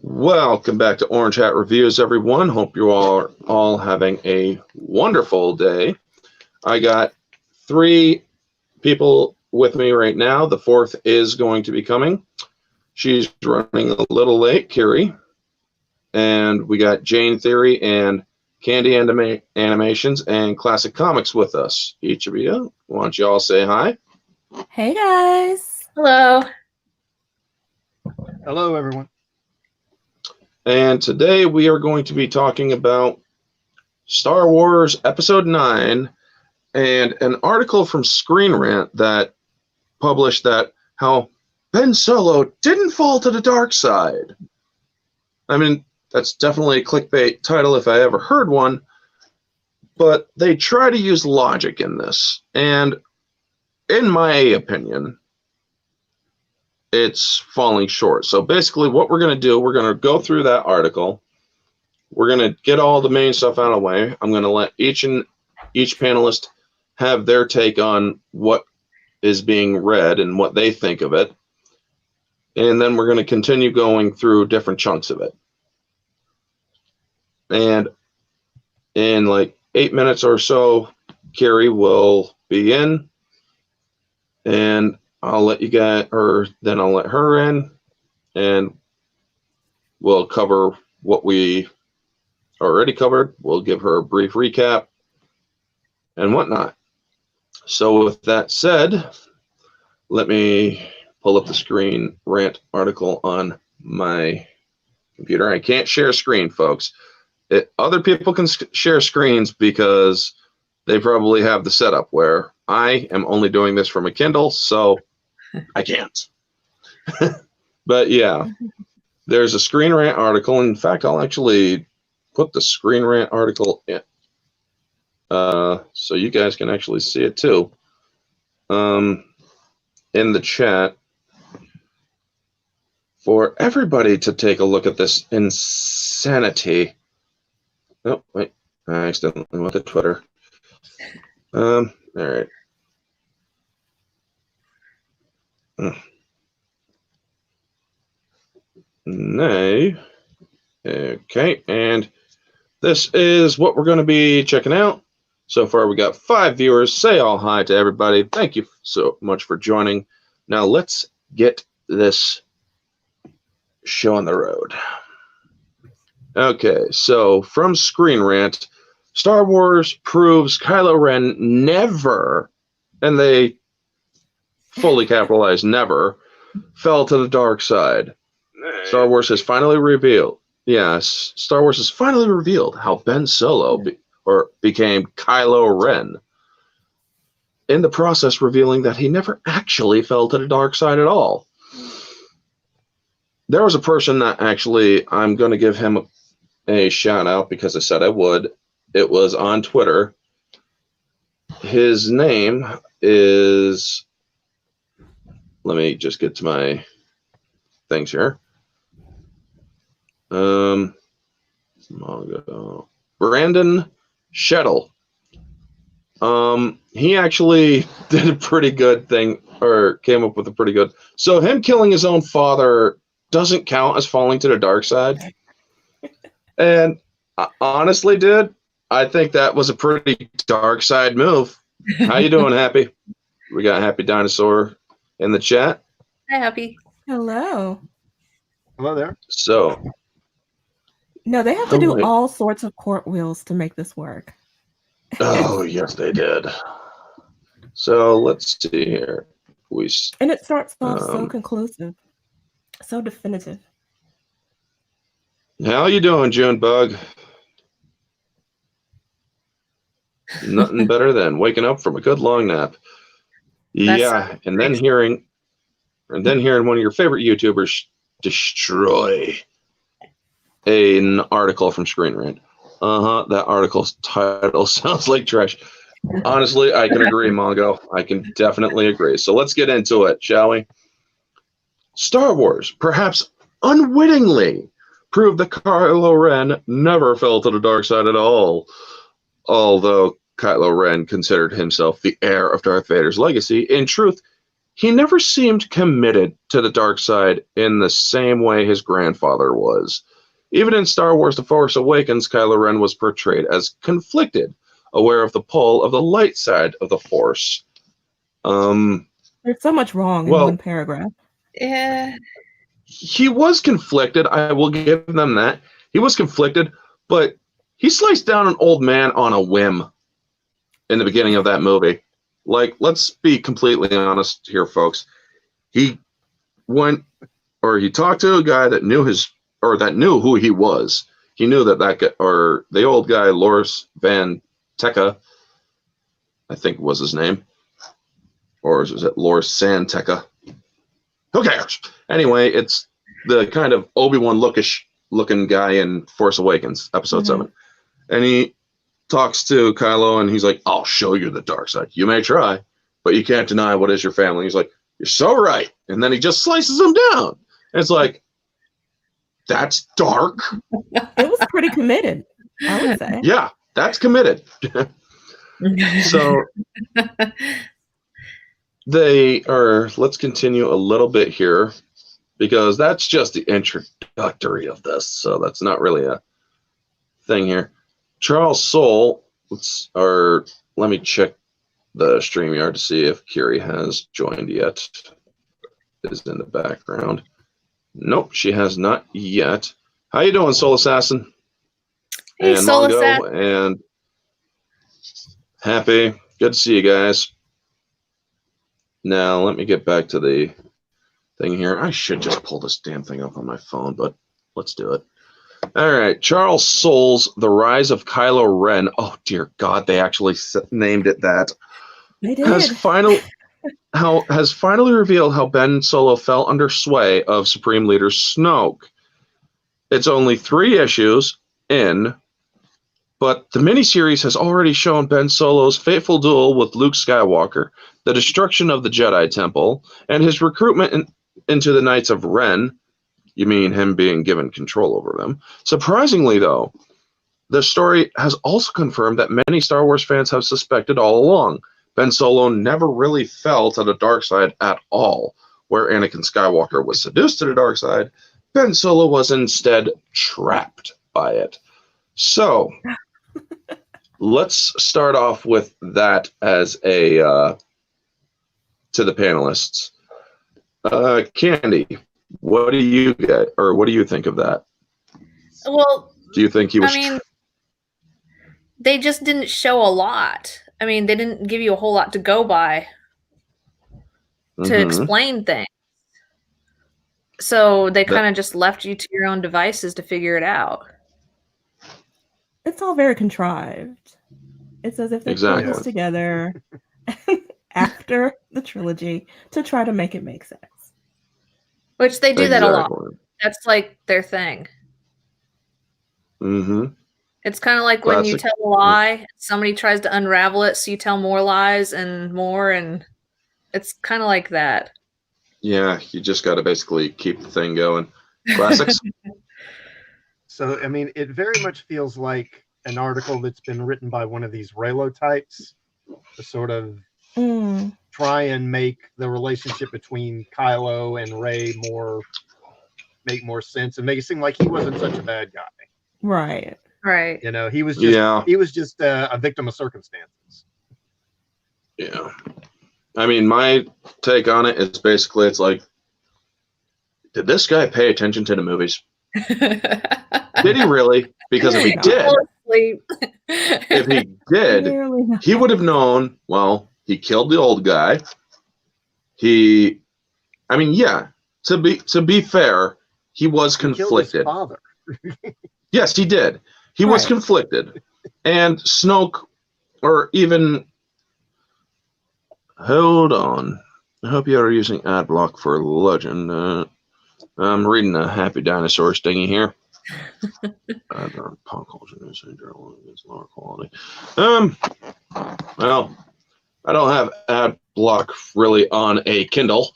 Welcome back to Orange Hat Reviews, everyone. Hope you are all having a wonderful day. I got three people with me right now. The fourth is going to be coming. She's running a little late, Kiri. And we got Jane Theory and Candy Animations and Classic Comics with us. Each of you, why don't you all say hi? Hey, guys. Hello. Hello, everyone. And today we are going to be talking about Star Wars Episode 9 and an article from Screenrant that published that how Ben Solo didn't fall to the dark side. I mean, that's definitely a clickbait title if I ever heard one, but they try to use logic in this. And in my opinion, it's falling short. So basically what we're going to do, we're going to go through that article. We're going to get all the main stuff out of the way. I'm going to let each panelist have their take on what is being read and what they think of it. And then we're going to continue going through different chunks of it. And in like 8 minutes or so, Carrie will be in. And I'll let you guys, or then I'll let her in, and we'll cover what we already covered. We'll give her a brief recap and whatnot. So with that said, let me pull up the Screenrant article on my computer. I can't share screen, folks. Other people can share screens because they probably have the setup where I am only doing this from a Kindle, so I can't. But yeah, there's a Screenrant article. In fact, I'll actually put the Screenrant article in so you guys can actually see it too in the chat for everybody to take a look at this insanity. Oh, wait, I accidentally went to Twitter. All right. Nay. Okay, and this is what we're going to be checking out. So far, we got 5 viewers. Say all hi to everybody. Thank you so much for joining. Now, let's get this show on the road. Okay, so from Screenrant, Star Wars proves Kylo Ren never, and they fully capitalized never, fell to the dark side. Star Wars has finally revealed, yes, Star Wars has finally revealed how Ben Solo became Kylo Ren. In the process, revealing that he never actually fell to the dark side at all. There was a person that actually, I'm going to give him a shout out because I said I would. It was on Twitter. His name is, let me just get to my things here. Brandon Shettle. He actually did a pretty good thing, or came up with a pretty good. So him killing his own father doesn't count as falling to the dark side. And honestly, dude, I think that was a pretty dark side move. How you doing, Happy? We got Happy Dinosaur in the chat. Hi, Happy. Hello. Hello there. So, no, they have to do all sorts of cartwheels to make this work. Oh, yes, they did. So let's see here. And it starts off so conclusive, so definitive. How you doing, Junebug? Nothing better than waking up from a good long nap. Yeah, and then hearing one of your favorite YouTubers destroy an article from Screenrant. That article's title sounds like trash. Honestly, I can agree, Mongo. I can definitely agree. So let's get into it, shall we? Star Wars, perhaps unwittingly, proved that Kylo Ren never fell to the dark side at all. Although Kylo Ren considered himself the heir of Darth Vader's legacy, in truth, he never seemed committed to the dark side in the same way his grandfather was. Even in Star Wars The Force Awakens, Kylo Ren was portrayed as conflicted, aware of the pull of the light side of the Force. There's so much wrong in one paragraph. Yeah. He was conflicted. I will give them that. He was conflicted, but he sliced down an old man on a whim in the beginning of that movie. Like, let's be completely honest here, folks. He talked to a guy that knew who he was. He knew that guy, or the old guy, Loris Van Tekka, I think was his name. Or is it Loris San Tekka? Who cares? Anyway, it's the kind of Obi-Wan looking guy in Force Awakens, Episode 7. And he talks to Kylo, and he's like, I'll show you the dark side. You may try, but you can't deny what is your family. He's like, you're so right. And then he just slices him down. And it's like, that's dark. It was pretty committed, I would say. Yeah, that's committed. So let's continue a little bit here, because that's just the introductory of this. So that's not really a thing here. Charles Soule, let me check the StreamYard to see if Kiri has joined yet. Is in the background. Nope, she has not yet. How you doing, Soul Assassin? Hey, and Soul Mongo Assassin. And Happy. Good to see you guys. Now, let me get back to the thing here. I should just pull this damn thing up on my phone, but let's do it. All right, Charles Soule's The Rise of Kylo Ren. Oh, dear God, they actually named it that. They did. Has finally revealed how Ben Solo fell under sway of Supreme Leader Snoke. It's only 3 issues in, but the miniseries has already shown Ben Solo's fateful duel with Luke Skywalker, the destruction of the Jedi Temple, and his recruitment into the Knights of Ren. You mean him being given control over them. Surprisingly, though, the story has also confirmed that many Star Wars fans have suspected all along. Ben Solo never really fell to the dark side at all. Where Anakin Skywalker was seduced to the dark side, Ben Solo was instead trapped by it. So, let's start off with that as to the panelists. Candy, what do you get, or what do you think of that? Well, do you think he was? I mean, they just didn't show a lot. I mean, they didn't give you a whole lot to go by to explain things. So they kind of just left you to your own devices to figure it out. It's all very contrived. It's as if they put this together after the trilogy to try to make it make sense. Which they do that a lot. That's like their thing. It's kind of like when you tell a lie, somebody tries to unravel it, so you tell more lies and more, and it's kind of like that. Yeah, you just got to basically keep the thing going. Classics? So, I mean, it very much feels like an article that's been written by one of these Raylo types to sort of try and make the relationship between Kylo and Rey make more sense and make it seem like he wasn't such a bad guy. Right. Right. You know, he was just a victim of circumstances. Yeah. I mean, my take on it is basically, it's like, did this guy pay attention to the movies? Did he really? Because if he did, he would have known, well, he killed the old guy. To be fair, he was conflicted. He killed his father. Yes, he did. He was conflicted. And Snoke, or even, hold on. I hope you are using ad block for Legend. I'm reading a Happy Dinosaur stingy here. Pop culture is lower quality. Well, I don't have ad block really on a Kindle.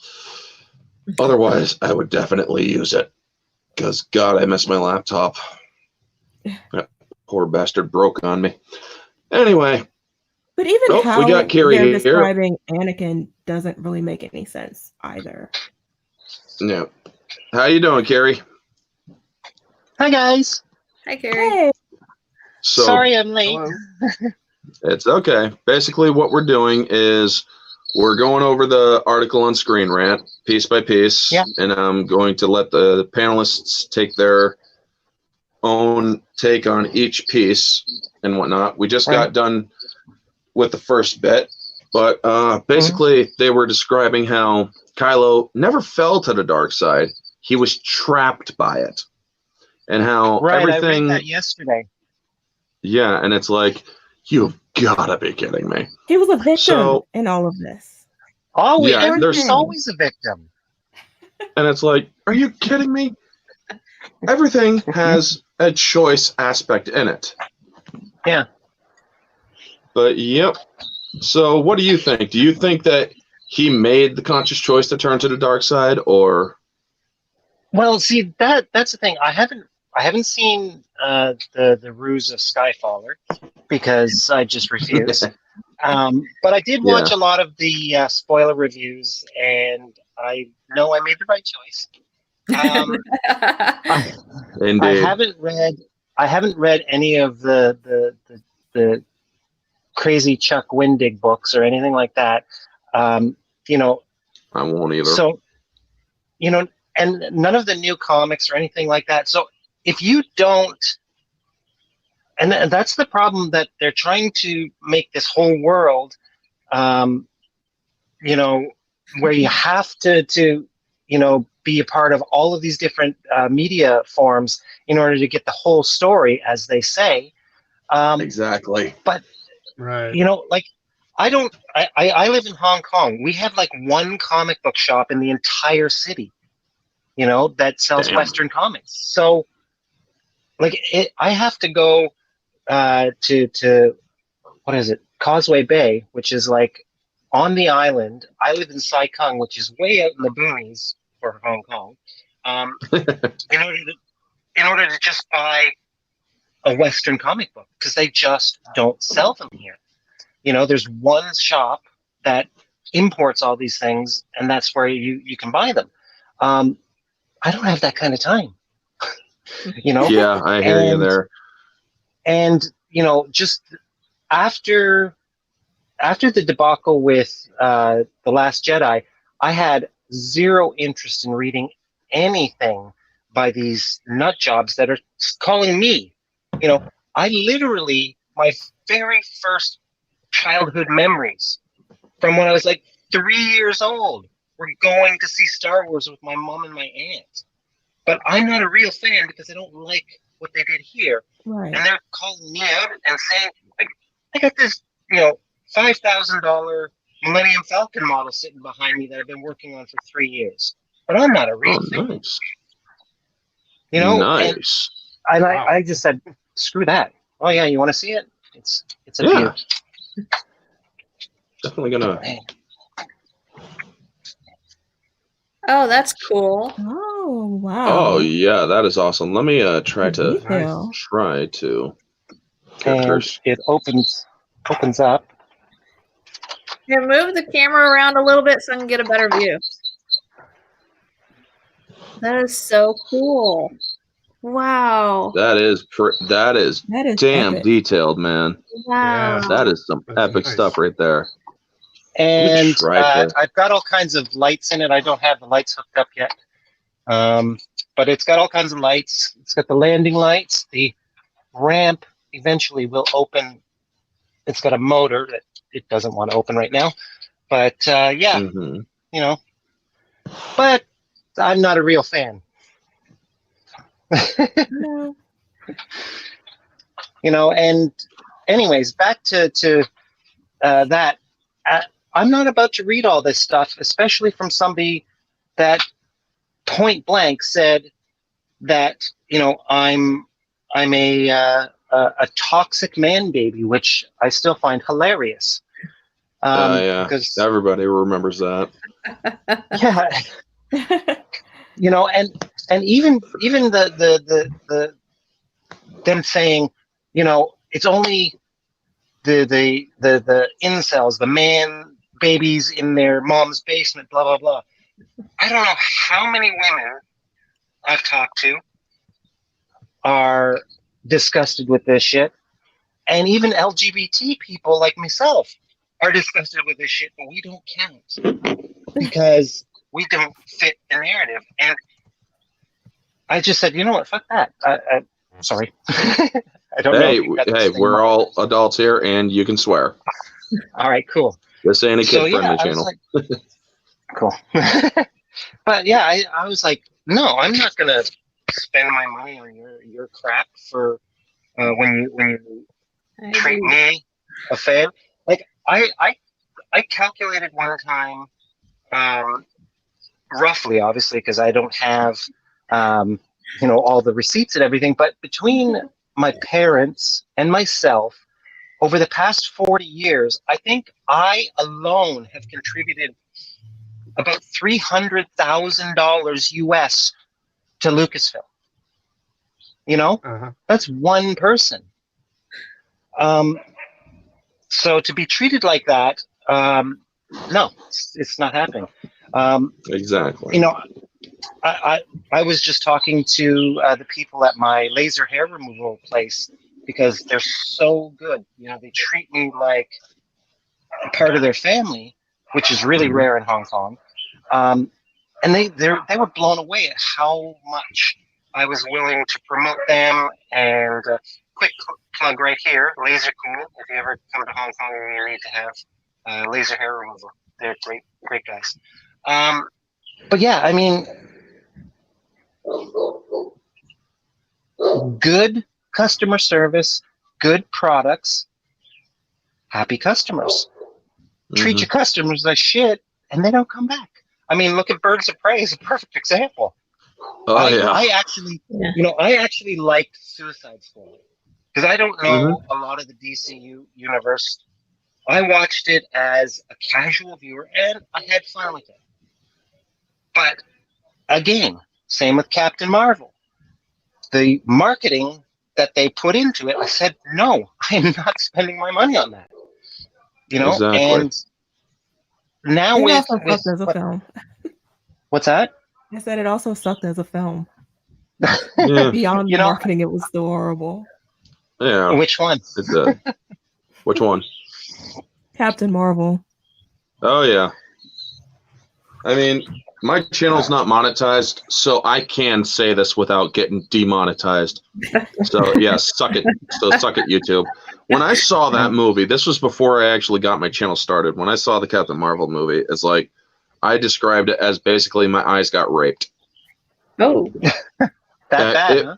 Otherwise, I would definitely use it. Because, God, I miss my laptop. That poor bastard broke on me. Anyway, But even Oh, how we got Carrie they're here. describing Anakin doesn't really make any sense either. Yeah. How you doing, Carrie? Hi guys. Hi, Carrie. Hey, So Sorry I'm late. Hello. it's okay. Basically, what we're doing is we're going over the article on Screenrant piece by piece, Yeah. and I'm going to let the panelists take their own take on each piece and whatnot. We just got done with the first bit, but basically they were describing how Kylo never fell to the dark side. He was trapped by it. And how Right, everything... I read that yesterday. Yeah, and it's like, you've gotta be kidding me. he was a victim So- in all of this. Always, Yeah, there's always a victim. And it's like, are you kidding me? Everything has a choice aspect in it. Yeah. But yep. So what do you think? Do you think that he made the conscious choice to turn to the dark side, or... Well, see that's the thing. I haven't seen the Ruse of Skyfaller because I just refuse. But I did watch a lot of the spoiler reviews, and I know I made the right choice. Indeed. I haven't read any of the crazy Chuck Wendig books or anything like that. You know, I won't either. so you know, and none of the new comics or anything like that. So if you don't, and that's the problem, that they're trying to make this whole world, you know, where you have to you know, be a part of all of these different media forms in order to get the whole story, as they say. Exactly. But Right. you know, like I live in Hong Kong. We have like one comic book shop in the entire city, you know, that sells Damn. Western comics. So like I have to go to what is it, Causeway Bay, which is like on the island. I live in Sai Kung, which is way out in the boonies for Hong Kong. In order to just buy a Western comic book, because they just don't sell them here. You know, there's one shop that imports all these things, and that's where you can buy them. I don't have that kind of time. You know? Yeah, I hear you there. And you know, just after the debacle with The Last Jedi, I had zero interest in reading anything by these nut jobs that are calling me. You know, I literally, my very first childhood memories from when I was like 3 years old were going to see Star Wars with my mom and my aunt. But I'm not a real fan because I don't like what they did here. Right. And they're calling me out and saying, like, I got this, you know, $5,000 Millennium Falcon model sitting behind me that I've been working on for 3 years. But I'm not a real fan. Nice. You know, Nice. and Wow. I just said, screw that. Oh yeah, you want to see it? It's a Yeah. view. Definitely gonna... Oh, that's cool. Oh, wow. Oh yeah, that is awesome. Let me try The to detail. And characters. it opens up. Yeah, move the camera around a little bit so I can get a better view. That is so cool. Wow. That is That is damn epic. detailed, man. Wow. Yeah. That is some That's epic nice. stuff right there. And try to- I've got all kinds of lights in it. I don't have the lights hooked up yet. But it's got all kinds of lights. It's got the landing lights. The ramp eventually will open. It's got a motor that it doesn't want to open right now. But yeah, Mhm. you know. But I'm not a real fan. No. You know, and anyways, back to that. I'm not about to read all this stuff, especially from somebody that point blank said that, you know, I'm a toxic man baby, which I still find hilarious. Yeah, Because everybody remembers that. yeah, you know, and even the them saying, you know, it's only the incels, the man babies in their mom's basement, blah blah blah. I don't know how many women I've talked to are disgusted with this shit, and even LGBT people like myself are disgusted with this shit, but we don't count because we don't fit the narrative. And I just said, you know what, fuck that. Sorry. I don't know. Hey, we're all adults here, and you can swear. All right, cool. This ain't a kid-friendly channel. Like, cool. But yeah, I was like, no, I'm not gonna spend my money on your crap for when you treat me a fan. Like I calculated one time, roughly, obviously, because I don't have all the receipts and everything, but between my parents and myself, over the past 40 years, I think I alone have contributed about $300,000 US to Lucasfilm. That's one person. So to be treated like that, no, it's not happening. Exactly. I was just talking to the people at my laser hair removal place because they're so good. They treat me like a part of their family, which is really rare in Hong Kong. And they were blown away at how much I was willing to promote them. And quick plug right here, Laser Cool. If you ever come to Hong Kong, you need to have laser hair removal. They're great guys. But yeah, I mean, good customer service, good products, happy customers. Treat your customers like shit, and they don't come back. I mean, look at Birds of Prey as a perfect example. I actually liked Suicide Squad because I don't know a lot of the DCU universe. I watched it as a casual viewer, and I had fun with it. But again, same with Captain Marvel. The marketing that they put into it, I said, no, I'm not spending my money on that. Exactly. And now it with also sucked as a film. What's that? I said it also sucked as a film. Yeah. Beyond marketing, it was still horrible. Yeah. Which one? Which one? Captain Marvel. Oh yeah. I mean, my channel's not monetized, so I can say this without getting demonetized. So yeah, suck it. So suck it, YouTube. When I saw that movie, this was before I actually got my channel started. When I saw the Captain Marvel movie, it's like I described it as basically my eyes got raped. Oh, that bad, huh?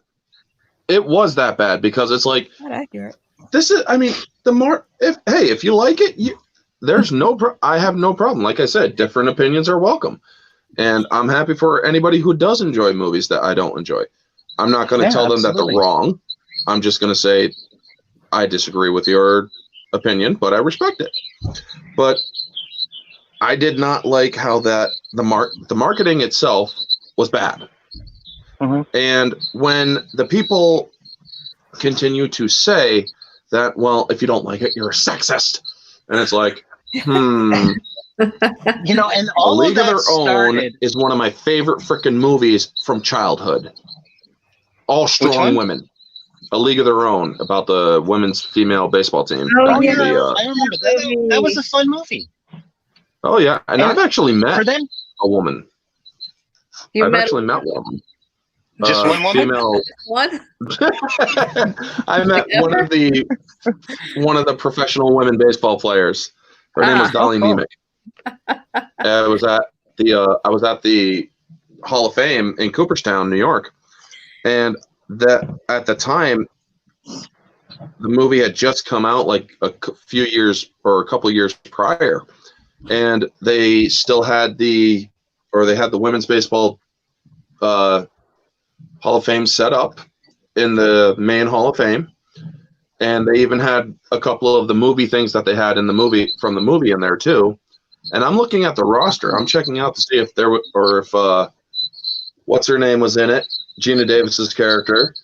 It was that bad because it's like not accurate. This is, I mean, if you like it, I have no problem. Like I said, different opinions are welcome. And I'm happy for anybody who does enjoy movies that I don't enjoy. I'm not going to tell them that they're wrong. I'm just going to say I disagree with your opinion, but I respect it. But I did not like how the marketing itself was bad. And when the people continue to say that, well, if you don't like it, you're a sexist, and it's like, and all A League of Their started... Own is one of my favorite freaking movies from childhood. All strong women. A League of Their Own, about the women's female baseball team. I remember that. That was a fun movie. Oh yeah, and I've actually met a woman. I've actually met one. Just one woman? Female. One? I met one of the professional women baseball players. Her name was Dolly Nemec. I was at the Hall of Fame in Cooperstown, New York, and at the time, the movie had just come out like a few years or a couple of years prior, and they still had the women's baseball Hall of Fame set up in the main Hall of Fame, and they even had a couple of the movie things that they had in the movie in there too. And I'm looking at the roster. I'm checking out to see if what's her name was in it, Gina Davis's character,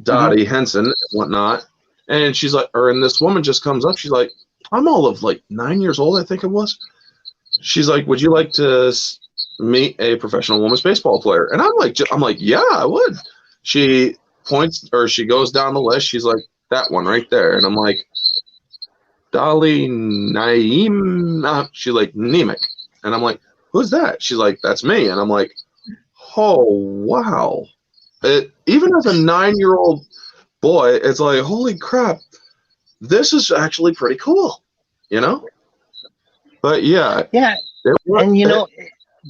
Dottie Henson and whatnot. And she's like, and this woman just comes up. She's like, I'm all of like 9 years old, I think it was. She's like, would you like to meet a professional women's baseball player? And I'm like, yeah, I would. She points, or she goes down the list. She's like, that one right there. And I'm like, Dali Naim. She's like, Nemec. And I'm like, who's that? She's like, that's me. And I'm like, oh, wow. Even as a 9-year-old boy, it's like, holy crap, this is actually pretty cool, you know? But yeah. Yeah. And you know,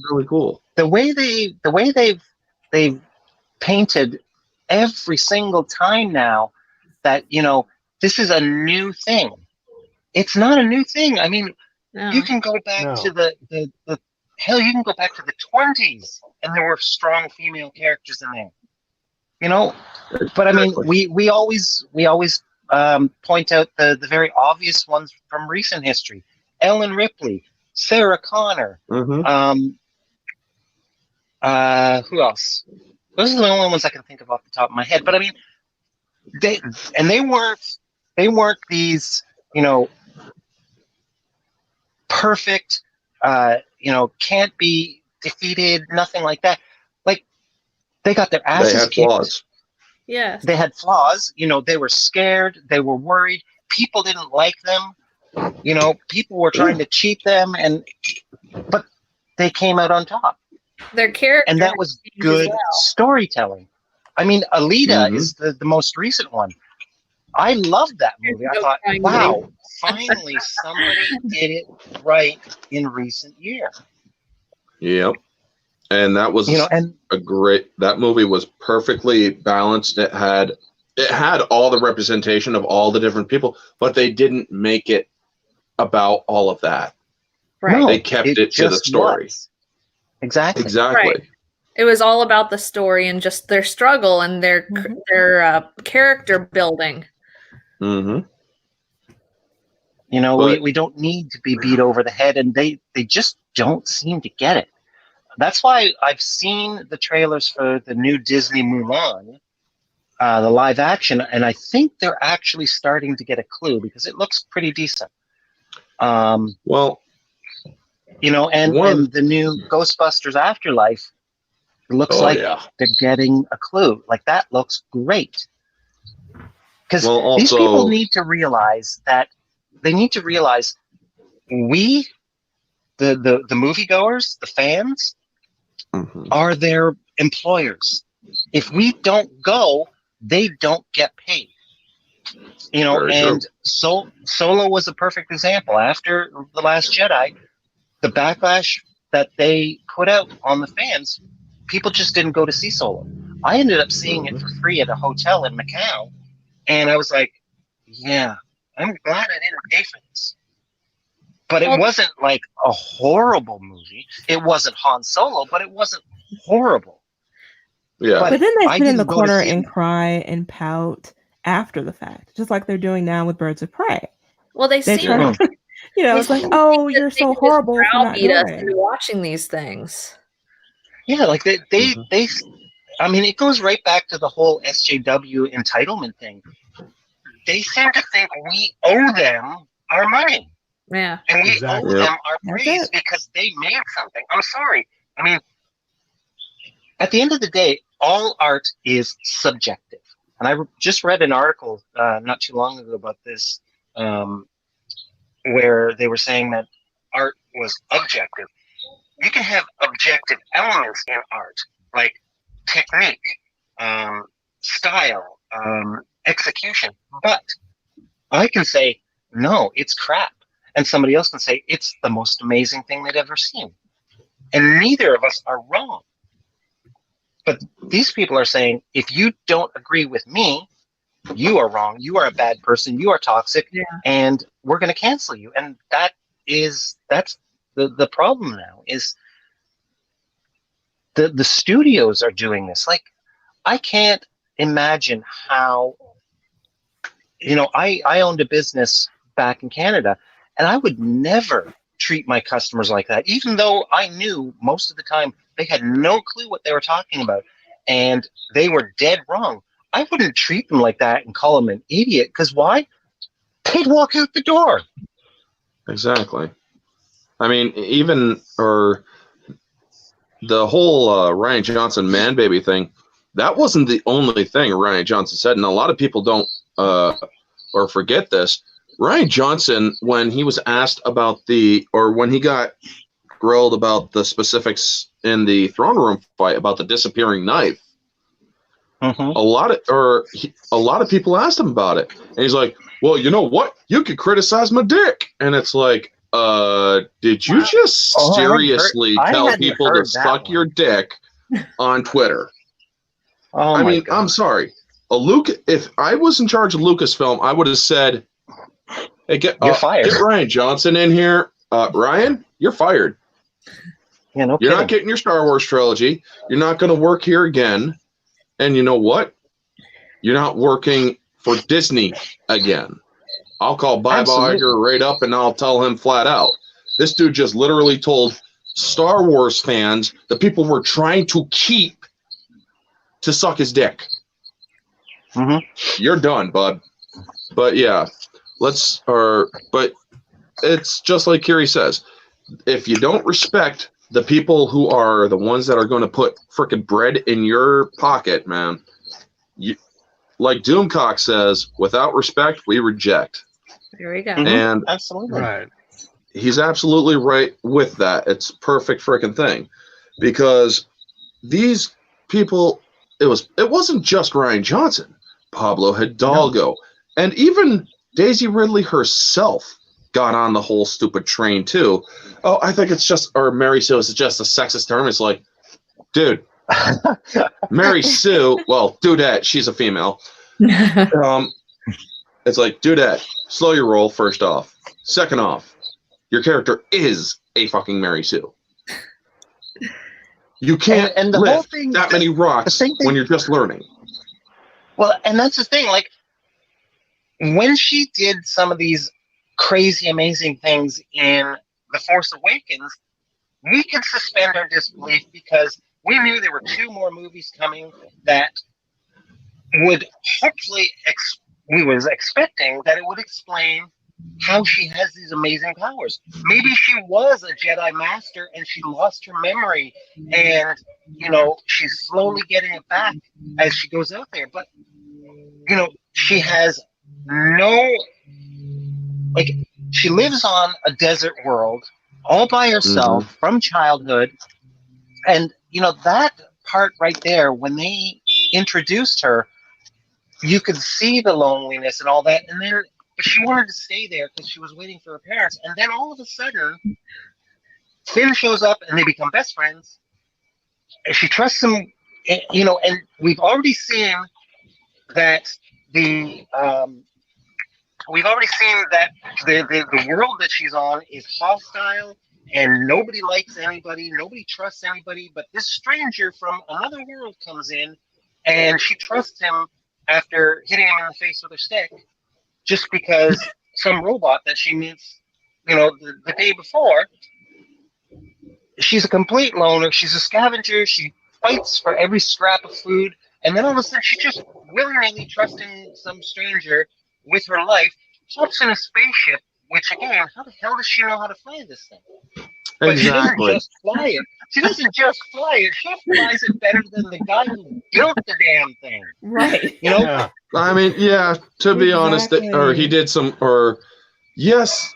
really cool. The way they've painted every single time now that, you know, this is a new thing. It's not a new thing. I mean, you can go back to the hell, you can go back to the 20s and there were strong female characters in there. You know? But I mean, we always point out the very obvious ones from recent history. Ellen Ripley, Sarah Connor, Mm-hmm. Who else? Those are the only ones I can think of off the top of my head. But I mean, they weren't these, you know, perfect, you know, can't be defeated, nothing like that. Like, they got their asses kicked. They had flaws. Yes. They had flaws. You know, they were scared. They were worried. People didn't like them. You know, people were trying to cheat them, but they came out on top. Their character, and that was good storytelling. I mean, Alita is the most recent one. I loved that movie. I thought, wow, finally somebody did it right in recent year. Yep. And that was, you know, and that movie was perfectly balanced. It had all the representation of all the different people, but they didn't make it about all of that. Right. No, they kept it to the story. Exactly. Right. It was all about the story and just their struggle and their character building. Mm-hmm. You know, we don't need to be beat over the head, and they just don't seem to get it. That's why I've seen the trailers for the new Disney Mulan, the live action, and I think they're actually starting to get a clue because it looks pretty decent. Well, you know, and the new Ghostbusters Afterlife looks like they're getting a clue. Like, that looks great. Because these people need to realize that we, the moviegoers, the fans, are their employers. If we don't go, they don't get paid. You know, Very and Solo was a perfect example. After The Last Jedi, the backlash that they put out on the fans, people just didn't go to see Solo. I ended up seeing it for free at a hotel in Macau, and I was like, yeah, I'm glad I didn't pay for this. But it wasn't like a horrible movie. It wasn't Han Solo, but it wasn't horrible. Yeah. But then they sit in the corner and cry and pout after the fact, just like they're doing now with Birds of Prey. Well, they seem, you know, it's like, oh, you're so horrible for not doing us into watching these things. Yeah, like they I mean, it goes right back to the whole SJW entitlement thing. They seem to think we owe them our money. Yeah. And we owe them our praise because they made something. I'm sorry. I mean, at the end of the day, all art is subjective. And I just read an article not too long ago about this, where they were saying that art was objective. You can have objective elements in art, like technique, style, execution. But I can say, no, it's crap. And somebody else can say, it's the most amazing thing they've ever seen. And neither of us are wrong. But these people are saying, if you don't agree with me, you are wrong. You are a bad person. You are toxic. Yeah. And we're going to cancel you. And that's the problem now is the studios are doing this. Like, I can't imagine how, you know, I owned a business back in Canada, and I would never treat my customers like that, even though I knew most of the time they had no clue what they were talking about, and they were dead wrong. I wouldn't treat them like that and call them an idiot. Because why? They'd walk out the door. Exactly. I mean, even the whole Ryan Johnson man baby thing, that wasn't the only thing Ryan Johnson said, and a lot of people don't or forget this. Ryan Johnson, when he was asked about when he got grilled about the specifics in the throne room fight about the disappearing knife, a lot of people asked him about it, and he's like, "Well, you know what? You could criticize my dick," and it's like, did you just seriously tell people to suck your dick on Twitter? I mean, God. I'm sorry. If I was in charge of Lucasfilm, I would have said, "Hey, you're fired. Get Ryan Johnson in here. Ryan, you're fired. Yeah, no you're kidding. not getting your Star Wars trilogy. You're not going to work here again. And you know what? You're not working for Disney again." I'll call Bob Iger right up and I'll tell him flat out. This dude just literally told Star Wars fans, the people we're trying to keep, to suck his dick. You're done, bud. But yeah, but it's just like Kiri says. If you don't respect the people who are the ones that are going to put frickin' bread in your pocket, man, like Doomcock says, without respect, we reject. There we go. And absolutely right. He's absolutely right with that. It's a perfect frickin' thing. Because these people, it wasn't just Ryan Johnson. Pablo Hidalgo. And even Daisy Ridley herself got on the whole stupid train too. Oh, I think it's just, or Mary Sue is just a sexist term. It's like, dude, Mary Sue, well, Dudette, she's a female. It's like, Dudette, slow your roll, first off. Second off, your character is a fucking Mary Sue. You can't and the lift whole thing, that many rocks when you're just learning. Well, and that's the thing, like, when she did some of these crazy, amazing things in The Force Awakens, we could suspend our disbelief because we knew there were 2 more movies coming that would hopefully, we was expecting that it would explain how she has these amazing powers. Maybe she was a Jedi Master and she lost her memory and, she's slowly getting it back as she goes out there. But, she has she lives on a desert world all by herself from childhood. And, that part right there, when they introduced her, you could see the loneliness and all that. And then she wanted to stay there because she was waiting for her parents. And then all of a sudden, Finn shows up and they become best friends. And she trusts him, and we've already seen that the world that she's on is hostile and nobody likes anybody, nobody trusts anybody, but this stranger from another world comes in and she trusts him after hitting him in the face with a stick just because some robot that she meets, the day before. She's a complete loner. She's a scavenger. She fights for every scrap of food. And then all of a sudden, she just willingly trusting some stranger with her life, hops in a spaceship, which again, how the hell does she know how to fly this thing? But exactly. She doesn't just fly it. She doesn't just fly it. She flies it better than the guy who built the damn thing. Right. Yeah. I mean, yeah, to be honest, he did yes,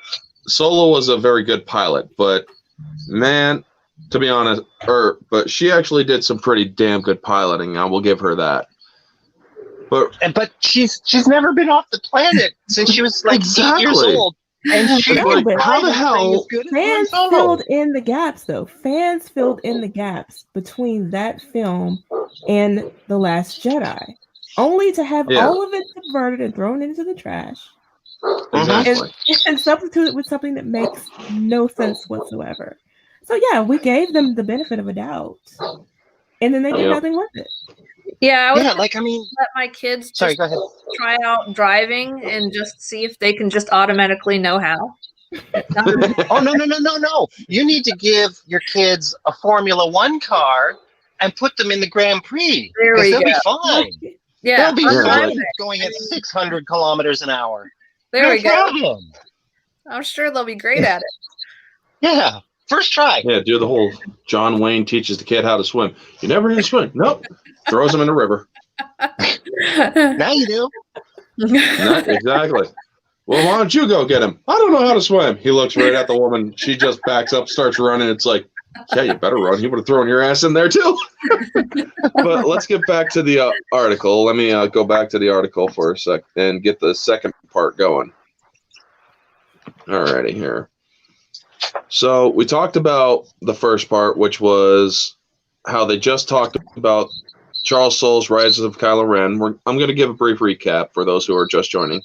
Solo was a very good pilot, but man, to be honest, but she actually did some pretty damn good piloting. I will give her that. But she's never been off the planet since she was like 8 years old. And she's like, how the hell? Fans filled in the gaps, though. Fans filled in the gaps between that film and The Last Jedi, only to have all of it subverted and thrown into the trash. Exactly. And substituted with something that makes no sense whatsoever. So yeah, we gave them the benefit of a doubt, and then they did nothing with it. Yeah, let my kids go ahead. Try out driving and just see if they can just automatically know how. Oh no! You need to give your kids a Formula One car and put them in the Grand Prix because they'll be fine. Yeah, They'll be I'm fine with it. going at 600 kilometers an hour. There No we go. problem. I'm sure they'll be great at it. Yeah, first try. Yeah, do the whole John Wayne teaches the kid how to swim. You never knew to swim. Nope. Throws him in the river. Now you do. Not exactly. Well, why don't you go get him? I don't know how to swim. He looks right at the woman. She just backs up, starts running. It's like, yeah, you better run. He would have thrown your ass in there too. But let's get back to the article. Let me go back to the article for a sec and get the second part going. Alrighty, here. So we talked about the first part, which was how they just talked about Charles Soule's Rise of Kylo Ren. I'm going to give a brief recap for those who are just joining.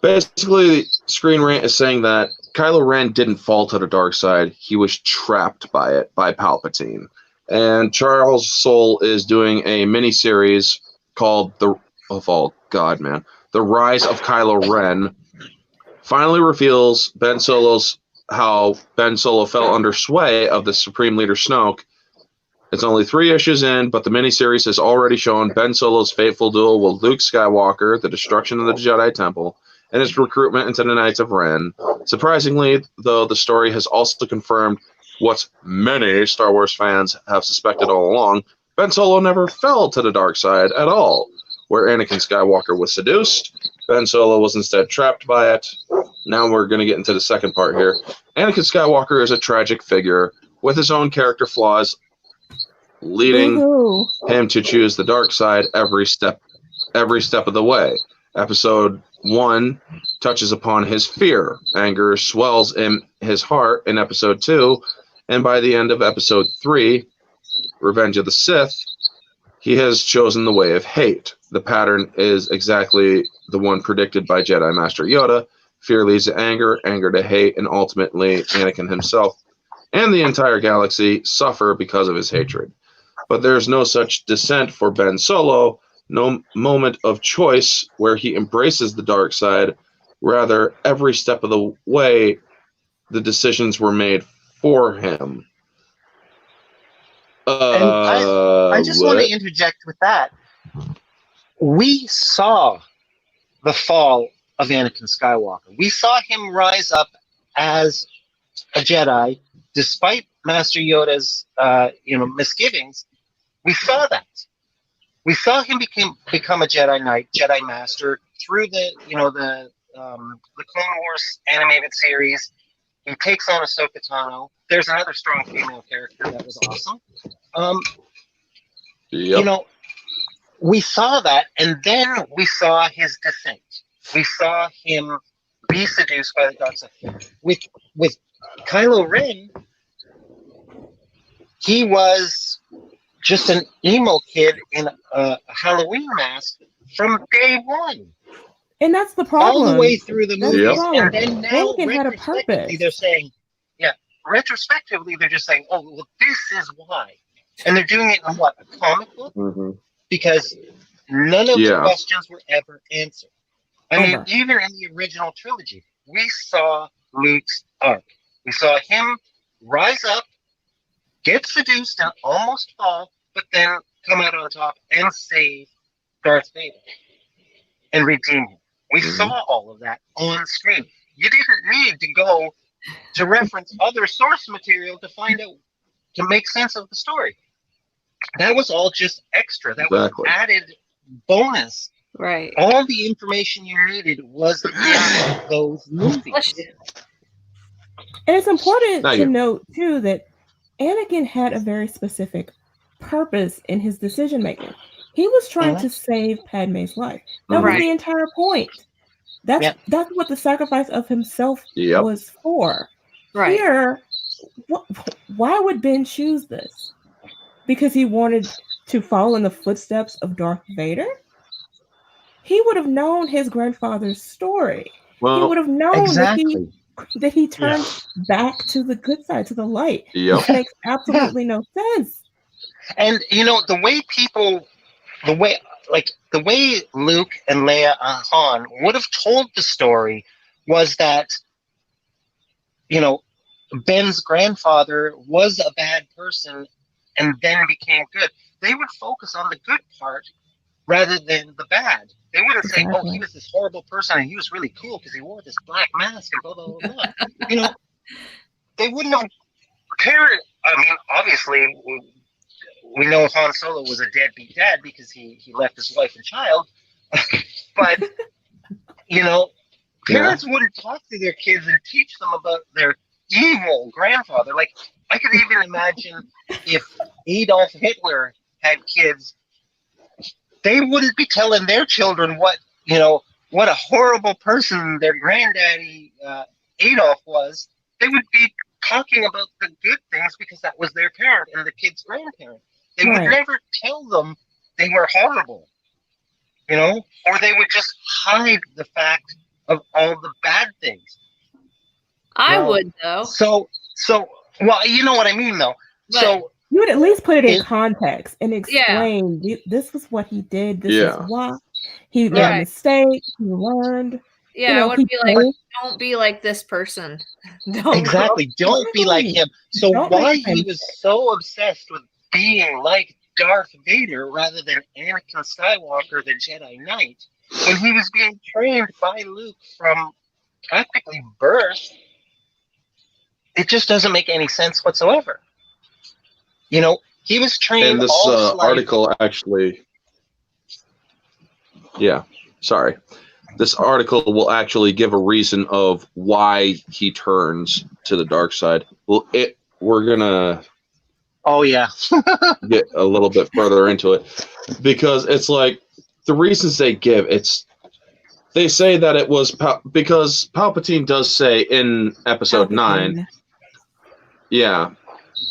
Basically, Screenrant is saying that Kylo Ren didn't fall to the dark side. He was trapped by it, by Palpatine. And Charles Soule is doing a mini-series called The Rise of Kylo Ren. Finally reveals how Ben Solo fell under sway of the Supreme Leader Snoke. It's only 3 issues in, but the miniseries has already shown Ben Solo's fateful duel with Luke Skywalker, the destruction of the Jedi Temple, and his recruitment into the Knights of Ren. Surprisingly, though, the story has also confirmed what many Star Wars fans have suspected all along. Ben Solo never fell to the dark side at all. Where Anakin Skywalker was seduced, Ben Solo was instead trapped by it. Now we're going to get into the second part here. Anakin Skywalker is a tragic figure with his own character flaws, leading him to choose the dark side every step of the way. Episode 1 touches upon his fear. Anger swells in his heart in episode 2, and by the end of episode 3, Revenge of the Sith, he has chosen the way of hate. The pattern is exactly the one predicted by Jedi Master Yoda. Fear leads to anger, anger to hate, and ultimately Anakin himself and the entire galaxy suffer because of his hatred. But there's no such descent for Ben Solo, no moment of choice where he embraces the dark side. Rather, every step of the way, the decisions were made for him. And I just want to interject with that. We saw the fall of Anakin Skywalker. We saw him rise up as a Jedi, despite Master Yoda's misgivings. We saw that. We saw him become a Jedi Knight, Jedi Master through the Clone Wars animated series. He takes on Ahsoka Tano. There's another strong female character that was awesome. We saw that, and then we saw his descent. We saw him be seduced by the dark side. With Kylo Ren, he was just an emo kid in a Halloween mask from day one. And that's the problem. All the way through the movies. And then now, Anakin had a purpose. They're saying, retrospectively, they're just saying, oh, well, this is why. And they're doing it in what, a comic book? Mm-hmm. Because none of the questions were ever answered. I mean, even in the original trilogy, we saw Luke's arc. We saw him rise up, get seduced and almost fall, but then come out on top and save Darth Vader and redeem him. We saw all of that on screen. You didn't need to go to reference other source material to find out, to make sense of the story. That was all just extra. That was added bonus. Right. All the information you needed was in those movies. And it's important to note, too, that Anakin had a very specific purpose in his decision making. He was trying to save Padme's life. That was the entire point. That's what the sacrifice of himself was for. Right. Here, why would Ben choose this? Because he wanted to follow in the footsteps of Darth Vader? He would have known his grandfather's story. He would have known that he turned back to the good side, to the light. Which makes absolutely no sense. And the way Luke and Leia and Han would have told the story was that, Ben's grandfather was a bad person and then became good. They would focus on the good part rather than the bad. They wouldn't say, "Oh, he was this horrible person and he was really cool because he wore this black mask and blah blah blah blah." You know, they wouldn't have cared. I mean, obviously, we know Han Solo was a deadbeat dad because he left his wife and child. But you know, parents wouldn't talk to their kids and teach them about their evil grandfather. Like, I could even imagine if Adolf Hitler had kids, they wouldn't be telling their children what a horrible person their granddaddy Adolf was. They would be talking about the good things because that was their parent and the kid's grandparent. They would never tell them they were horrible, or they would just hide the fact of all the bad things. I would, though. So, well, you know what I mean, though. But so you would at least put it in context and explain this was what he did. This is why he made a mistake. He learned. Yeah, I would be like, don't be like this person. Don't be like him. So why he was so obsessed with being like Darth Vader rather than Anakin Skywalker, the Jedi Knight, when he was being trained by Luke from practically birth, it just doesn't make any sense whatsoever. He was trained. And this article actually, sorry. This article will actually give a reason of why he turns to the dark side. Well, we're gonna get a little bit further into it, because it's like the reasons they give. They say that it was because Palpatine does say in episode 9,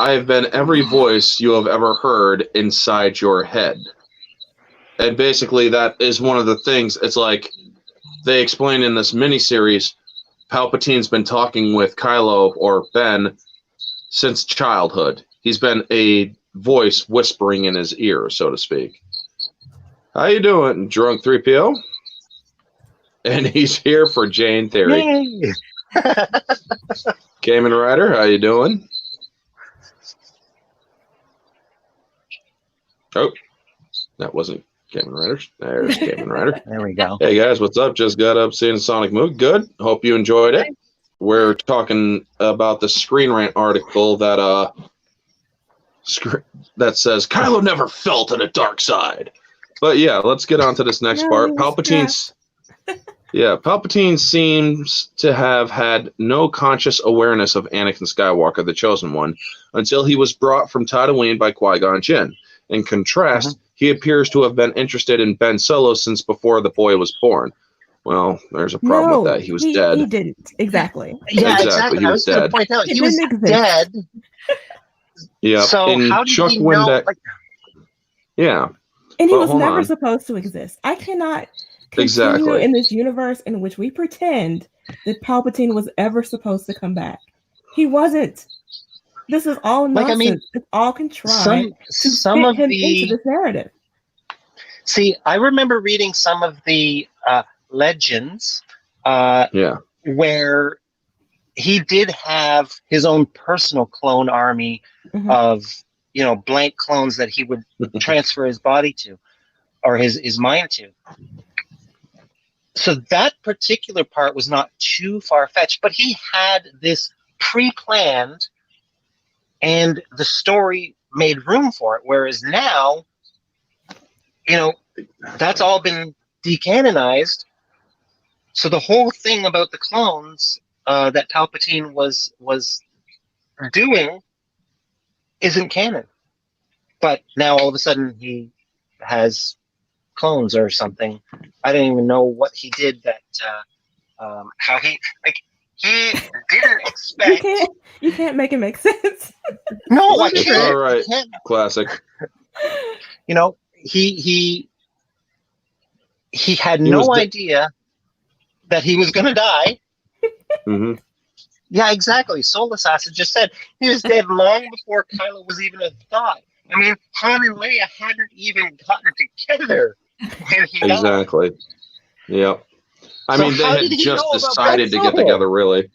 I have been every voice you have ever heard inside your head. And basically that is one of the things. It's like they explain in this miniseries, Palpatine's been talking with Kylo or Ben since childhood. He's been a voice whispering in his ear, so to speak. How you doing, drunk 3PO? And he's here for Jane Theory. Yay! Kamen Rider, how you doing? Oh, that wasn't Kamen Rider. There's Kamen Rider. There we go. Hey guys, what's up? Just got up seeing Sonic movie. Good. Hope you enjoyed it. We're talking about the Screenrant article that says Kylo never felt in a dark side. But yeah, let's get on to this next part. Palpatine seems to have had no conscious awareness of Anakin Skywalker, the Chosen One, until he was brought from Tatooine by Qui-Gon Jinn. In contrast, he appears to have been interested in Ben Solo since before the boy was born. Well, there's a problem with that. He was dead. He didn't. Exactly. Yeah, exactly. He was dead. I was going to point out, he was dead. Yeah. So and how did Chuck he Wendick, know? yeah. And he was never supposed to exist. I cannot continue in this universe in which we pretend that Palpatine was ever supposed to come back. He wasn't. This is all nonsense. It's all contrived to fit him into this narrative. See, I remember reading some of the legends where he did have his own personal clone army of blank clones that he would transfer his body to or his mind to. So that particular part was not too far-fetched, but he had this pre-planned and the story made room for it. Whereas now, that's all been decanonized. So the whole thing about the clones that Palpatine was doing isn't canon. But now all of a sudden he has clones or something. I didn't even know what he did that how he didn't expect. You can't make it make sense. No, I can't. All right. Classic. He had no idea that he was going to die. Mm-hmm. Yeah, exactly. Soul Assassin just said he was dead long before Kylo was even a thought. I mean, Han and Leia hadn't even gotten together when he died. Exactly. Yep. I mean, they had just decided to get together, really.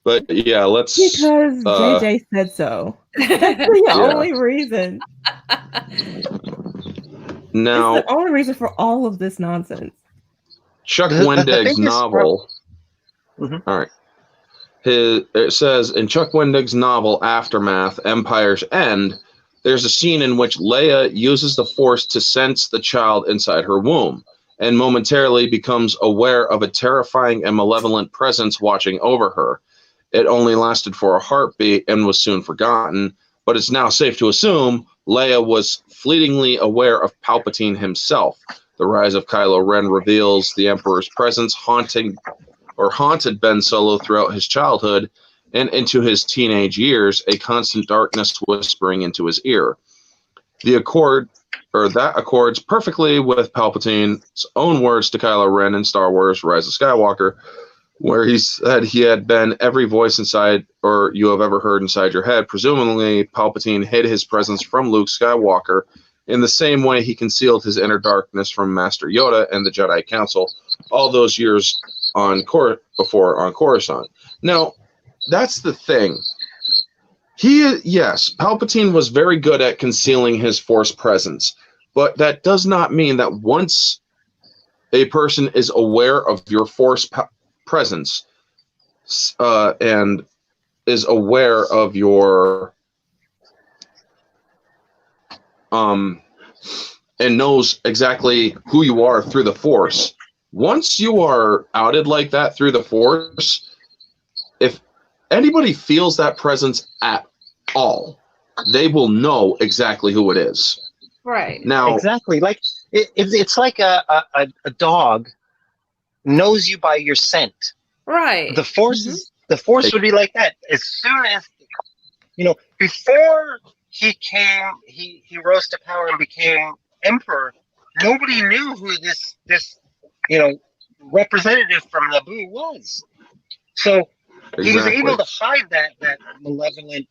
But yeah, let's. Because JJ said so. That's the only reason. Now, this is the only reason for all of this nonsense. Chuck Wendig's novel. Mm-hmm. All right. It says in Chuck Wendig's novel Aftermath, Empire's End, there's a scene in which Leia uses the Force to sense the child inside her womb and momentarily becomes aware of a terrifying and malevolent presence watching over her. It only lasted for a heartbeat and was soon forgotten, but it's now safe to assume Leia was fleetingly aware of Palpatine himself. The rise of Kylo Ren reveals the Emperor's presence haunted Ben Solo throughout his childhood and into his teenage years, a constant darkness whispering into his ear. That accords perfectly with Palpatine's own words to Kylo Ren in Star Wars Rise of Skywalker, where he said he had been every voice inside or you have ever heard inside your head. Presumably, Palpatine hid his presence from Luke Skywalker in the same way he concealed his inner darkness from Master Yoda and the Jedi Council all those years on Coruscant. Now, that's the thing. Palpatine was very good at concealing his Force presence, but that does not mean that once a person is aware of your Force presence and is aware of your and knows exactly who you are through the Force. Once you are outed like that through the Force, if anybody feels that presence at all, they will know exactly who it is. Right. Now, exactly. Like it's like a dog knows you by your scent. Right. The Force would be like that. As soon as before he rose to power and became Emperor, nobody knew who this representative from Naboo was. So he was able to hide that malevolent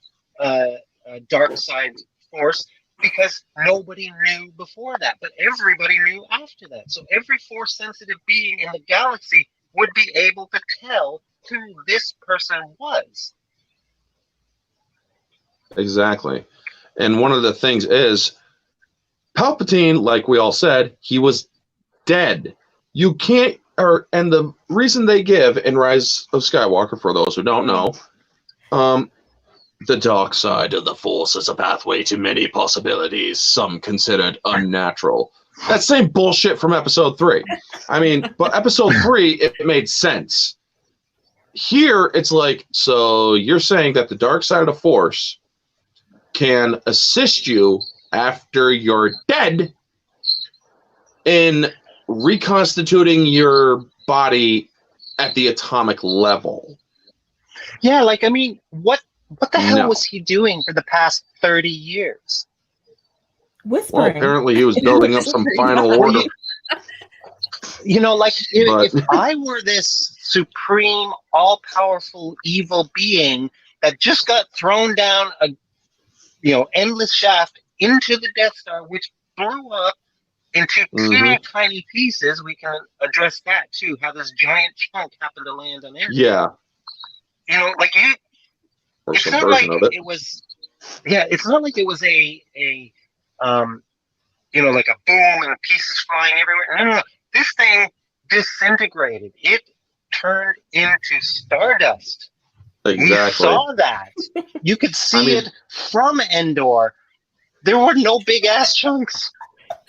dark side Force because nobody knew before that, but everybody knew after that. So every Force sensitive being in the galaxy would be able to tell who this person was. Exactly. And one of the things is Palpatine, like we all said, he was dead. You can't, and the reason they give in Rise of Skywalker, for those who don't know, the dark side of the Force is a pathway to many possibilities, some considered unnatural. That same bullshit from Episode 3. I mean, but Episode 3, it made sense. Here, it's like, so you're saying that the dark side of the Force can assist you after you're dead in reconstituting your body at the atomic level. Yeah, like, I mean, what the hell was he doing for the past 30 years? Whispering. Well, apparently he was building up some final order. If I were this supreme, all-powerful, evil being that just got thrown down a endless shaft into the Death Star, which blew up into teeny tiny pieces, we can address that too, how this giant chunk happened to land on there. Yeah. It's not like it was it's not like it was a like a boom and pieces flying everywhere. No. This thing disintegrated. It turned into stardust. Exactly. We saw that. You could see it from Endor. There were no big ass chunks.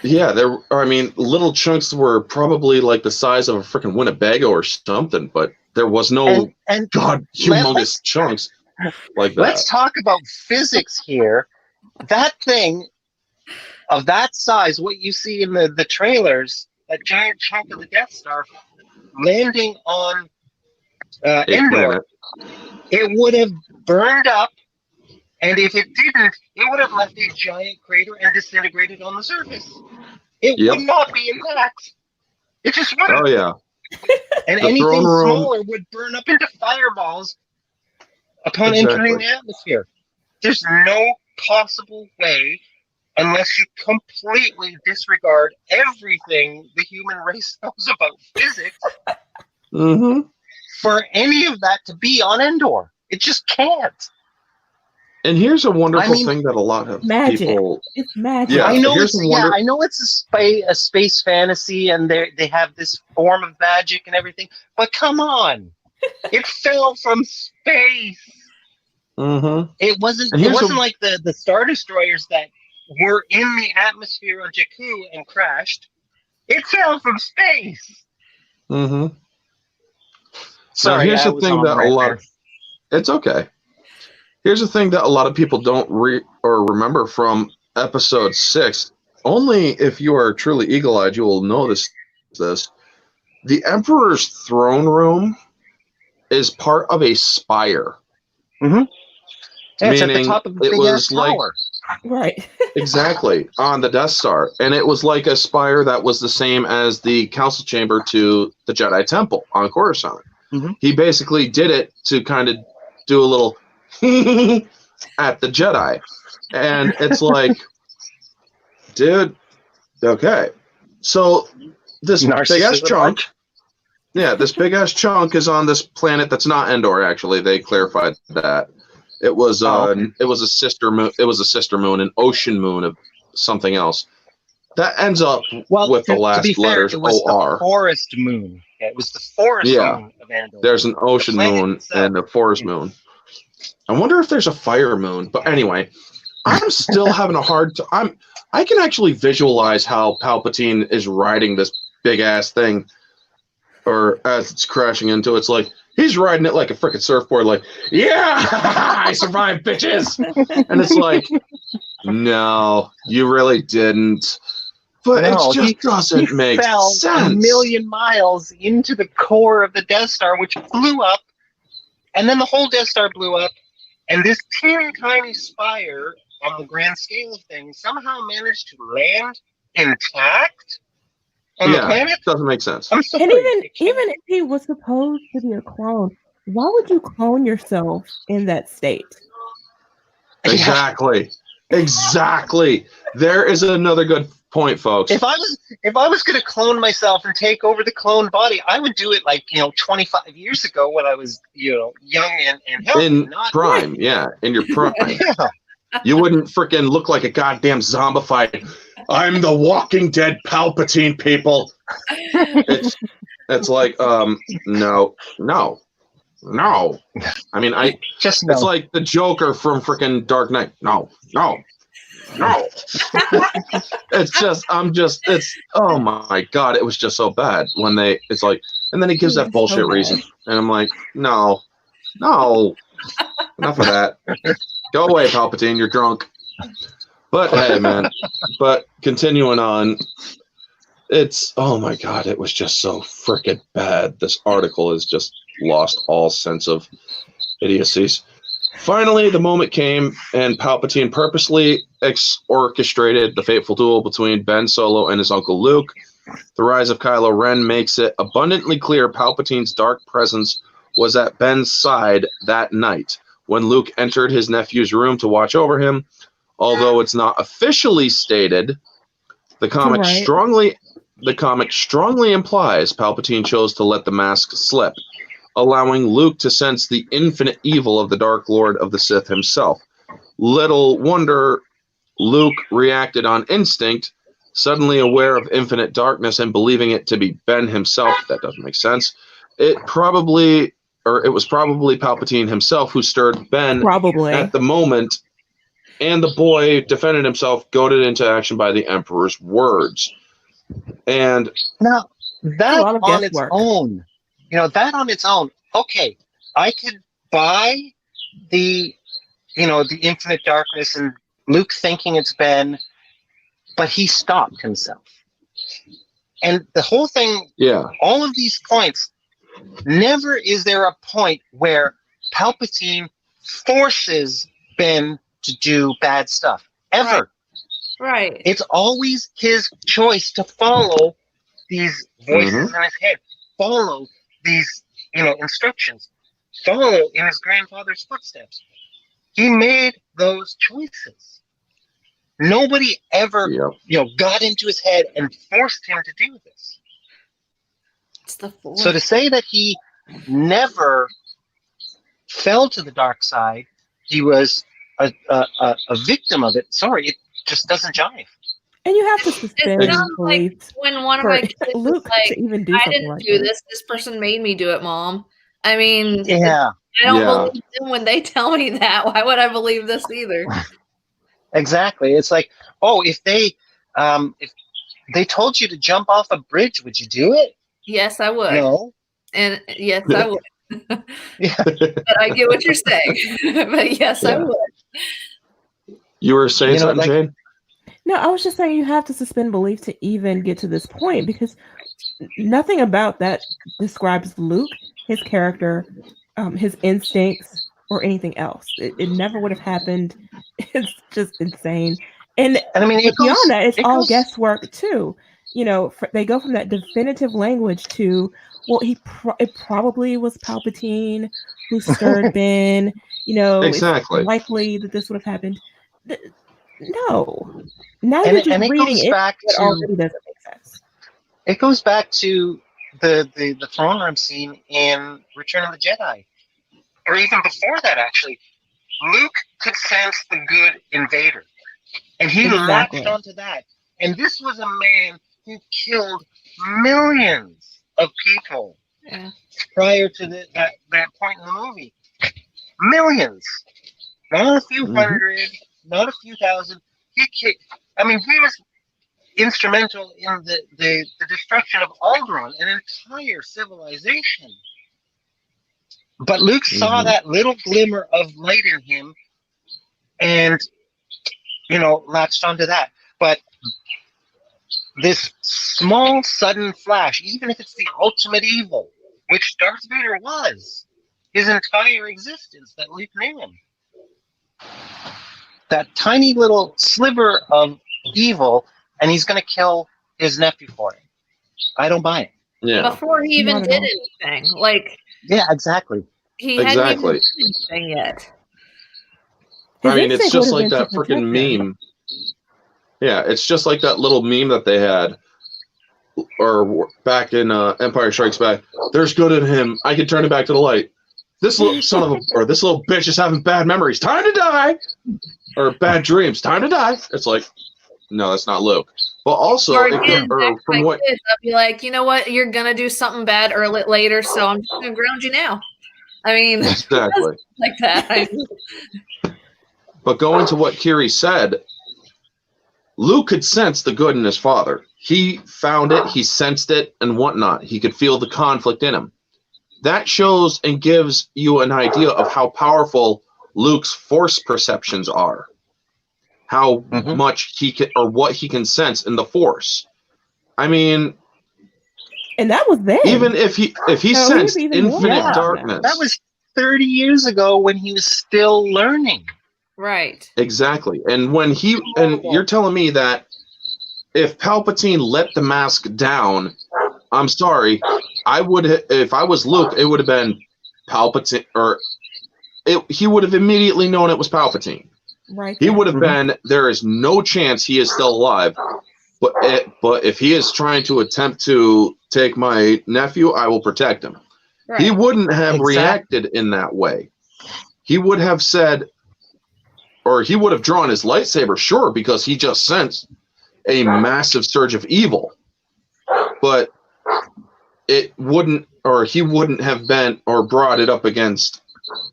Yeah, little chunks were probably like the size of a freaking Winnebago or something, but there was no humongous chunks like that. Let's talk about physics here. That thing of that size, what you see in the trailers, that giant chunk of the Death Star landing on Endor, it would have burned up, and if it didn't, it would have left a giant crater and disintegrated on the surface. It would not be intact. It just wouldn't. Oh, yeah. And anything smaller would burn up into fireballs upon entering the atmosphere. There's no possible way, unless you completely disregard everything the human race knows about physics, for any of that to be on Endor. It just can't. And here's a wonderful thing that a lot of people. It's magic. Yeah, I know here's I know it's a space fantasy, and they have this form of magic and everything. But come on, it fell from space. Mm-hmm. It wasn't like the Star Destroyers that were in the atmosphere on Jakku and crashed. It fell from space. Mm-hmm. Sorry, now, here's the thing that a lot. It's okay. Here's the thing that a lot of people don't remember from episode 6. Only if you are truly eagle-eyed, you will notice this. The Emperor's throne room is part of a spire. Mm-hmm. Yeah, it's meaning at the top of the it big was like tower. Right. exactly on the Death Star, and it was like a spire that was the same as the council chamber to the Jedi Temple on Coruscant. Mm-hmm. He basically did it to kind of do a little at the Jedi, and it's like, dude, okay, so this big ass chunk. Yeah, this big ass chunk is on this planet that's not Endor. Actually, they clarified that it was it was a sister moon. It was a sister moon, an ocean moon of something else. That ends up with the last letters it was OR. The forest moon. Yeah, it was the forest moon of Endor. There's an ocean moon and a forest moon. I wonder if there's a fire moon. But anyway, I'm still having a hard time. I can actually visualize how Palpatine is riding this big ass thing, or as it's crashing into, it's like he's riding it like a freaking surfboard, like, yeah, I survived, bitches. And it's like, no, you really didn't. But it just doesn't make sense. A million miles into the core of the Death Star, which blew up, and then the whole Death Star blew up, and this teeny tiny spire, on the grand scale of things, somehow managed to land intact on the planet. Doesn't make sense. And even if he was supposed to be a clone, why would you clone yourself in that state? Exactly. Exactly. There is another good point, folks. If I was going to clone myself and take over the clone body, I would do it 25 years ago when I was young and healthy. In prime, yeah, in your prime. Yeah. You wouldn't freaking look like a goddamn zombified. I'm the Walking Dead Palpatine, people. It's like no. I mean, just no. It's like the Joker from freaking Dark Knight. No. It's oh my god, it was just so bad when it's like, and then he gives that bullshit reason, and I'm like, no, enough of that. Go away, Palpatine, you're drunk. But hey, man. But continuing on, it's oh my god, it was just so freaking bad. This article has just lost all sense of idiocies. Finally, the moment came, and Palpatine purposely orchestrated the fateful duel between Ben Solo and his uncle Luke. The rise of Kylo Ren makes it abundantly clear Palpatine's dark presence was at Ben's side that night when Luke entered his nephew's room to watch over him. Although it's not officially stated, the comic strongly implies Palpatine chose to let the mask slip, allowing Luke to sense the infinite evil of the Dark Lord of the Sith himself. Little wonder Luke reacted on instinct, suddenly aware of infinite darkness and believing it to be Ben himself. That doesn't make sense. It was probably Palpatine himself who stirred Ben at the moment, and the boy defended himself, goaded into action by the Emperor's words. And now that on its own, that on its own, okay, I could buy the infinite darkness and Luke thinking it's Ben, but he stopped himself. And the whole thing, all of these points, never is there a point where Palpatine forces Ben to do bad stuff. Ever. Right. It's always his choice to follow these voices in his head. Follow these, instructions. Follow in his grandfather's footsteps. He made those choices. Nobody ever, got into his head and forced him to do this. It's the Force. So to say that he never fell to the dark side, he was a victim of it. Sorry, it just doesn't jive. And you have to suspend It sounds belief like when one of for my kids Luke is like, to even do I something didn't like do that. this. This person made me do it, Mom. I mean, Yeah, I don't Yeah. believe them when they tell me that. Why would I believe this either? exactly. It's like, oh, if they told you to jump off a bridge, would you do it? Yes, I would. No. And yes, I would. Yeah. But I get what you're saying. But yes, I Yeah. would. You were saying You know, something, like- Jane? No, I was just saying you have to suspend belief to even get to this point, because nothing about that describes Luke, his character, his instincts, or anything else. It never would have happened. It's just insane. And I mean, beyond that, it's all goes- guesswork too. You know, they go from that definitive language to, well, it probably was Palpatine who stirred Ben. You know, Exactly. it's likely that this would have happened. No. Now And you're it- just and it reading goes it. back It to- already doesn't make sense. It goes back to the throne room scene in Return of the Jedi, or even before that. Actually, Luke could sense the good in Vader, and he Exactly. latched onto that. And this was a man who killed millions of people Yeah. prior to that point in the movie. Millions, not a few Mhm. hundred, not a few thousand. He was instrumental in the destruction of Alderaan, an entire civilization. But Luke saw that little glimmer of light in him and, latched onto that. But this small, sudden flash, even if it's the ultimate evil, which Darth Vader was, his entire existence that Luke knew him, that tiny little sliver of evil, and he's going to kill his nephew for it. I don't buy it. Yeah. Before he even Not at did all. anything. Like, Yeah, exactly. he hadn't Exactly. even done anything yet. His I mean, it's instinct just would like have that been to freaking protect him. meme. Yeah, it's just like that little meme that they had, or back in Empire Strikes Back. There's good in him. I can turn it back to the light. This little this little bitch is having bad memories. Time to die, or bad dreams. Time to die. It's like, no, that's not Luke. But also, Or it again, could- or back to from my what kids, I'll be like, you know what? You're gonna do something bad later, so I'm just gonna ground you now. I mean, exactly. like that. But going to what Kiri said, Luke could sense the good in his father. He found it, he sensed it, and whatnot. He could feel the conflict in him. That shows and gives you an idea of how powerful Luke's force perceptions are. How much he can, or what he can sense in the force. I mean, And that was then. even if he So sensed he was even more infinite powerful now. darkness. That was 30 years ago when he was still learning. Right. Exactly. And when you're telling me that if Palpatine let the mask down, I'm sorry, I would, if I was Luke, it would have been Palpatine, or he would have immediately known it was Palpatine. Right. He there. would have been, there is no chance he is still alive. But if he is trying to attempt to take my nephew, I will protect him. Right. He wouldn't have Exactly. reacted in that way. He would have said, or he would have drawn his lightsaber, sure, because he just sensed a massive surge of evil. But it wouldn't, or he wouldn't have been, or brought it up against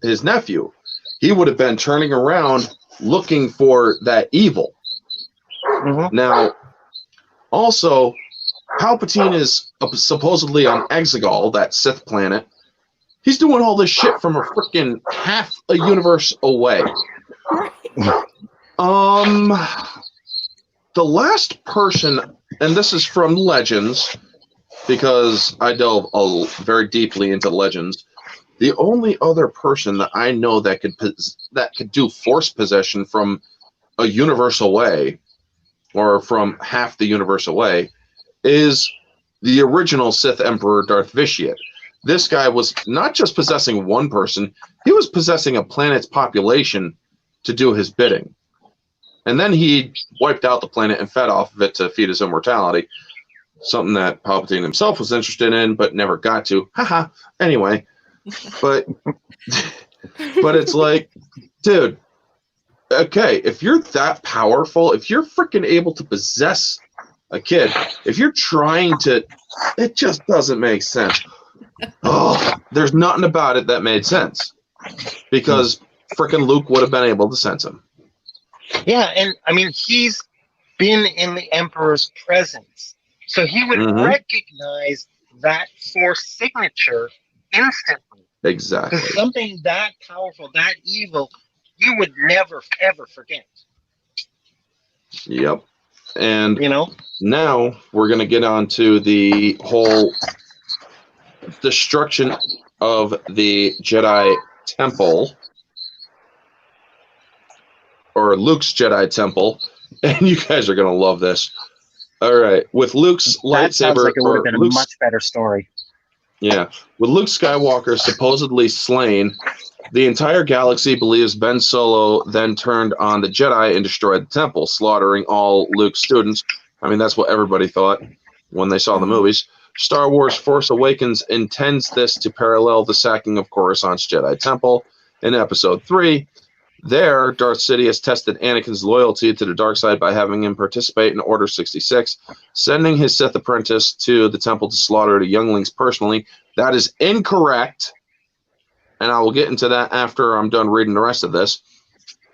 his nephew. He would have been turning around looking for that evil. Now, also, Palpatine is supposedly on Exegol, that Sith planet. He's doing all this shit from a freaking half a universe away. The last person, and this is from Legends, because I delve very deeply into Legends. The only other person that I know that could do force possession from a universe away, or from half the universe away, is the original Sith Emperor Darth Vitiate. This guy was not just possessing one person, he was possessing a planet's population to do his bidding. And then he wiped out the planet and fed off of it to feed his immortality. Something that Palpatine himself was interested in, but never got to. Haha. Anyway. But it's like, dude, okay, if you're that powerful, if you're freaking able to possess a kid, if you're trying to, it just doesn't make sense. Oh, there's nothing about it that made sense because freaking Luke would have been able to sense him. Yeah, and I mean, he's been in the Emperor's presence, so he would recognize that Force signature instantly. Exactly. Because something that powerful, that evil, you would never, ever forget. Yep. And you know, now we're going to get on to the whole destruction of the Jedi Temple, or Luke's Jedi Temple, and you guys are going to love this. All right, with Luke's that lightsaber, sounds like it would have been a much better story. Yeah, with Luke Skywalker supposedly slain, the entire galaxy believes Ben Solo then turned on the Jedi and destroyed the temple, slaughtering all Luke's students. I mean, that's what everybody thought when they saw the movies. Star Wars Force Awakens intends this to parallel the sacking of Coruscant's Jedi Temple in Episode 3. There, Darth Sidious tested Anakin's loyalty to the dark side by having him participate in Order 66, sending his Sith apprentice to the temple to slaughter the younglings personally. That is incorrect, and I will get into that after I'm done reading the rest of this.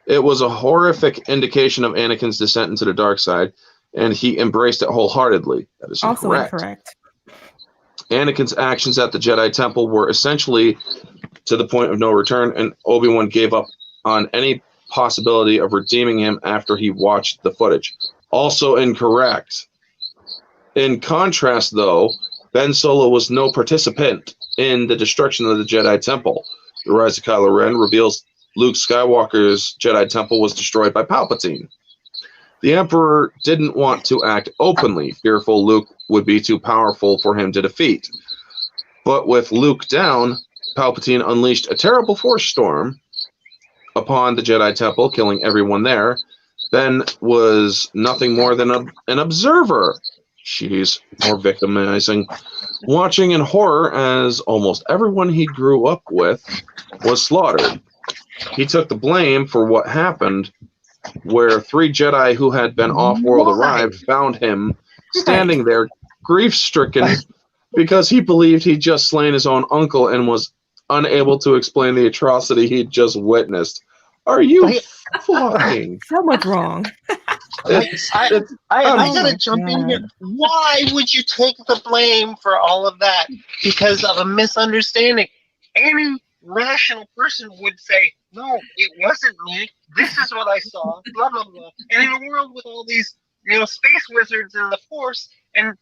It was a horrific indication of Anakin's descent into the dark side, and he embraced it wholeheartedly. That is Also incorrect. incorrect. Anakin's actions at the Jedi Temple were essentially to the point of no return, and Obi-Wan gave up on any possibility of redeeming him after he watched the footage. Also incorrect. In contrast, though, Ben Solo was no participant in the destruction of the Jedi Temple. The Rise of Kylo Ren reveals Luke Skywalker's Jedi Temple was destroyed by Palpatine. The Emperor didn't want to act openly, fearful Luke would be too powerful for him to defeat. But with Luke down, Palpatine unleashed a terrible force storm upon the Jedi Temple, killing everyone there. Ben was nothing more than an observer. She's more victimizing. Watching in horror as almost everyone he grew up with was slaughtered. He took the blame for what happened, where 3 Jedi who had been off-world arrived found him standing there, grief-stricken, because he believed he'd just slain his own uncle and was unable to explain the atrocity he'd just witnessed. Are you fucking so much wrong? I gotta jump in here. Why would you take the blame for all of that? Because of a misunderstanding. Any rational person would say, no, it wasn't me. This is what I saw. Blah blah blah. And in a world with all these, space wizards and the Force and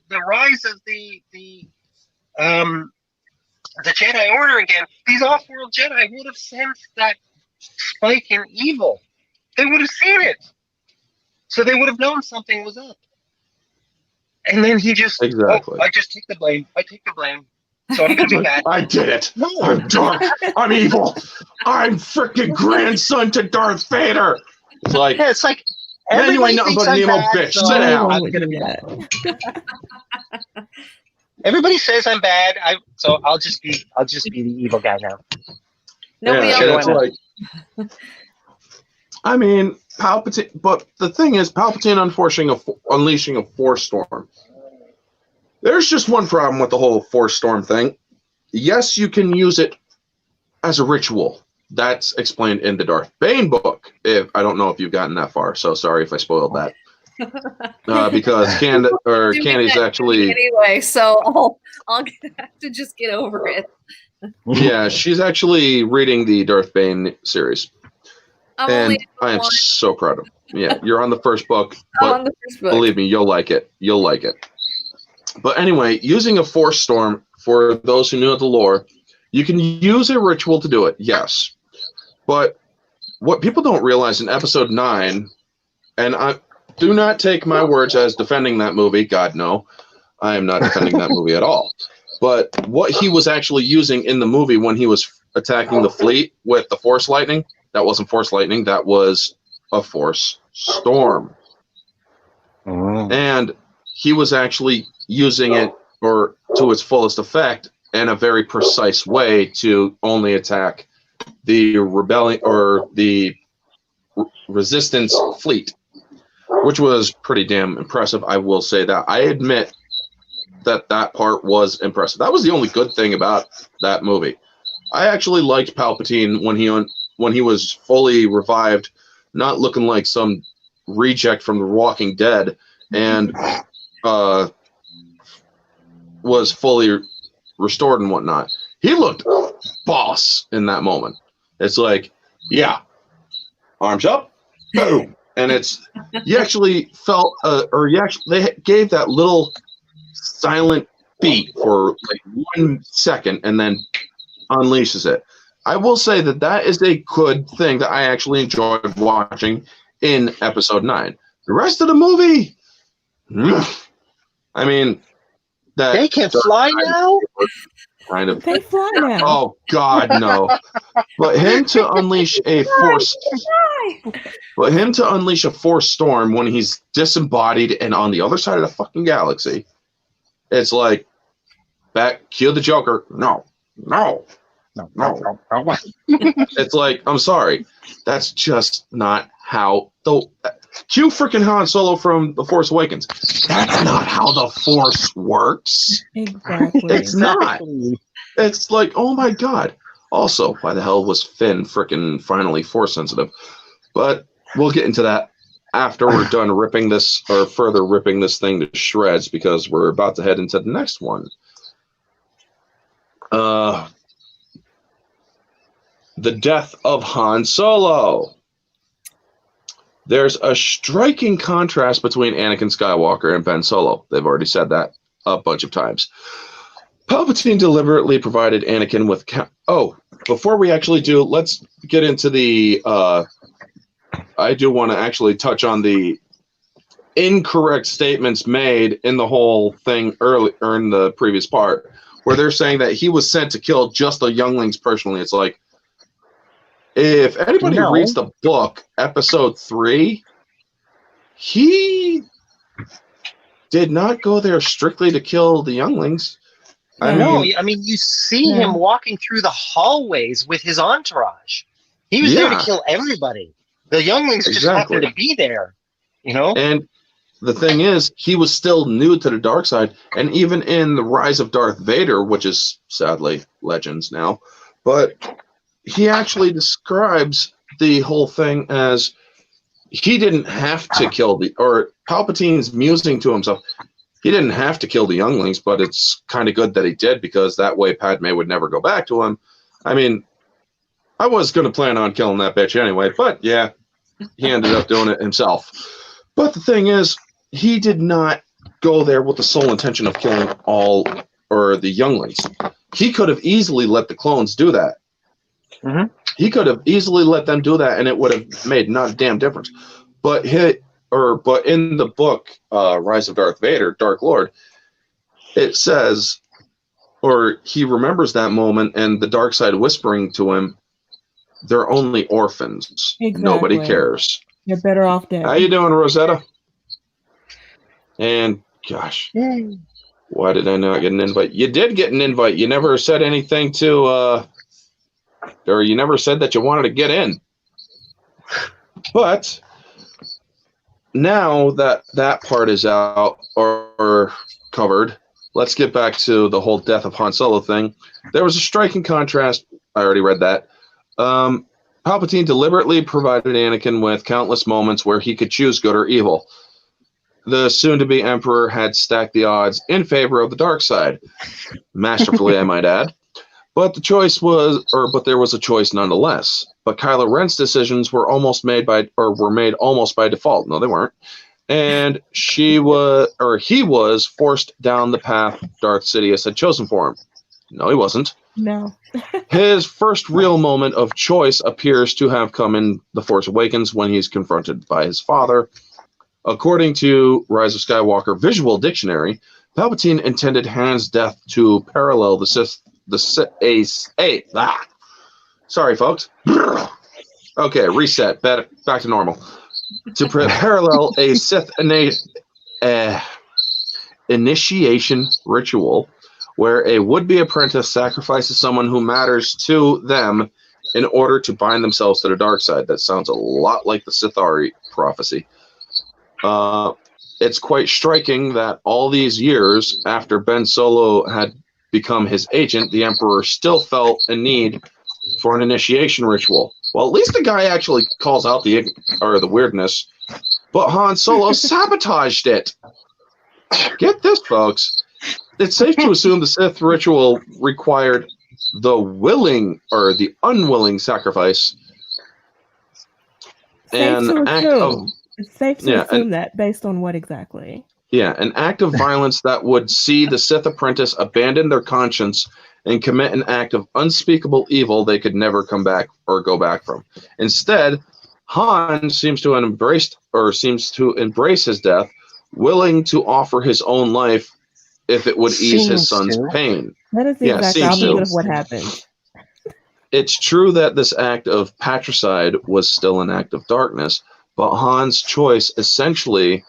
the rise of the Jedi Order again, these off-world Jedi would have sensed that spike in evil. They would have seen it. So they would have known something was up. And then he just, I just take the blame. I take the blame. So I'm going to be bad. I did it. No. I'm dark. I'm evil. I'm freaking grandson to Darth Vader. It's like, yeah, it's like, man, you ain't nothing but an emo bitch. So sit down. I'm going to be bad. Everybody says I'm bad, so I'll just be the evil guy now. Nobody else. Like, I mean, Palpatine. But the thing is, Palpatine unleashing a Force storm. There's just one problem with the whole Force storm thing. Yes, you can use it as a ritual. That's explained in the Darth Bane book. I don't know if you've gotten that far, so sorry if I spoiled that. Because Candy's actually anyway, so I'll have to just get over it. Yeah, she's actually reading the Darth Bane series, and I am so proud of her. Yeah, you're on the first book, but on the first book. Believe me, you'll like it. You'll like it. But anyway, using a Force storm, for those who knew the lore, you can use a ritual to do it. Yes, but what people don't realize in Episode 9, and I. Do not take my words as defending that movie. God, no. I am not defending that movie at all. But what he was actually using in the movie when he was attacking the fleet with the Force lightning, that wasn't Force lightning. That was a Force storm. Oh. And he was actually using it to its fullest effect in a very precise way to only attack the rebellion or the resistance fleet, which was pretty damn impressive. I will say that. I admit that part was impressive. That was the only good thing about that movie. I actually liked Palpatine when he was fully revived, not looking like some reject from The Walking Dead, and was fully restored and whatnot. He looked boss in that moment. It's like, yeah, arms up, boom, and it's you actually felt, they gave that little silent beat for like 1 second, and then unleashes it. I will say that is a good thing that I actually enjoyed watching in Episode 9. The rest of the movie, I mean, that they can fly now. Kind of. They fly now. Oh God, no! But him to unleash a force, storm when he's disembodied and on the other side of the fucking galaxy, it's like, cue the Joker. No. It's like, I'm sorry, that's just not how cue freaking Han Solo from The Force Awakens. That's not how the Force works. Exactly. It's not. It's like, oh my God. Also, why the hell was Finn freaking finally Force sensitive? But we'll get into that after we're done further ripping this thing to shreds, because we're about to head into the next one. The death of Han Solo. There's a striking contrast between Anakin Skywalker and Ben Solo. They've already said that a bunch of times. Palpatine deliberately provided Anakin with... before we actually do, let's get into the... I do want to actually touch on the incorrect statements made in the whole thing earlier in the previous part, where they're saying that he was sent to kill just the younglings personally. It's like, if anybody reads the book, Episode 3, he did not go there strictly to kill the younglings. I mean, you see him walking through the hallways with his entourage. He was there to kill everybody. The younglings just happened to be there, And the thing is, he was still new to the dark side, and even in The Rise of Darth Vader, which is sadly Legends now, but he actually describes the whole thing as he didn't have to kill Palpatine's musing to himself, he didn't have to kill the younglings, but it's kind of good that he did, because that way Padme would never go back to him. I mean, I was going to plan on killing that bitch anyway, but yeah, he ended up doing it himself. But the thing is, he did not go there with the sole intention of killing the younglings. He could have easily let the clones do that. Mm-hmm. He could have easily let them do that, and it would have made not a damn difference. But in the book, Rise of Darth Vader, Dark Lord, it says, or he remembers that moment, and the dark side whispering to him, "They're only orphans. Exactly. Nobody cares. You're better off dead." How you doing, Rosetta? And gosh, why did I not get an invite? You did get an invite. You never said anything or you never said that you wanted to get in. But now that part is out or covered, let's get back to the whole death of Han Solo thing. There was a striking contrast. I already read that. Palpatine deliberately provided Anakin with countless moments where he could choose good or evil. The soon-to-be Emperor had stacked the odds in favor of the dark side. Masterfully, I might add. But there was a choice nonetheless. But Kylo Ren's decisions were made almost by default. No, they weren't. And he was forced down the path Darth Sidious had chosen for him. No, he wasn't. No. His first real moment of choice appears to have come in The Force Awakens when he's confronted by his father. According to Rise of Skywalker Visual Dictionary, Palpatine intended Han's death to parallel Sorry, folks. Okay, reset. Back to normal. To parallel a Sith initiation ritual where a would-be apprentice sacrifices someone who matters to them in order to bind themselves to the dark side. That sounds a lot like the Sithari prophecy. It's quite striking that all these years after Ben Solo had become his agent, the Emperor still felt a need for an initiation ritual. Well, at least the guy actually calls out the weirdness, but Han Solo sabotaged it. Get this, folks. It's safe to assume the Sith ritual required the willing or the unwilling sacrifice. It's safe to assume that based on what exactly? Yeah, an act of violence that would see the Sith apprentice abandon their conscience and commit an act of unspeakable evil they could never come back or go back from. Instead, Han seems to embrace his death, willing to offer his own life if it would ease his son's pain. That is the exact opposite of what happened. It's true that this act of patricide was still an act of darkness, but Han's choice essentially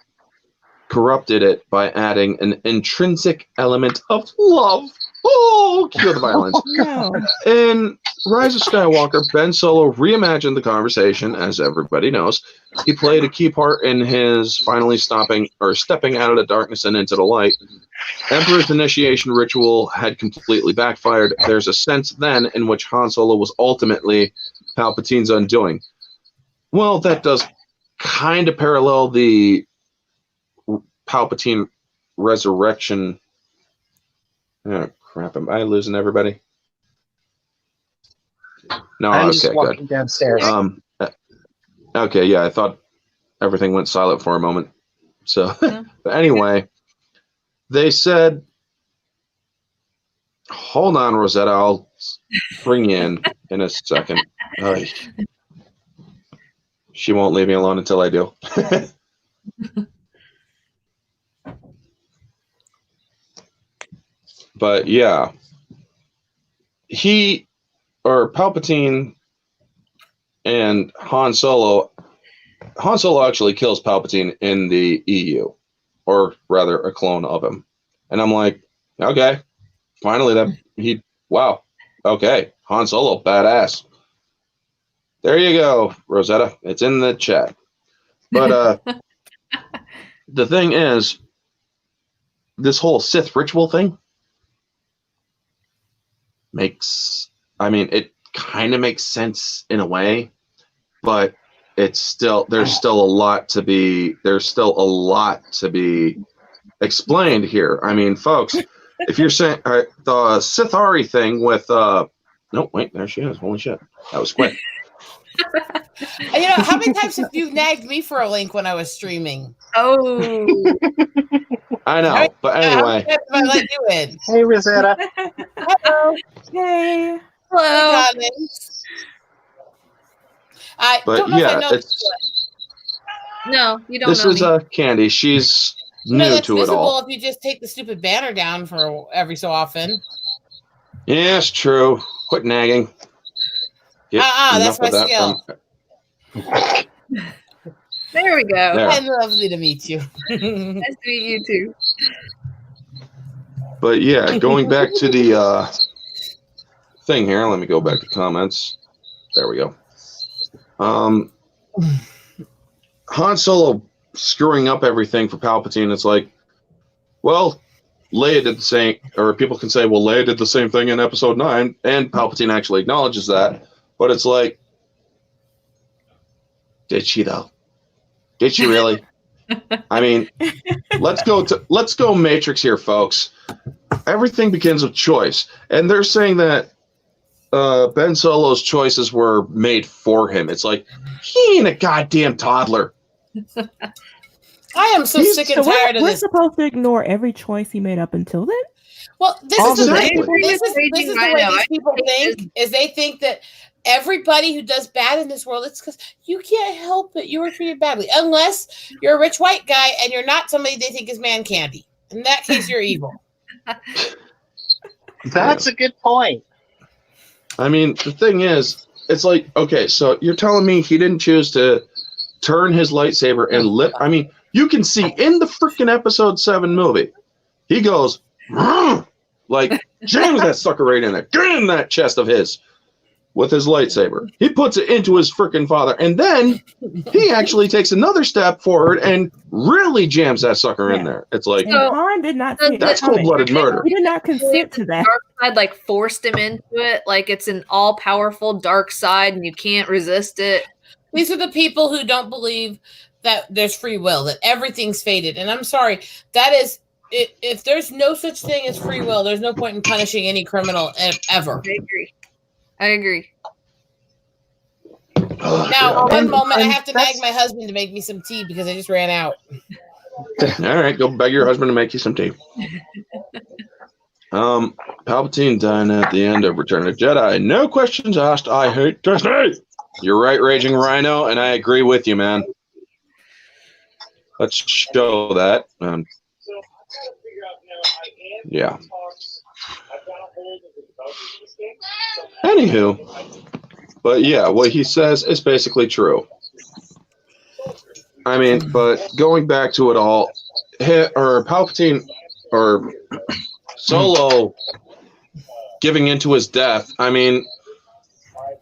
corrupted it by adding an intrinsic element of love. Oh, cue the violence. No. In Rise of Skywalker, Ben Solo reimagined the conversation, as everybody knows. He played a key part in his finally stepping out of the darkness and into the light. Emperor's initiation ritual had completely backfired. There's a sense then in which Han Solo was ultimately Palpatine's undoing. Well, that does kind of parallel the Palpatine resurrection. Oh, crap. Am I losing everybody? No, I'm okay, just walking good. downstairs. Okay, yeah, I thought everything went silent for a moment. So, but anyway, they said, hold on, Rosetta, I'll bring you in a second. She won't leave me alone until I do. But yeah, Palpatine and Han Solo actually kills Palpatine in the EU, or rather a clone of him. And I'm like, okay, finally wow, okay, Han Solo, badass. There you go, Rosetta. It's in the chat. But the thing is, this whole Sith ritual thing it kind of makes sense in a way, but there's still a lot to be explained here. I mean, folks, if you're saying the Sithari thing with no, wait, there she is. Holy shit, that was quick. How many times have you nagged me for a link when I was streaming? Oh, I know, but anyway. I let you in. Hey, Rosetta. Hello. Hey. hello. Darlings. I don't know if I know this. No, you don't. This know is me. Candy. She's new That's to it all. if you just take the stupid banner down for every so often. Yes, true. Quit nagging. That's my skill. There we go. There. And lovely to meet you. Nice to meet you too. But yeah, going back to the thing here. Let me go back to comments. There we go. Han Solo screwing up everything for Palpatine. It's like, well, Leia did the same, or people can say, well, Leia did the same thing in Episode 9, and Palpatine actually acknowledges that. But it's like, did she though? Did she really? I mean, let's go Matrix here, folks. Everything begins with choice, and they're saying that Ben Solo's choices were made for him. It's like, he ain't a goddamn toddler. I am so sick and tired of we're this. We're supposed to ignore every choice he made up until then? Well, this is the way Exactly. these people think, is they think that everybody who does bad in this world, it's because you can't help it. You were treated badly. Unless you're a rich white guy and you're not somebody they think is man candy. In that case, you're evil. That's a good point. I mean, the thing is, it's like, okay, so you're telling me he didn't choose to turn his lightsaber and I mean, you can see in the freaking Episode 7 movie, he goes, like, jams that sucker right in there. Get in that chest of his. with his lightsaber. He puts it into his freaking father, and then he actually takes another step forward and really jams that sucker in there. It's like, and Han did not see that's it coming. cold-blooded murder. He did not consent to that. Dark side like forced him into it, like it's an all-powerful dark side, and you can't resist it. These are the people who don't believe that there's free will, that everything's fated. And I'm sorry, that is, if there's no such thing as free will, there's no point in punishing any criminal ever. I agree. Now, one moment, I have to nag my husband to make me some tea because I just ran out. All right, go beg your husband to make you some tea. Palpatine dying at the end of Return of the Jedi. No questions asked. I hate Disney. You're right, Raging Rhino, and I agree with you, man. Let's show that. Yeah. Anywho, but yeah, what he says is basically true. I mean, but going back to it all, or Palpatine, or Solo giving into his death, I mean,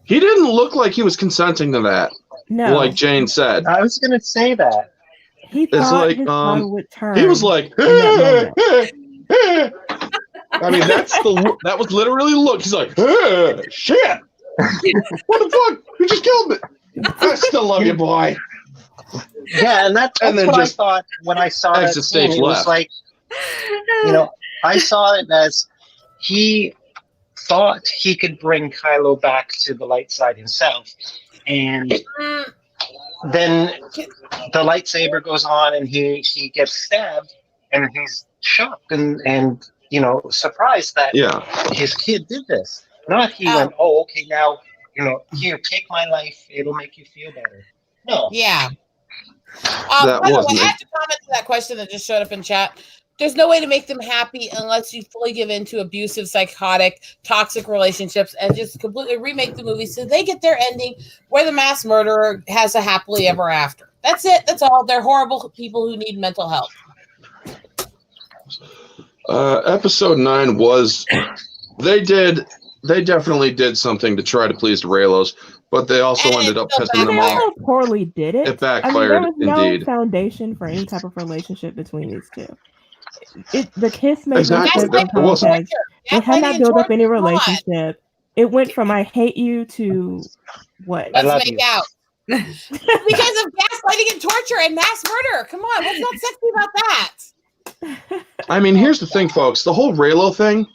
he didn't look like he was consenting to that. No. Like Jane said. I was going to say that. He It's thought like, his son would turn. he was like, I mean, that was literally the look. He's like, shit. What the fuck? You just killed me. I still love you, boy. Yeah, and that's And then what I just thought when I saw that exit scene. stage It was left. like, I saw it as he thought he could bring Kylo back to the light side himself, and then the lightsaber goes on, and he gets stabbed, and he's shocked and surprised that his kid did this. Not he went, oh, okay, now here, take my life, it'll make you feel better. No. Yeah. By the way, I have to comment to that question that just showed up in chat. There's no way to make them happy unless you fully give in to abusive, psychotic, toxic relationships and just completely remake the movie so they get their ending where the mass murderer has a happily ever after. That's it. That's all. They're horrible people who need mental help. Episode 9 was, they definitely did something to try to please the Reylos, but they also ended up pissing them off. They poorly did it. It backfired, there was indeed. no foundation for any type of relationship between these two. The kiss made Exactly. no context. They had not built up any relationship. It went from I hate you to what? Let's make out. Because of gaslighting and torture and mass murder. Come on, what's not sexy about that? I mean, here's the thing, folks. The whole Reylo thing,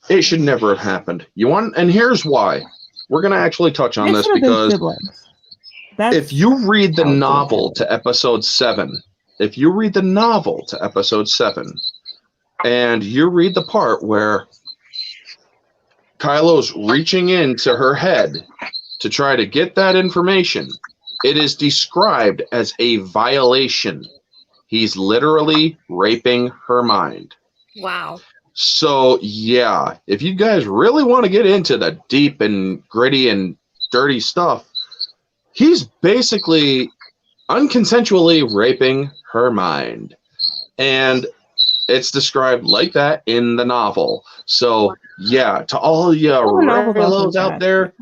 it should never have happened. And here's why. We're going to actually touch on this because if you read the novel to episode 7, and you read the part where Kylo's reaching into her head to try to get that information, it is described as a violation. He's literally raping her mind. Wow. So, yeah, if you guys really want to get into the deep and gritty and dirty stuff, he's basically unconsensually raping her mind. And it's described like that in the novel. So, yeah, to all you Reylos out there,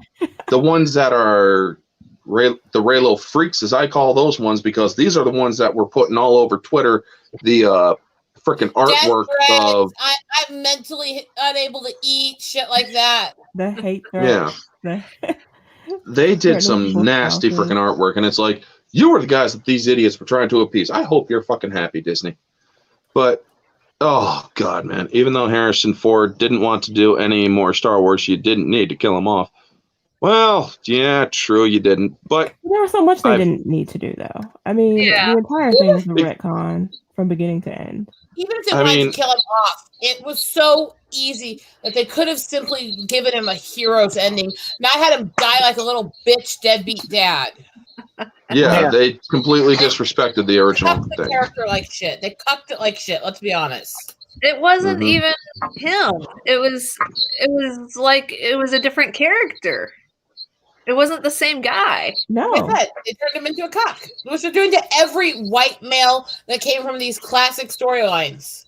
the ones that are the Reylo freaks, as I call those ones, because these are the ones that were putting all over Twitter the freaking artwork of I'm mentally unable to eat, shit like that. The hate threats. Yeah. They did some nasty freaking artwork, and it's like, you were the guys that these idiots were trying to appease. I hope you're fucking happy, Disney. But, oh, God, man. Even though Harrison Ford didn't want to do any more Star Wars, you didn't need to kill him off. Well, yeah, true, you didn't. But there was so much they didn't need to do, though. I mean, the entire thing was a retcon from beginning to end. Even if they wanted to kill him off, it was so easy that they could have simply given him a hero's ending, not had him die like a little bitch deadbeat dad. Yeah, they completely disrespected the original thing. The character like shit. They cucked it like shit. Let's be honest. It wasn't even him. It was like it was a different character. It wasn't the same guy. No. Like I said, they turned him into a cuck. Which they're doing to every white male that came from these classic storylines.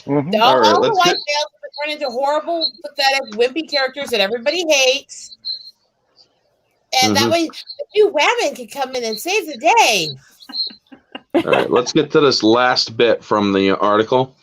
Mm-hmm. All the white males turn into horrible, pathetic, wimpy characters that everybody hates. And that way, the new women can come in and save the day. All right, let's get to this last bit from the article.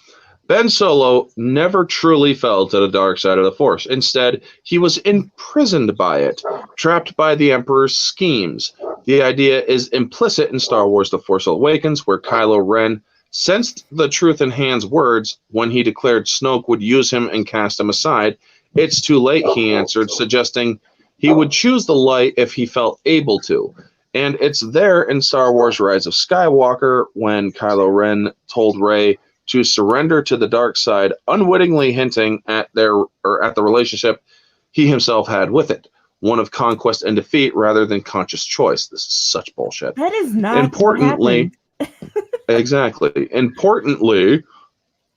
Ben Solo never truly fell to the dark side of the Force. Instead, he was imprisoned by it, trapped by the Emperor's schemes. The idea is implicit in Star Wars The Force Awakens, where Kylo Ren sensed the truth in Han's words when he declared Snoke would use him and cast him aside. It's too late, he answered, suggesting he would choose the light if he felt able to. And it's there in Star Wars Rise of Skywalker when Kylo Ren told Rey to surrender to the dark side, unwittingly hinting at the relationship he himself had with it, one of conquest and defeat rather than conscious choice. This is such bullshit. That is not importantly. Exactly. Importantly,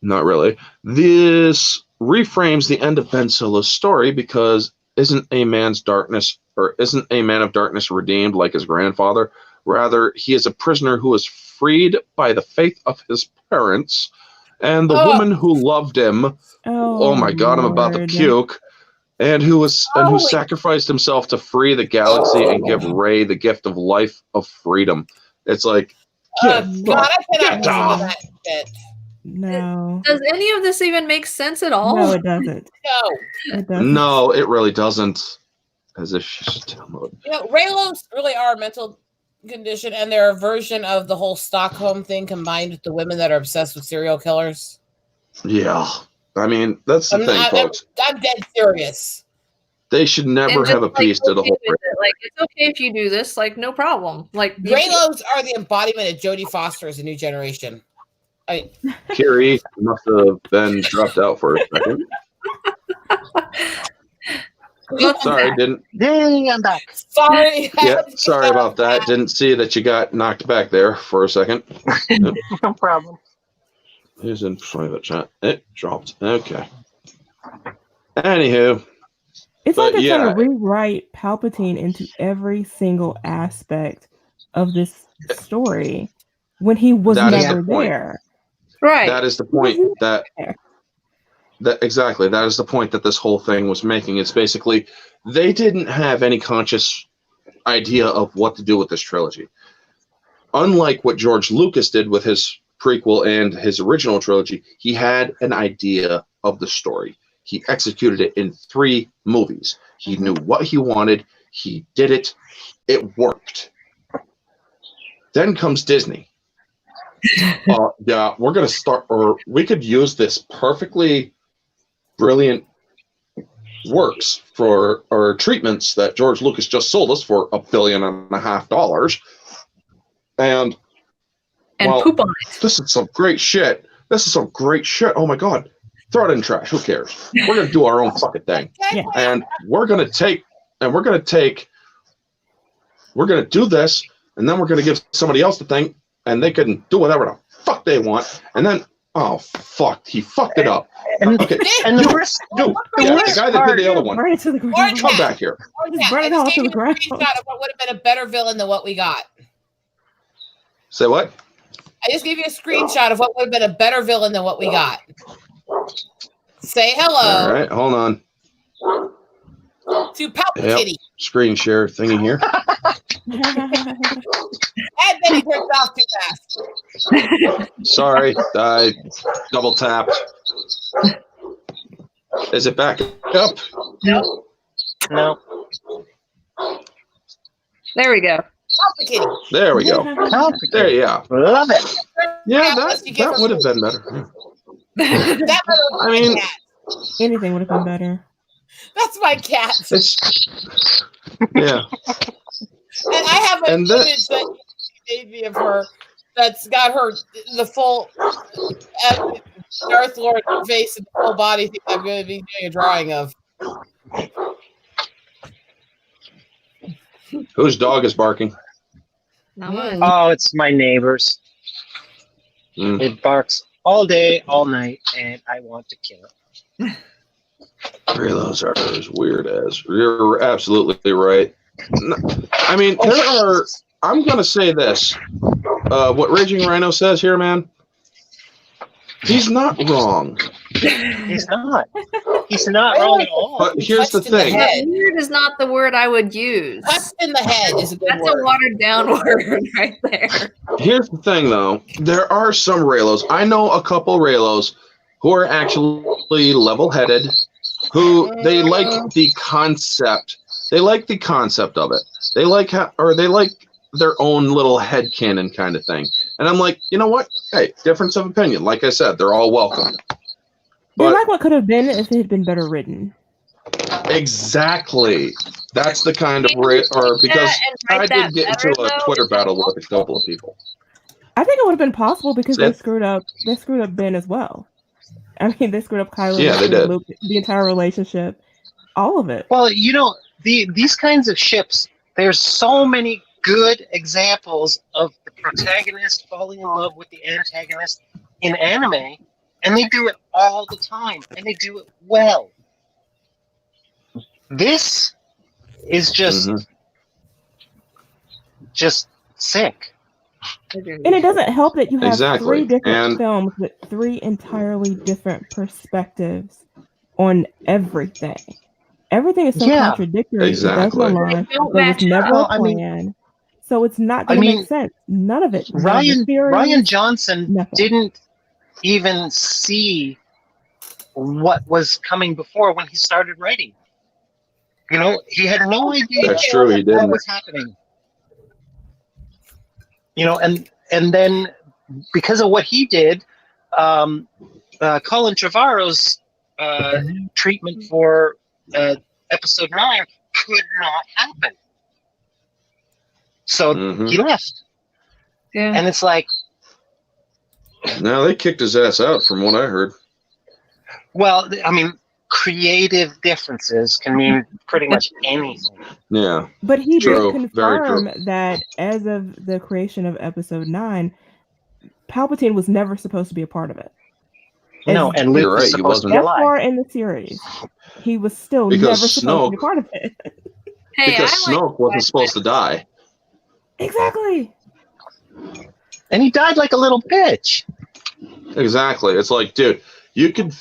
not really. This reframes the end of Ben Solo's story because isn't a man of darkness redeemed like his grandfather? Rather, he is a prisoner who is freed by the faith of his parents and the woman who loved him. Oh my God, I'm about to puke. And who sacrificed himself to free the galaxy and give Rey the gift of life of freedom. It's like, God, I cannot listen to that shit. No. Does any of this even make sense at all? No, it doesn't. No. It doesn't. No, it really doesn't. As if she's downloaded. You know, Reylos really are a mental condition, and they're a version of the whole Stockholm thing combined with the women that are obsessed with serial killers. Yeah. I mean, that's the thing, folks. I'm dead serious. They should never have a piece to the whole thing. Like, it's okay if you do this, like, no problem. Like, Reylos are the embodiment of Jodie Foster as a new generation. Carrie must have been dropped out for a second. Sorry, didn't. Dang, I'm back. Sorry. Yeah, sorry about that. Didn't see that you got knocked back there for a second. No problem. Who's in private chat? It dropped. Okay. Anywho. It's like they're trying to rewrite Palpatine into every single aspect of this story when he was never there. Right. That is the point that exactly. That is the point that this whole thing was making. It's basically they didn't have any conscious idea of what to do with this trilogy. Unlike what George Lucas did with his prequel and his original trilogy, he had an idea of the story. He executed it in 3 movies. He knew what he wanted. He did it. It worked. Then comes Disney. Yeah, we're going to start, or we could use this perfectly brilliant works for our treatments that George Lucas just sold us for $1.5 billion. And poop on it. This is some great shit. Oh my God. Throw it in the trash. Who cares? We're going to do our own fucking thing. Yeah. And we're going to do this, and then we're going to give somebody else the thing, and they can do whatever the fuck they want. And then, oh, fuck, he fucked it up. Okay. And the worst, the guy that did the other one. Burn it to the ground. Come back here. Just burn it all to the ground. Of what would have been a better villain than what we got. Say what? I just gave you a screenshot of what would have been a better villain than what we got. Say hello. All right, hold on. To Palpatine. Yep. Screen share thingy here. And then he turns off too fast. Sorry, I double tapped. Is it back up? No. No. There we go. Palpatine. There we go. There you go. Love it. Yeah, that would have been better. I mean, anything would have been better. That's my cat. Yeah. And I have an image that you gave me of her that's got her the full Darth Lord face and the full body thing I'm going to be doing a drawing of. Whose dog is barking? Oh, it's my neighbor's. It barks all day, all night, and I want to kill it. Those are as weird as. You're absolutely right. I mean, there are. I'm going to say this. What Raging Rhino says here, man, he's not wrong. He's not. He's not wrong at all. But here's the Touched in the thing. head. Weird is not the word I would use. Touched in the head is a good That's word. a watered down word right there. Here's the thing, though. There are some Raylos. I know a couple Raylos who are actually level-headed, who they like the concept. They like the concept of it. They like their own little headcanon kind of thing. And I'm like, you know what? Hey, difference of opinion. Like I said, they're all welcome. They like what could have been if it had been better written. Exactly. That's the kind of because I did get into a Twitter battle with a couple of people. I think it would have been possible because they screwed up Ben as well. I mean, they screwed up Kylo. Yeah, they did. Luke, the entire relationship, all of it. Well, these kinds of ships, there's so many good examples of the protagonist falling in love with the antagonist in anime, and they do it all the time, and they do it well. This is just sick. And it doesn't help that you have Exactly. 3 different films with 3 entirely different perspectives on everything. Everything is so contradictory. Exactly. It does no line. There was never a plan. So it's not going to make sense. None of it. Ryan Johnson didn't even see what was coming before when he started writing. He had no idea what was happening. And then because of what he did, Colin Trevorrow's treatment for episode 9 could not happen. So he left. Yeah. And it's like, no, they kicked his ass out from what I heard. Well, I mean, creative differences can mean pretty much anything. Yeah. But he did confirm that as of the creation of episode 9, Palpatine was never supposed to be a part of it. No, and Luke was supposed to be alive. That far in the series, he was still never supposed to be a part of it. Because Snoke wasn't supposed to die. Exactly. And he died like a little bitch. Exactly. It's like, dude, you could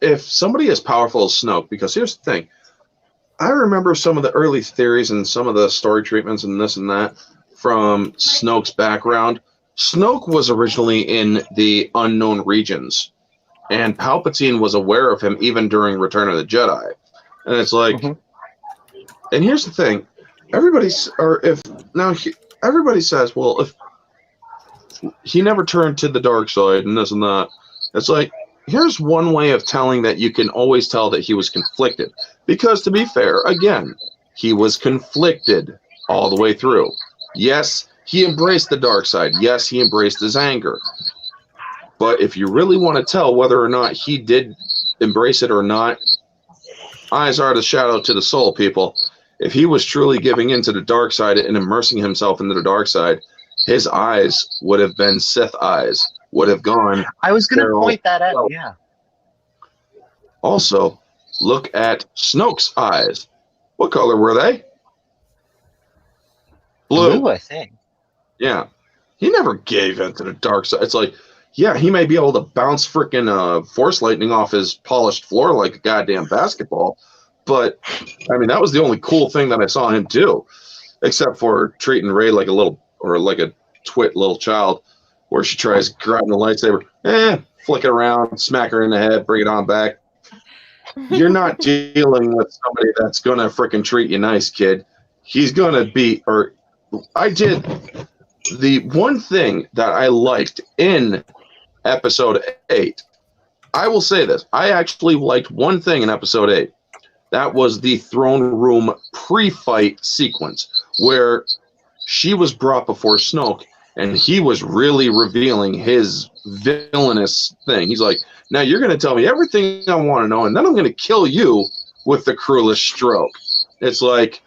if somebody as powerful as Snoke, because here's the thing. I remember some of the early theories and some of the story treatments and this and that from Snoke's background. Snoke was originally in the unknown regions, and Palpatine was aware of him even during Return of the Jedi. And it's like, and here's the thing. Everybody says, well, if he never turned to the dark side and this and that, it's like, here's one way of telling that you can always tell that he was conflicted. Because to be fair, again, he was conflicted all the way through. Yes, he embraced the dark side. Yes, he embraced his anger. But if you really want to tell whether or not he did embrace it or not, eyes are the shadow to the soul, people. If he was truly giving into the dark side and immersing himself into the dark side, his eyes would have been Sith eyes, would have gone. I was going to point that out, yeah. Also, look at Snoke's eyes. What color were they? Blue, I think. Yeah. He never gave into the dark side. It's like, yeah, he may be able to bounce freaking force lightning off his polished floor like a goddamn basketball, but, I mean, that was the only cool thing that I saw him do, except for treating Rey like a little, or like a twit little child, where she tries grabbing the lightsaber, flick it around, smack her in the head, bring it on back. You're not dealing with somebody that's going to freaking treat you nice, kid. He's going to be, or I did, the one thing that I liked in episode 8, I will say this, I actually liked one thing in episode 8. That was the throne room pre-fight sequence where she was brought before Snoke and he was really revealing his villainous thing. He's like, now you're going to tell me everything I want to know and then I'm going to kill you with the cruelest stroke. It's like,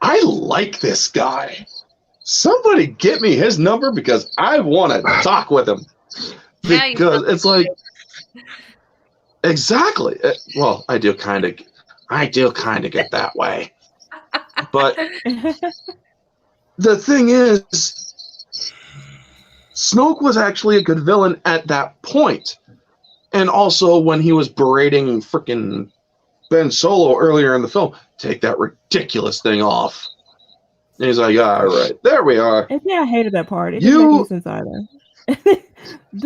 I like this guy. Somebody get me his number because I want to talk with him. Because it's like, exactly. Well, I do kind of get that way. But the thing is, Snoke was actually a good villain at that point. And also when he was berating freaking Ben Solo earlier in the film, take that ridiculous thing off. And he's like, all right, there we are. Yeah, I hated that part. It didn't make any sense either.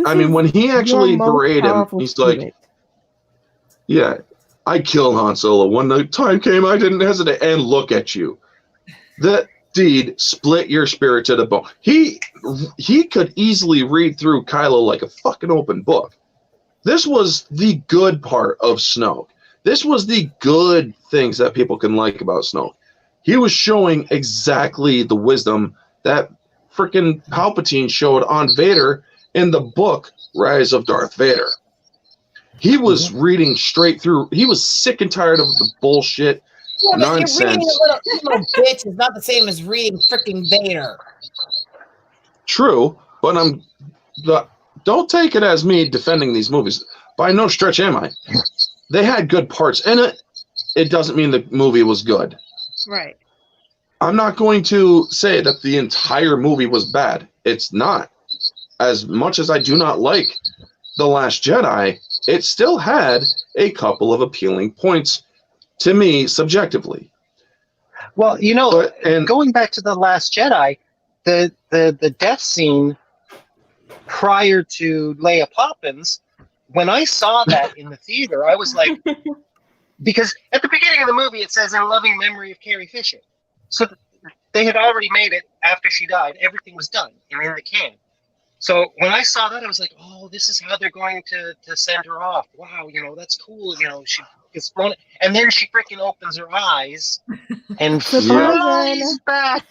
I mean, when he actually berated him, he's like, yeah, I killed Han Solo. When the time came, I didn't hesitate. And look at you. That deed split your spirit to the bone. He could easily read through Kylo like a fucking open book. This was the good part of Snoke. This was the good things that people can like about Snoke. He was showing exactly the wisdom that freaking Palpatine showed on Vader in the book Rise of Darth Vader. He was reading straight through. He was sick and tired of the bullshit nonsense. Reading a little bitch is not the same as reading freaking Vader. True, but don't take it as me defending these movies. By no stretch am I. They had good parts in it. It doesn't mean the movie was good. Right. I'm not going to say that the entire movie was bad. It's not. As much as I do not like The Last Jedi, it still had a couple of appealing points to me subjectively. Well, going back to The Last Jedi, the death scene prior to Leia Poppins, when I saw that in the theater, I was like, because at the beginning of the movie it says in loving memory of Carrie Fisher. So they had already made it after she died. Everything was done and in the can. So when I saw that, I was like, oh, this is how they're going to send her off. Wow, that's cool. She gets thrown. And then she freaking opens her eyes and flies back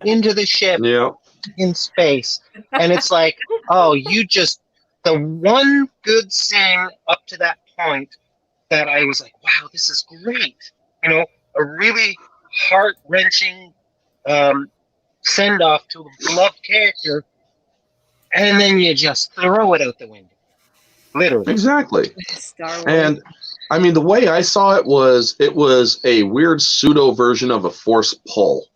into the ship in space. And it's like, oh, the one good scene up to that point that I was like, wow, this is great. A really heart-wrenching send-off to a beloved character, and then you just throw it out the window. Literally. Exactly. And, I mean, the way I saw it was a weird pseudo version of a force pull,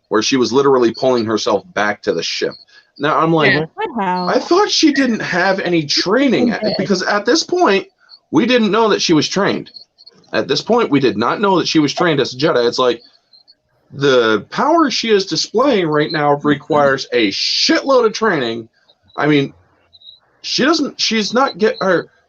where she was literally pulling herself back to the ship. Now, I'm like, I thought she didn't have any training, because at this point, we didn't know that she was trained. At this point, we did not know that she was trained as a Jedi. It's like, the power she is displaying right now requires a shitload of training. I mean, she's not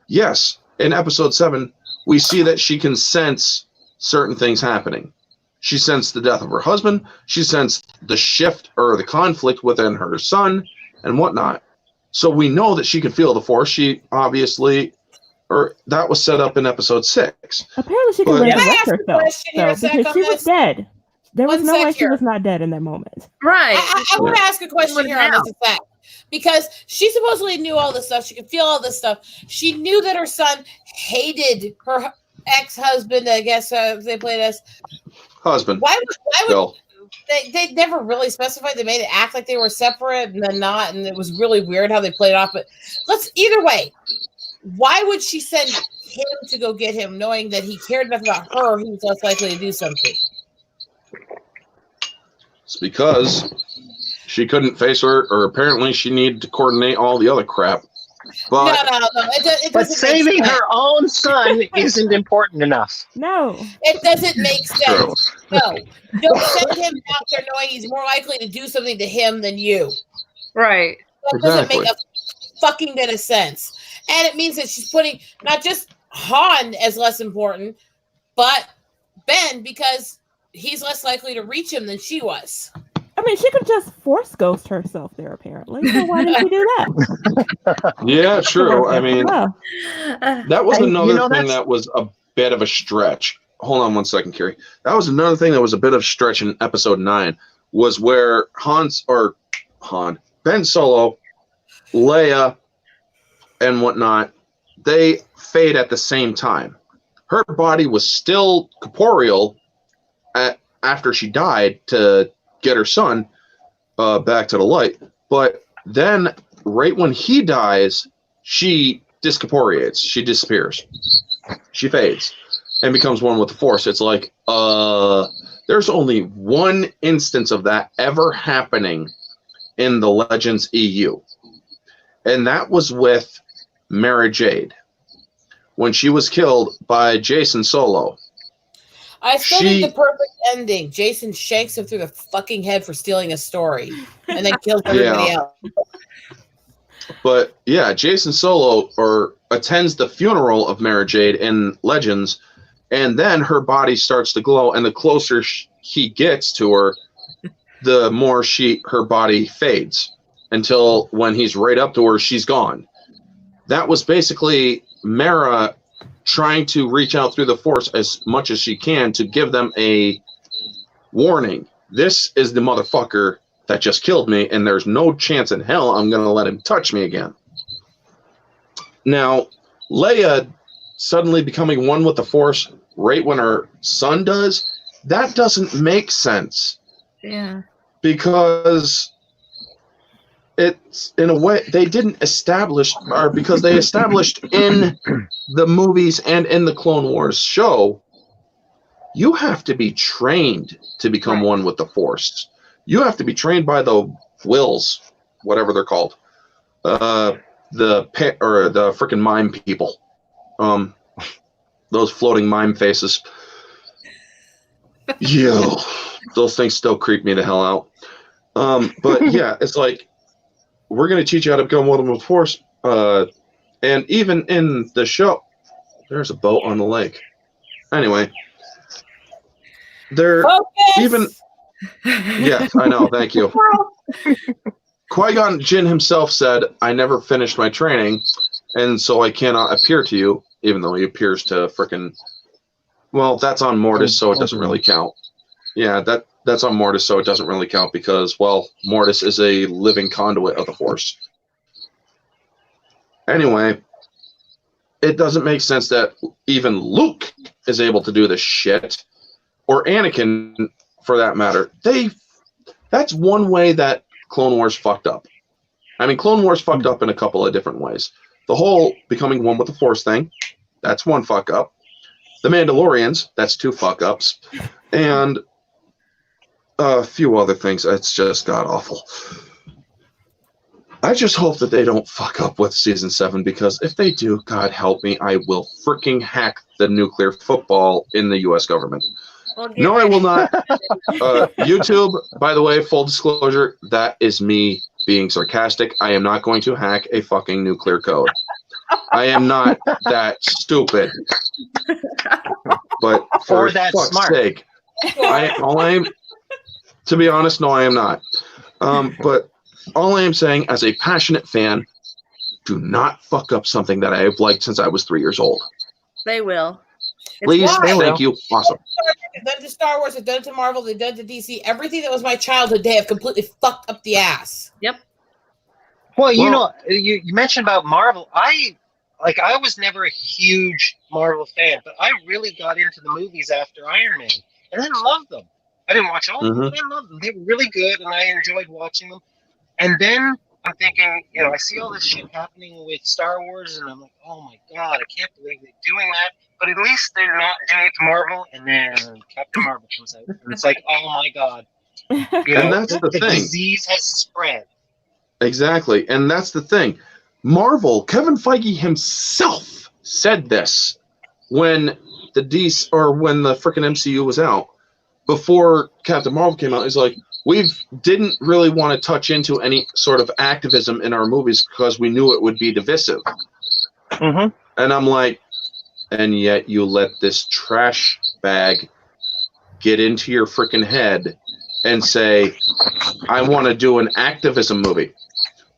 yes, in episode 7, we see that she can sense certain things happening. She sensed the death of her husband. She sensed the shift or the conflict within her son and whatnot. So we know that she can feel the Force. She obviously, that was set up in episode 6. Apparently she can resurrect herself, because she was dead. There was no way she was not dead in that moment. Right. I want to ask a question here on this effect. Because she supposedly knew all this stuff. She could feel all this stuff. She knew that her son hated her ex-husband, I guess they played as husband. Why would they never really specified? They made it act like they were separate and then not, and it was really weird how they played it off. But either way, why would she send him to go get him, knowing that he cared enough about her, he was less likely to do something? It's because she couldn't face her, or apparently she needed to coordinate all the other crap. But, no. It but saving her own son isn't important enough. No. It doesn't make sense. No. Don't send him out there knowing he's more likely to do something to him than you. Right. That doesn't make a fucking bit of sense. And it means that she's putting not just Han as less important, but Ben, because he's less likely to reach him than she was. I mean, she could just force ghost herself there, apparently. So why did she do that? Yeah, true. I mean, that was another thing that was a bit of a stretch. Hold on one second, Carrie. That was another thing that was a bit of a stretch in episode 9, was where Ben Solo, Leia, and whatnot, they fade at the same time. Her body was still corporeal after she died to get her son back to the light. But then, right when he dies, she discorporeates. She disappears. She fades and becomes one with the Force. It's like, there's only one instance of that ever happening in the Legends EU. And that was with Mara Jade. when she was killed by Jason Solo. I still think the perfect ending. Jason shanks him through the fucking head for stealing a story, and then kills everybody else. But yeah, Jason Solo attends the funeral of Mara Jade in Legends, and then her body starts to glow, and the closer he gets to her, the more her body fades, until when he's right up to her, she's gone. That was basically Mara trying to reach out through the Force as much as she can to give them a warning. This is the motherfucker that just killed me, and there's no chance in hell I'm going to let him touch me again. Now, Leia suddenly becoming one with the Force right when her son does, that doesn't make sense. Yeah. Because it's, in a way, they didn't establish, or because they established in the movies and in the Clone Wars show, you have to be trained to become one with the Force. You have to be trained by the Wills, whatever they're called, the freaking mime people, those floating mime faces. Yo, those things still creep me the hell out. But yeah, it's like, we're going to teach you how to become one with the Force. And even in the show, there's a boat on the lake. Anyway, even. Yes, I know. Thank you. Qui-Gon Jinn himself said, "I never finished my training, and so I cannot appear to you," even though he appears to frickin'. Well, that's on Mortis, so it doesn't really count. Yeah, that's on Mortis, so it doesn't really count because, well, Mortis is a living conduit of the Force. Anyway, it doesn't make sense that even Luke is able to do this shit, or Anakin, for that matter. That's one way that Clone Wars fucked up. I mean, Clone Wars fucked up in a couple of different ways. The whole becoming one with the Force thing, that's one fuck up. The Mandalorians, that's two fuck ups. And a few other things. It's just god awful. I just hope that they don't fuck up with Season 7, because if they do, God help me, I will freaking hack the nuclear football in the U.S. government. No, I will not. YouTube, by the way, full disclosure, that is me being sarcastic. I am not going to hack a fucking nuclear code. I am not that stupid. But for fuck's sake, to be honest, no, I am not. But all I am saying, as a passionate fan, do not fuck up something that I have liked since I was 3 years old. They will. Please, thank you. Awesome. They've done it to Star Wars, they've done it to Marvel, they've done it to DC. Everything that was my childhood, they have completely fucked up the ass. Yep. Well, you know, you mentioned about Marvel. I was never a huge Marvel fan, but I really got into the movies after Iron Man, and I loved them. I didn't watch all of them, but I loved them. They were really good, and I enjoyed watching them. And then I'm thinking, you know, I see all this shit happening with Star Wars, and I'm like, oh my god, I can't believe they're doing that. But at least they're not doing it to Marvel, and then Captain Marvel comes out, and it's like, oh my god. You know, and that's the thing. The disease has spread. Exactly, and that's the thing. Marvel, Kevin Feige himself said this when the freaking MCU was out. Before Captain Marvel came out, he's like, we didn't really want to touch into any sort of activism in our movies because we knew it would be divisive. Mm-hmm. And I'm like, and yet you let this trash bag get into your freaking head and say, I want to do an activism movie.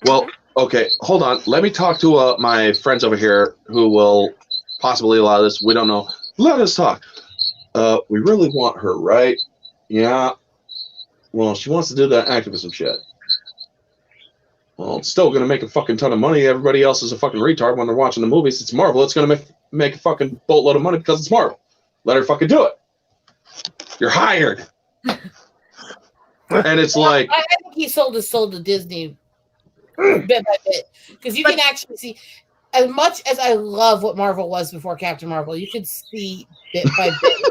Well, okay, hold on. Let me talk to my friends over here who will possibly allow this. We don't know. Let us talk. We really want her, right? Yeah. Well, she wants to do that activism shit. Well, it's still going to make a fucking ton of money. Everybody else is a fucking retard when they're watching the movies. It's Marvel. It's going to make a fucking boatload of money because it's Marvel. Let her fucking do it. You're hired. And it's like... I think he sold his soul to Disney bit by bit. Because you can actually see... As much as I love what Marvel was before Captain Marvel, you could see bit by bit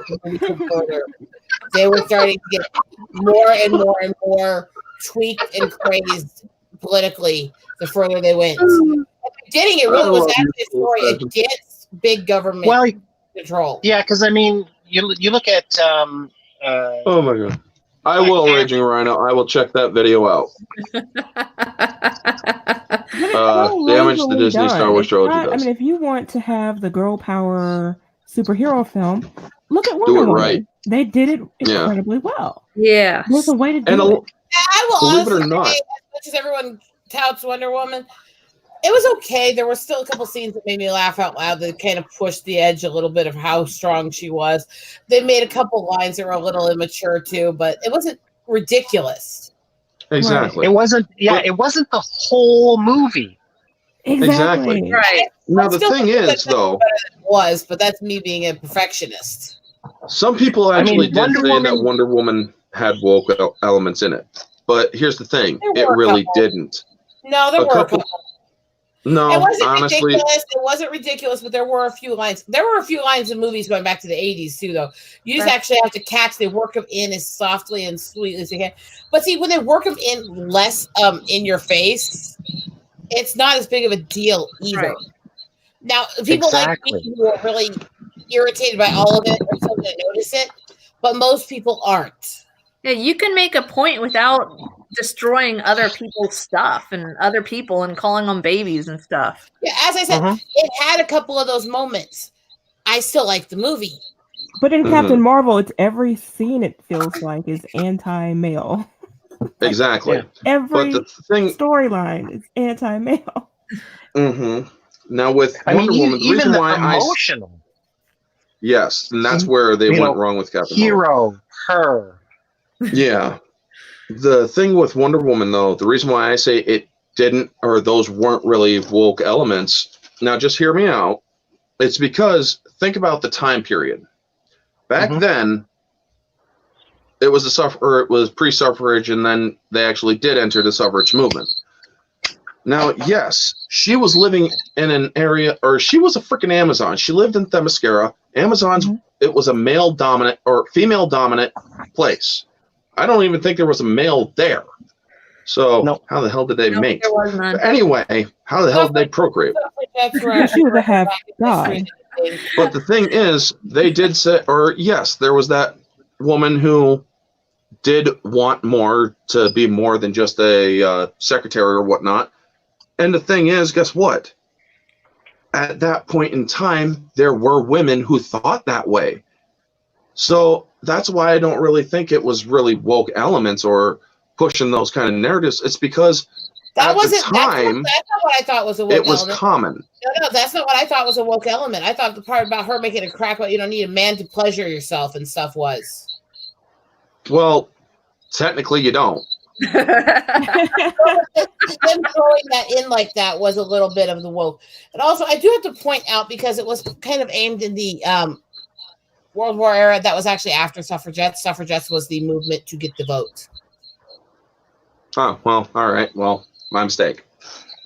they were starting to get more and more and more tweaked and crazed politically the further they went. At the beginning, it really was actually a story against big government control. Yeah, because I mean, you look at. Oh my god! I will, Raging Rhino. I will check that video out. Damage the Disney Star Wars trilogy does. I mean, if you want to have the girl power superhero film, look at Wonder Woman. Right. They did it incredibly well. Yeah. There's a way to do it. I will believe it or honestly not, say, as much as everyone touts Wonder Woman, it was okay. There were still a couple scenes that made me laugh out loud that kind of pushed the edge a little bit of how strong she was. They made a couple lines that were a little immature too, but it wasn't ridiculous. Exactly. It wasn't. Yeah, it wasn't the whole movie. Exactly. Right. Now the thing is, though, it was, but that's me being a perfectionist. Some people actually did Wonder say Woman- that Wonder Woman had woke elements in it, but here's the thing: There it were a really couple. didn't. No, there were a couple. No, It wasn't honestly, ridiculous. It wasn't ridiculous, but there were a few lines. There were a few lines in movies going back to the 80s too, though. You just actually have to catch. They work them in as softly and sweetly as they can. But see, when they work them in less in your face, it's not as big of a deal either. Right. Now, people like me who are really irritated by all of it are still going to notice it, but most people aren't. Yeah, you can make a point without destroying other people's stuff and other people and calling them babies and stuff. Yeah, as I said, it had a couple of those moments. I still like the movie. But in Captain Marvel, it's every scene it feels like is anti-male. Exactly. Every storyline is anti-male. Now with Wonder Woman, the reason why emotional. Yes, and that's where they went wrong with Captain Marvel. Her. Yeah. The thing with Wonder Woman, though, the reason why I say it didn't, or those weren't really woke elements, now just hear me out. It's because, think about the time period. Back then, it was it was pre-suffrage, and then they actually did enter the suffrage movement. Now, yes, she was living in an area, or she was a freaking Amazon. She lived in Themyscira. Amazon's, it was a male-dominant, or female-dominant place. I don't even think there was a male there. So how the hell did they mate? But anyway, how the hell did they procreate? She was a half god. But the thing is, they did say, or yes, there was that woman who did want more, to be more than just a secretary or whatnot. And the thing is, guess what? At that point in time, there were women who thought that way. So that's why I don't really think it was really woke elements or pushing those kind of narratives. It's because that wasn't the time, that's not what I thought was a woke element. It was common. No, that's not what I thought was a woke element. I thought the part about her making a crack about you don't need a man to pleasure yourself and stuff was. Well, technically you don't. Them throwing that in like that was a little bit of the woke. And also I do have to point out, because it was kind of aimed in the World War era, that was actually after suffragettes. Suffragettes was the movement to get the vote. Oh, well, all right. Well, my mistake.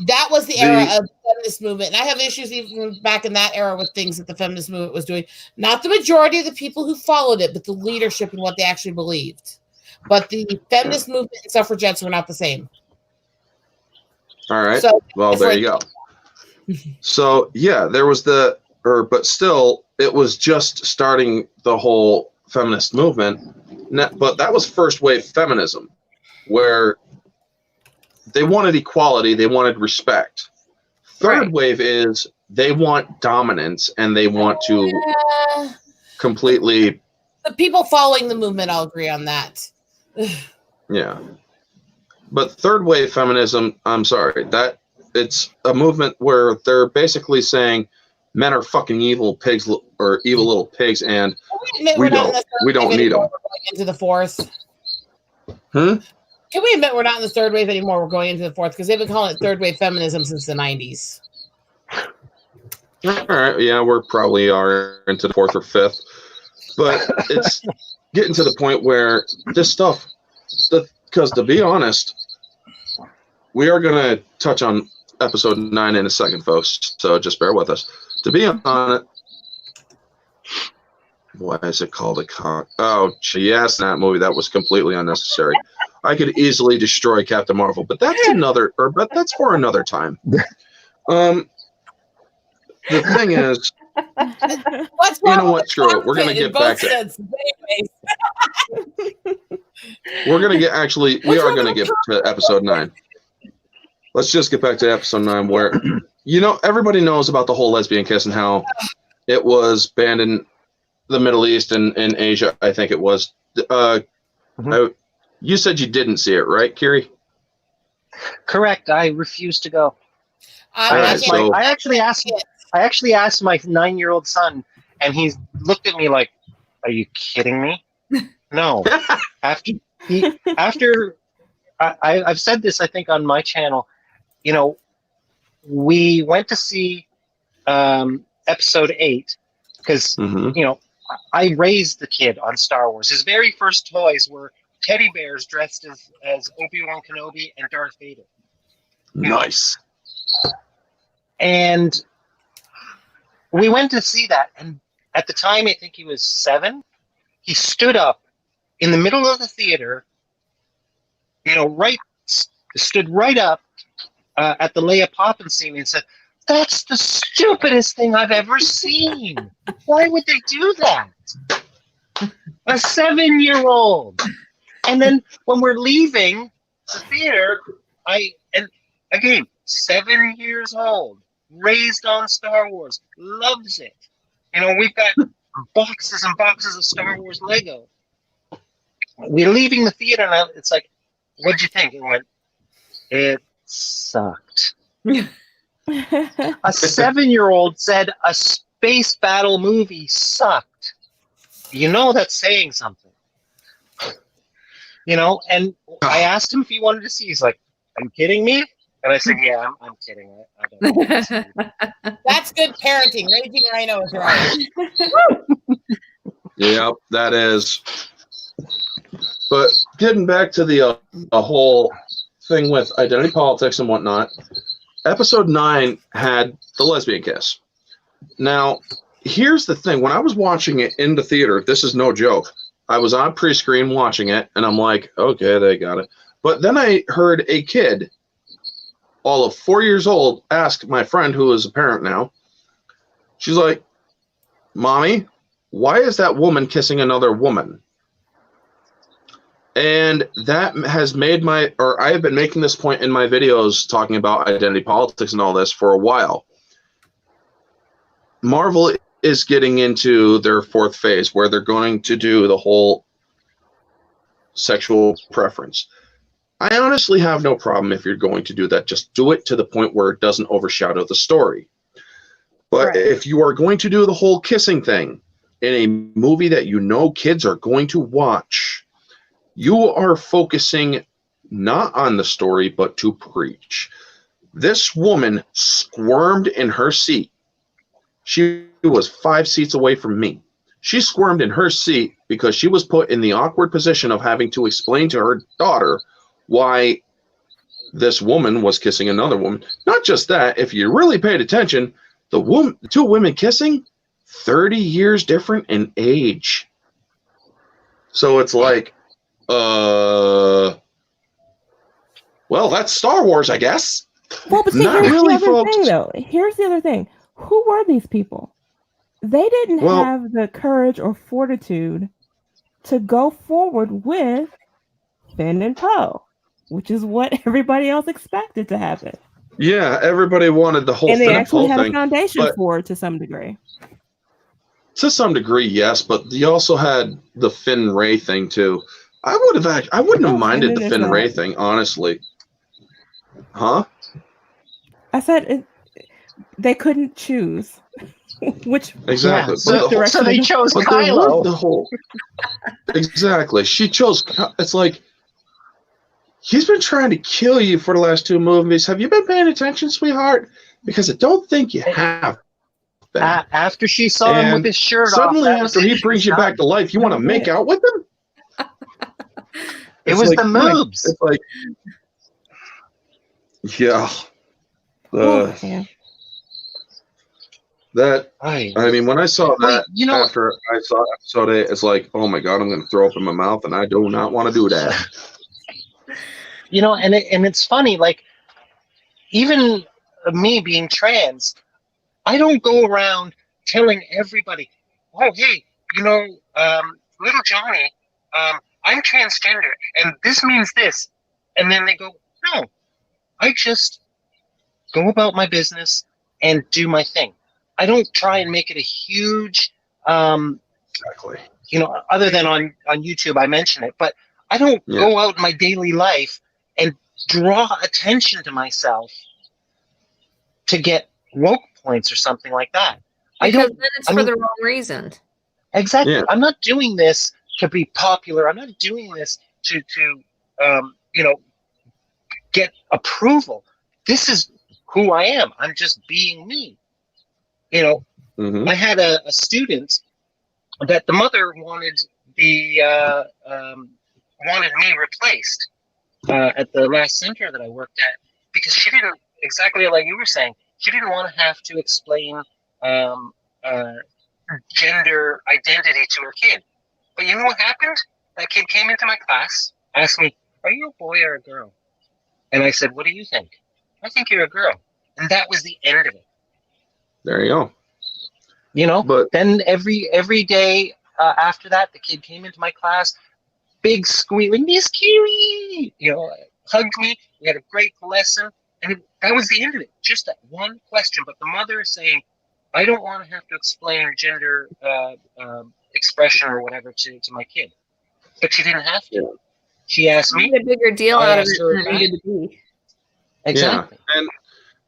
That was the era of the feminist movement. And I have issues even back in that era with things that the feminist movement was doing. Not the majority of the people who followed it, but the leadership and what they actually believed. But the feminist movement and suffragettes were not the same. All right. So, well, there you go. So, yeah, there was but still, it was just starting the whole feminist movement. But that was first wave feminism, where they wanted equality, they wanted respect. Third wave is they want dominance, and they want to completely. The people following the movement, I'll agree on that. Yeah. But third wave feminism, I'm sorry, that it's a movement where they're basically saying men are fucking evil pigs, or evil little pigs, and we don't need them. Into the fourth. Can we admit we're not in the third wave anymore? We're going into the fourth, because they've been calling it third wave feminism since the 90s. All right, yeah, we're probably are into the fourth or fifth, but it's getting to the point where this stuff, because to be honest, we are going to touch on episode 9 in a second, folks, so just bear with us. To be on it, why is it called a con? Oh, yes, that movie, that was completely unnecessary. I could easily destroy Captain Marvel, but that's that's for another time. The thing is, What's You wrong know with what? the Screw it. We're gonna cockpit in get back both to. senses? Anyways. We're gonna get actually. We What's are wrong gonna with get to episode 9. Let's just get back to episode 9, where everybody knows about the whole lesbian kiss and how it was banned in the Middle East and in Asia. I think it was. You said you didn't see it, right, Kiri? Correct. I refuse to go. Alright, so- I actually asked my 9-year-old son, and he looked at me like, "Are you kidding me?" No. I've said this, I think, on my channel. We went to see episode 8 because I raised the kid on Star Wars. His very first toys were teddy bears dressed as Obi-Wan Kenobi and Darth Vader. Nice. And we went to see that, and at the time, I think he was 7. He stood up in the middle of the theater, stood right up at the Leia Poppins scene and said, "That's the stupidest thing I've ever seen. Why would they do that?" A 7-year-old. And then when we're leaving the theater, and again, 7 years old, raised on Star Wars, loves it. We've got boxes and boxes of Star Wars Lego. We're leaving the theater, and it's like, "What'd you think?" It went, "It sucked." A 7-year-old said a space battle movie sucked. That's saying something. And I asked him if he wanted to see. He's like, "Are you kidding me?" And I said, "Yeah, I'm kidding. I don't know." That's good parenting. Raging Rhino is right. Yep, that is. But getting back to the whole thing with identity politics and whatnot, episode 9 had the lesbian kiss. Now, here's the thing. When I was watching it in the theater, this is no joke, I was on pre-screen watching it, and I'm like, okay, they got it. But then I heard a kid, all of 4 years old, ask my friend, who is a parent now, she's like, "Mommy, why is that woman kissing another woman?" And that has made I have been making this point in my videos talking about identity politics and all this for a while. Marvel is getting into their 4th phase where they're going to do the whole sexual preference. I honestly have no problem if you're going to do that. Just do it to the point where it doesn't overshadow the story. But Right. if you are going to do the whole kissing thing in a movie that kids are going to watch, you are focusing not on the story, but to preach. This woman squirmed in her seat. She was 5 seats away from me. She squirmed in her seat because she was put in the awkward position of having to explain to her daughter why this woman was kissing another woman. Not just that, if you really paid attention, the 2 women kissing, 30 years different in age. So it's like, well, that's Star Wars, I guess. Well, but see, Not here's really, the other folks. thing, though. Here's the other thing. Who were these people? They didn't have the courage or fortitude to go forward with Finn and Poe, which is what everybody else expected to happen. Yeah, everybody wanted the whole And they Finn and actually Poe had thing. a foundation but- for it to some degree. To some degree, yes, but you also had the Finn Ray thing too. I wouldn't have minded and the then Finn there's Ray that. thing, honestly. Huh? I said they couldn't choose which. Exactly. Yeah, so they chose But there Kylo. was the whole. Exactly. She chose. It's like he's been trying to kill you for the last 2 movies. Have you been paying attention, sweetheart? Because I don't think you have. Been. After she saw him with his shirt suddenly off, after he brings you back to life, you want to make out with him? It was the moves. It's like, yeah. Yeah. That Right. I mean, when I saw that Well, after I saw episode 8, it's like, oh my god, I'm going to throw up in my mouth, and I do not want to do that. And it's funny, like, even me being trans, I don't go around telling everybody, oh, hey, little Johnny, I'm transgender, and this means this. And then they go, no, I just go about my business and do my thing. I don't try and make it a huge, Exactly. Other than on YouTube, I mention it, but I don't go out in my daily life and draw attention to myself to get woke points or something like that. Because then it's for the wrong reason. Exactly. Yeah. I'm not doing this to be popular. I'm not doing this to get approval. This is who I am. I'm just being me. I had a student that the mother wanted wanted me replaced at the last center that I worked at, because she didn't, exactly like you were saying, she didn't want to have to explain gender identity to her kid. But you know what happened? That kid came into my class, asked me, are you a boy or a girl? And I said, what do you think? I think you're a girl. And that was the end of it. There you go. But then every day after that, the kid came into my class, big squealing, Miss Curie, hugged me. We had a great lesson. And that was the end of it. Just that one question. But the mother is saying, I don't want to have to explain gender expression or whatever to my kid. But she didn't have to. Yeah. She asked me. A bigger deal out of it than it needed to be. Exactly. Yeah. And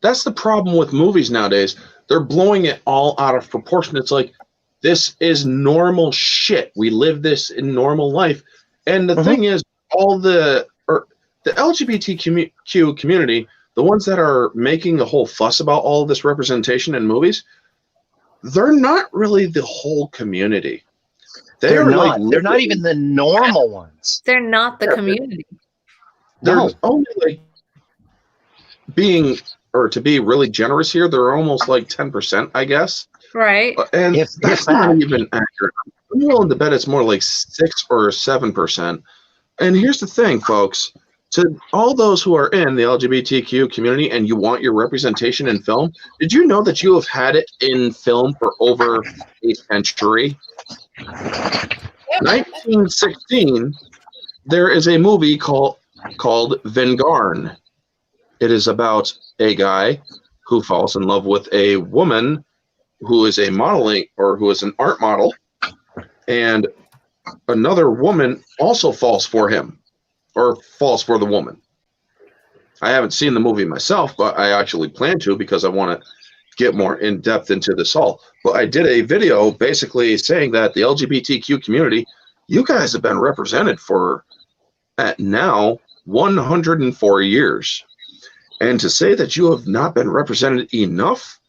that's the problem with movies nowadays. They're blowing it all out of proportion. It's like, this is normal shit. We live this in normal life. And the thing is, the LGBTQ community, the ones that are making a whole fuss about all this representation in movies, they're not really the whole community. They're not. They're not even the normal ones. They're not the community. They're only like to be really generous here, they're almost like 10%, I guess. Right. And that's not even accurate. I'm willing to bet it's more like 6 or 7%. And here's the thing, folks. To all those who are in the LGBTQ community and you want your representation in film, did you know that you have had it in film for over a century? 1916, there is a movie called Vingarn. It is about a guy who falls in love with a woman who is a modeling or who is an art model, and another woman also falls for him or falls for the woman. I haven't seen the movie myself, but I actually plan to because I want to get more in depth into this all. But I did a video basically saying that the LGBTQ community, you guys have been represented for at now 104 years. And to say that you have not been represented enough.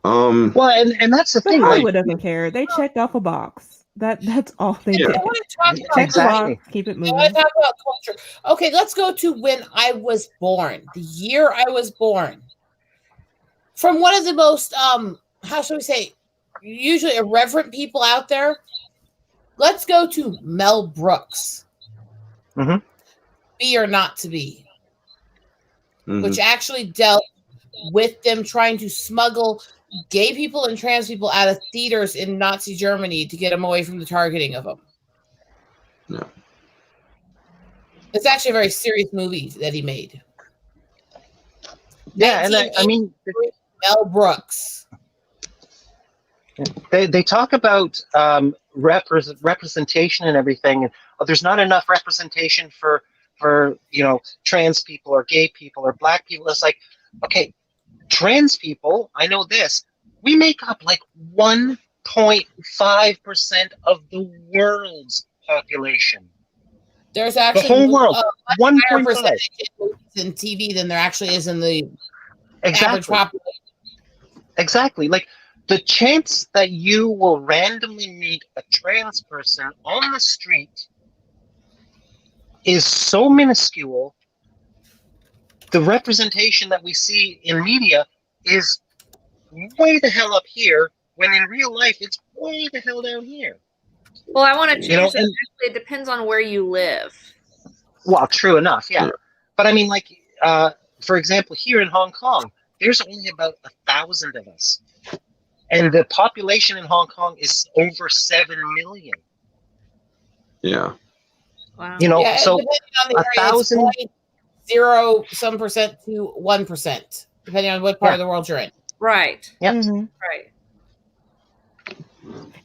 Well, and that's the thing. Hollywood doesn't care. They checked off a box. That's all they did. I want to talk about exactly. Keep it moving. I want to talk about culture. Okay, let's go to when I was born. The year I was born. From one of the most how should we say, usually irreverent people out there. Let's go to Mel Brooks. Mm-hmm. Be or Not to Be. Which actually dealt with them trying to smuggle gay people and trans people out of theaters in Nazi Germany to get them away from the targeting of them. No. It's actually a very serious movie that he made. Yeah, and I mean, Mel Brooks. They talk about representation and everything, and there's not enough representation for trans people or gay people or black people. It's like, okay, trans people, I know this, we make up like 1.5% of the world's population. There's actually the whole world, 1.5% in TV than there actually is in the exactly. average population. Exactly. Like the chance that you will randomly meet a trans person on the street is so minuscule. The representation that we see in media is way the hell up here, when in real life it's way the hell down here. Well, I want to change that. It depends on where you live. Well, true enough, yeah. But I mean, like, for example, here in Hong Kong, there's only about 1,000 of us. and the population in Hong Kong is over 7 million. Yeah. Wow. You know, Yeah, so depending on the area, 1,000. it's 0% to 1%, depending on what part of the world you're in. Right. Yep. Mm-hmm. Right.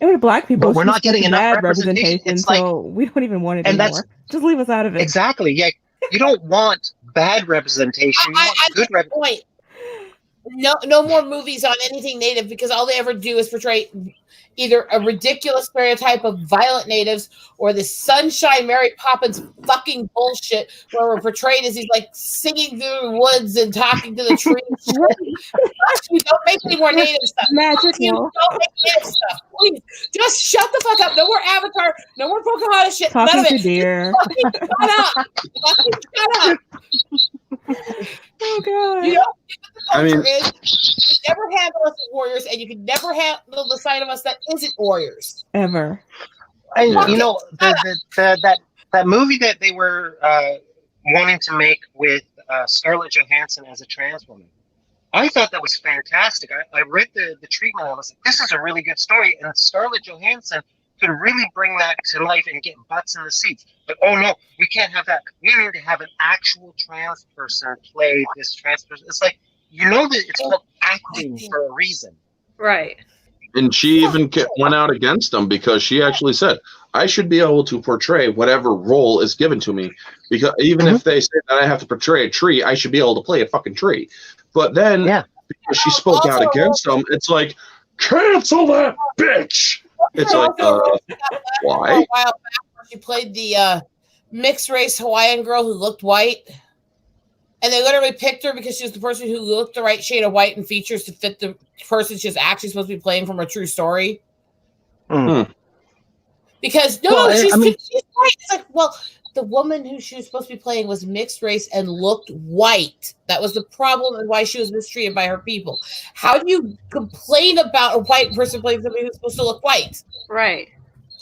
And with Black people, But we're not getting enough bad representation. It's like, so we don't even want it and anymore. Just leave us out of it. Exactly. Yeah. You don't want bad representation. You want good representation. No more movies on anything native, because all they ever do is portray either a ridiculous stereotype of violent natives or the Sunshine Mary Poppins fucking bullshit where we're portrayed as he's like singing through the woods and talking to the trees. You don't make any more native stuff. Magic. You don't make native stuff. Please, just shut the fuck up. No more Avatar. No more Pocahontas shit. Talking None of to it. deer. Fucking shut up. Fucking shut up. Oh god. You know, I mean, is you can never handle us as warriors, and you can never handle the side of us that isn't warriors. Ever. And Yeah. you know, that movie that they were wanting to make with Scarlett Johansson as a trans woman, I thought that was fantastic. I read the treatment. I was like, this is a really good story, and Scarlett Johansson could really bring that to life and get butts in the seats. But oh no, we can't have that. We need to have an actual trans person play this trans person. It's like, you know that it's called acting for a reason. Right. and she even went out against them because she actually said, I should be able to portray whatever role is given to me, because even if they say that I have to portray a tree, I should be able to play a fucking tree. But then because she spoke out against them, it's like, cancel that bitch. It's like, why? A while back, she played the mixed race Hawaiian girl who looked white, and they literally picked her because she was the person who looked the right shade of white and features to fit the person she's actually supposed to be playing from a true story. Because she's white. It's like, well, the woman who she was supposed to be playing was mixed race and looked white. That was the problem and why she was mistreated by her people. How do you complain about a white person playing somebody who's supposed to look white? Right.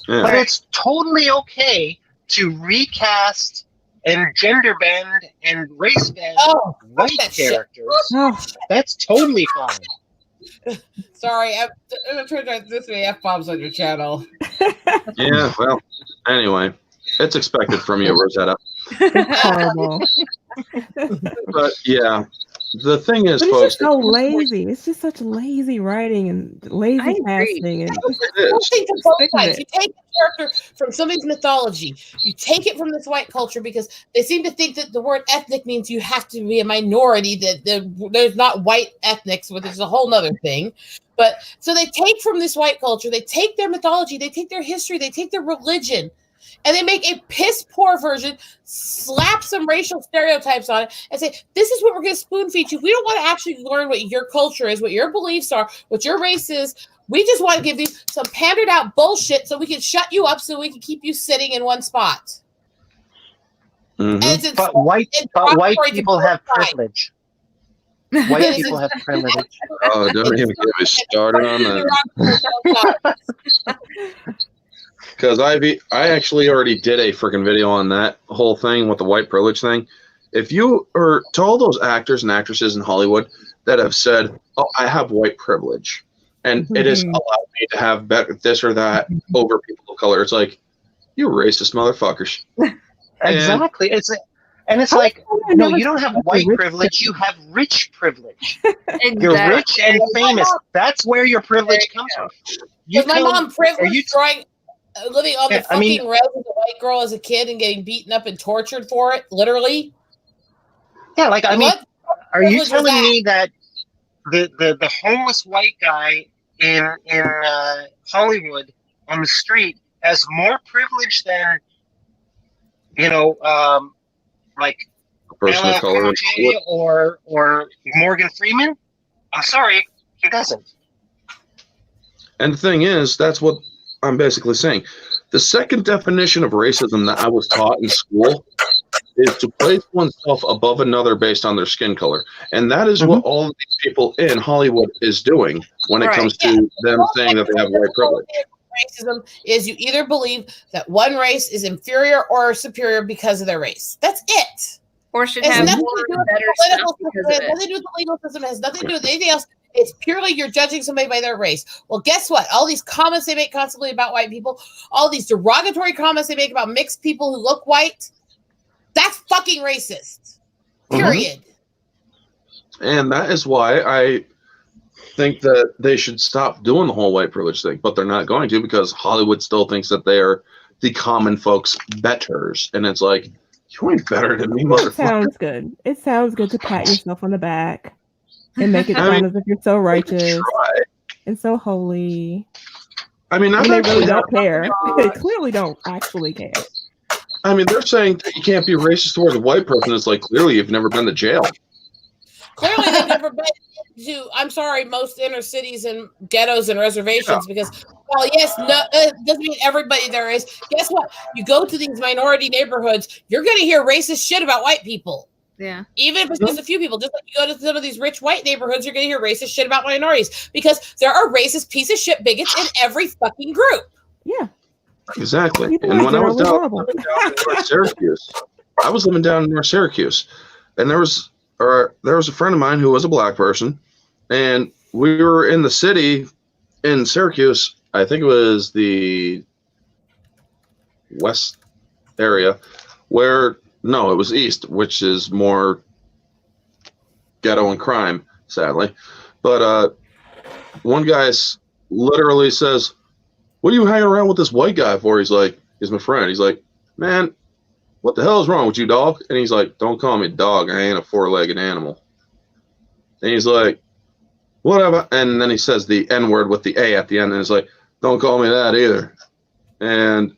Yeah. But it's totally okay to recast and gender bend and race bend white characters. That's totally fine. Sorry, I'm going to turn this way F-bombs on your channel. Yeah, well, anyway, it's expected from you, Rosetta. Horrible. But yeah, the thing is, but it's folks, just so lazy. It's just such lazy writing and lazy casting. And you take a character from somebody's mythology, you take it from this white culture because they seem to think that the word ethnic means you have to be a minority, that there's not white ethnics, which is a whole nother thing. But so they take from this white culture, they take their mythology, they take their history, they take their religion, and they make a piss poor version, slap some racial stereotypes on it, and say, this is what we're going to spoon feed you. We don't want to actually learn what your culture is, what your beliefs are, what your race is. We just want to give you some pandered out bullshit so we can shut you up so we can keep you sitting in one spot. Mm-hmm. But white people have privilege. White people have privilege. Oh, don't even get me started on that. Because I actually already did a freaking video on that whole thing with the white privilege thing. If you are to all those actors and actresses in Hollywood that have said, "Oh, I have white privilege, and it has allowed me to have this or that over people of color," it's like, you racist motherfuckers. Exactly. It's like, no, you don't have white privilege. You have rich privilege. Exactly. You're rich and famous. That's where your privilege comes from. My mom privileged living on the fucking road with a white girl as a kid and getting beaten up and tortured for it, literally. Yeah, like, I mean, are you telling me that the homeless white guy in Hollywood on the street has more privilege than, like a person of color or Morgan Freeman? I'm sorry, he doesn't. And the thing is, that's what I'm basically saying. The second definition of racism that I was taught in school is to place oneself above another based on their skin color. And that is what all of these people in Hollywood is doing when it comes to them saying that they have white privilege. Racism is you either believe that one race is inferior or superior because of their race. That's it. Or should have nothing more to do with better the political stuff because system. It of has nothing to do with the legal system. It has nothing to do with anything else. It's purely you're judging somebody by their race. Well, guess what? All these comments they make constantly about white people, all these derogatory comments they make about mixed people who look white, that's fucking racist. Period. And that is why I think that they should stop doing the whole white privilege thing, but they're not going to, because Hollywood still thinks that they are the common folks' betters. And it's like, you ain't better than me, motherfucker. It sounds good. It sounds good to pat yourself on the back and make it sound as if you're so righteous and so holy. I mean, they really don't care. They clearly don't actually care. I mean, they're saying that you can't be racist towards a white person. It's like, clearly you've never been to jail. Clearly they've never been to, I'm sorry, most inner cities and ghettos and reservations because, well, yes, no, it doesn't mean everybody there is. Guess what? You go to these minority neighborhoods, you're going to hear racist shit about white people. Yeah. Even if it's just a few people, just like you go to some of these rich white neighborhoods, you're going to hear racist shit about minorities because there are racist piece of shit bigots in every fucking group. Yeah. Exactly. People and when I was down in horrible. Syracuse, I was living down in North Syracuse, and there was a friend of mine who was a black person, and we were in the city in Syracuse. I think it was the west area where, no, it was east, which is more ghetto and crime, sadly. But one guy literally says, "What are you hanging around with this white guy for?" He's like, he's my friend. He's like, "Man, what the hell is wrong with you, dog?" And he's like, "Don't call me dog. I ain't a four-legged animal." And he's like, "Whatever." And then he says the N-word with the A at the end. And he's like, "Don't call me that either." And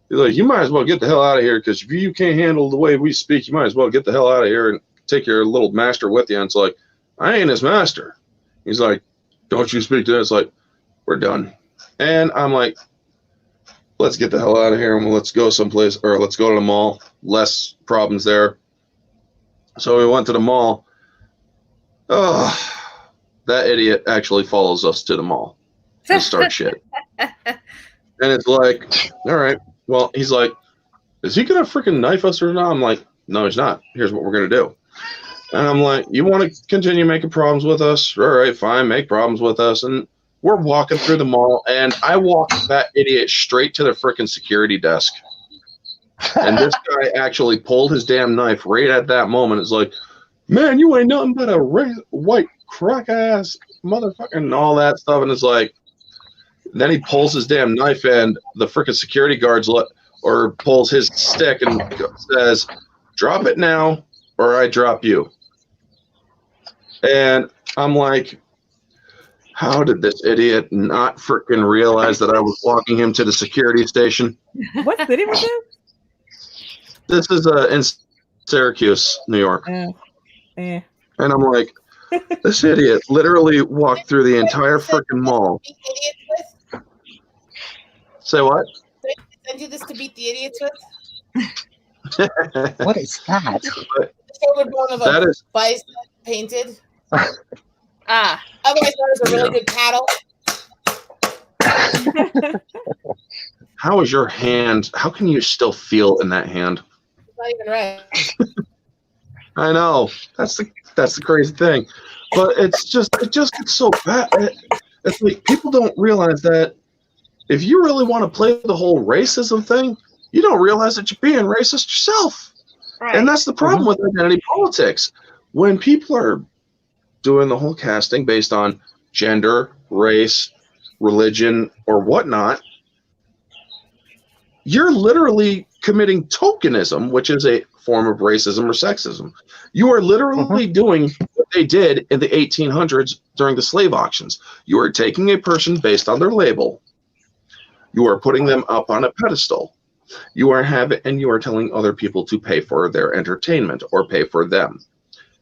he's like, "You might as well get the hell out of here, because if you can't handle the way we speak, you might as well get the hell out of here and take your little master with you." And it's like, I ain't his master. He's like, "Don't you speak to that?" It's like, we're done. And I'm like, let's get the hell out of here and let's go someplace, or let's go to the mall. Less problems there. So we went to the mall. Oh, that idiot actually follows us to the mall to start shit. And it's like, all right. Well, he's like, is he going to freaking knife us or not? I'm like, no, he's not. Here's what we're going to do. And I'm like, you want to continue making problems with us? All right, fine, make problems with us. And we're walking through the mall, and I walked that idiot straight to the freaking security desk. And this guy actually pulled his damn knife right at that moment. It's like, "Man, you ain't nothing but a white crack-ass motherfucker," and all that stuff. And it's like, then he pulls his damn knife, and the freaking security guards pulls his stick and says, "Drop it now, or I drop you." And I'm like, how did this idiot not freaking realize that I was walking him to the security station? What city was this? This is in Syracuse, New York. And I'm like, this idiot literally walked through the entire freaking mall. Say what? Send you this to beat the idiots with? What is that? The shoulder bone of That a is bison painted. Otherwise known as a really good paddle. How is your hand? How can you still feel in that hand? It's not even right. I know. That's the crazy thing. But it just gets so bad. It's like people don't realize that if you really want to play the whole racism thing, you don't realize that you're being racist yourself. Right. And that's the problem with identity politics. When people are doing the whole casting based on gender, race, religion, or whatnot, you're literally committing tokenism, which is a form of racism or sexism. You are literally doing what they did in the 1800s during the slave auctions. You are taking a person based on their label. You are putting them up on a pedestal. You are telling other people to pay for their entertainment or pay for them.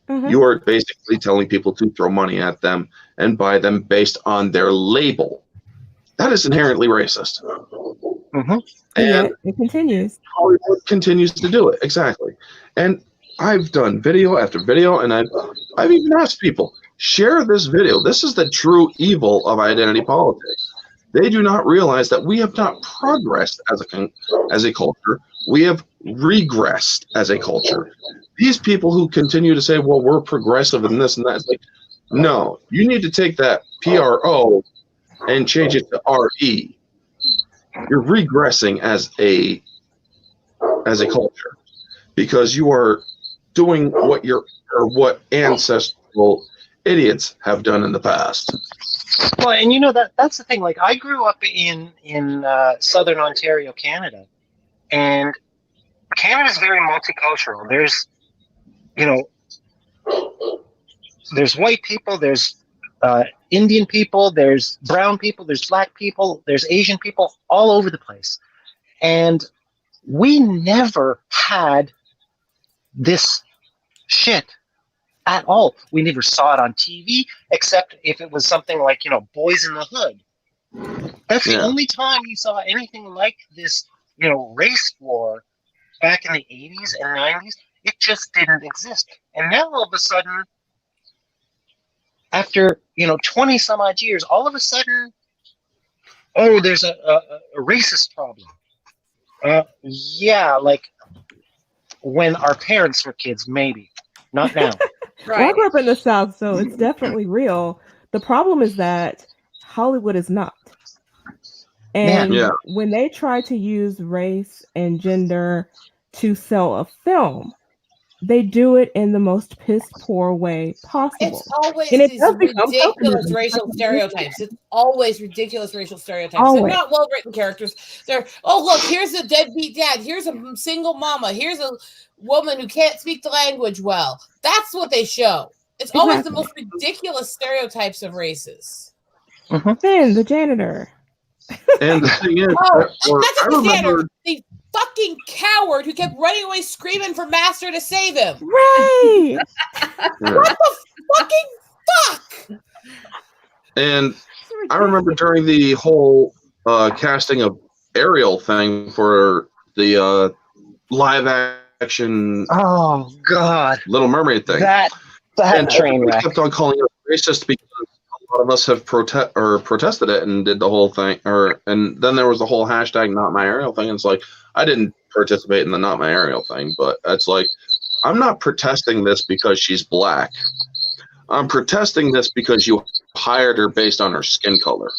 You are basically telling people to throw money at them and buy them based on their label. That is inherently racist. And it continues. Hollywood continues to do it, exactly. And I've done video after video, and I've even asked people, share this video. This is the true evil of identity politics. They do not realize that we have not progressed as a culture. We have regressed as a culture. These people who continue to say, well, we're progressive and this and that, it's like, No, you need to take that PRO and change it to RE. You're regressing as a culture because you are doing what ancestral idiots have done in the past. Well, and that's the thing. Like, I grew up in southern Ontario, Canada, and Canada is very multicultural. There's white people, there's Indian people, there's brown people, there's black people, there's Asian people, all over the place, and we never had this shit at all. We never saw it on TV, except if it was something like, Boys in the Hood. That's the only time you saw anything like this, race war back in the 80s and 90s. It just didn't exist. And now all of a sudden, after, 20 some odd years, all of a sudden, there's a racist problem. Yeah, like when our parents were kids, maybe. Not now. Right. Well, I grew up in the South, so it's definitely real. The problem is that Hollywood is not. And when they try to use race and gender to sell a film, they do it in the most piss-poor way possible. It's always these ridiculous racial stereotypes. It's always ridiculous racial stereotypes. Always. They're not well-written characters. They're, look, here's a deadbeat dad. Here's a single mama. Here's a woman who can't speak the language well. That's what they show. It's always the most ridiculous stereotypes of races. Finn, the janitor. And the thing is, the fucking coward who kept running away screaming for Master to save him. Right. What the fucking fuck? And I remember during the whole casting of Ariel thing for the live action Little Mermaid thing. That train wreck. Kept on calling it racist because a lot of us have protested it and did the whole thing, and then there was the whole hashtag Not My Ariel thing. And it's like, I didn't participate in the Not My Ariel thing, but it's like, I'm not protesting this because she's black. I'm protesting this because you hired her based on her skin color.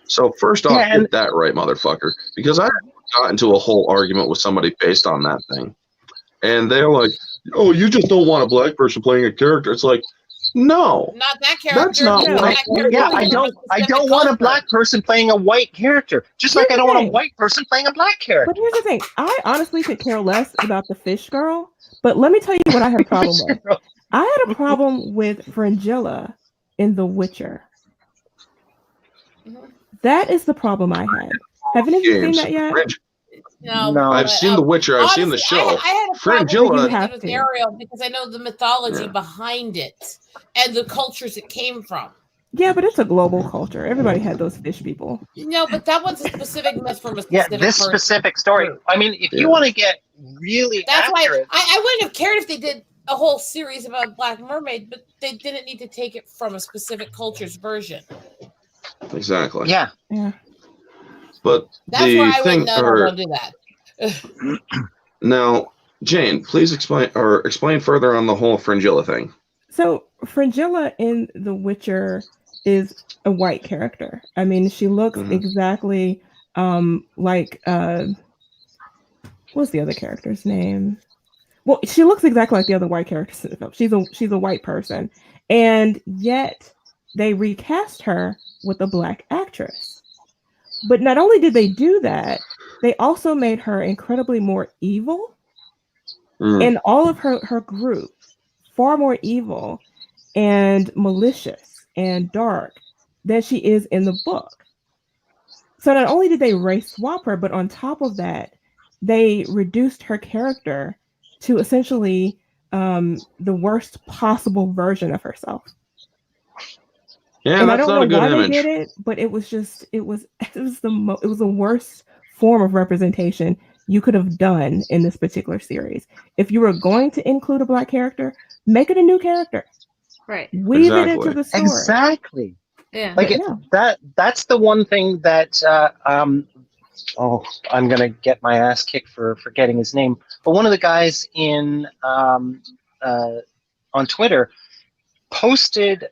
So first off, get that right, motherfucker. Because I got into a whole argument with somebody based on that thing, and they're like, "Oh, you just don't want a black person playing a character." It's like, no, not that character. That's not right. I don't want a black person playing a white character. Just like I don't want a white person playing a black character. But here's the thing: I honestly could care less about the fish girl. But let me tell you what I had a problem with. I had a problem with Fringilla in The Witcher. That is the problem I had. Haven't you seen that yet? No. I've seen The Witcher. I've seen the show. I had a problem with Ariel because I know the mythology behind it and the cultures it came from. Yeah, but it's a global culture. Everybody had those fish people. No, but that one's a specific myth from a specific person. Specific story. I mean, if you want to get really accurate... why I wouldn't have cared if they did a whole series about Black Mermaid, but they didn't need to take it from a specific culture's version. Exactly. Yeah. But that's why I wouldn't do that. Now, Jane, please explain further on the whole Fringilla thing. So Fringilla in The Witcher is a white character. I mean, she looks exactly like what's the other character's name? Well, she looks exactly like the other white characters in the film. She's a white person, and yet they recast her with a black actress. But not only did they do that, they also made her incredibly more evil, and all of her group far more evil and malicious and dark than she is in the book. So not only did they race swap her, but on top of that, they reduced her character to essentially the worst possible version of herself. Yeah, and that's not a good image. They did it, but it was the worst form of representation you could have done in this particular series. If you were going to include a black character, make it a new character. Right. Weave it into the story. Exactly. Yeah. Like that's the one thing that I'm gonna get my ass kicked for forgetting his name. But one of the guys in on Twitter posted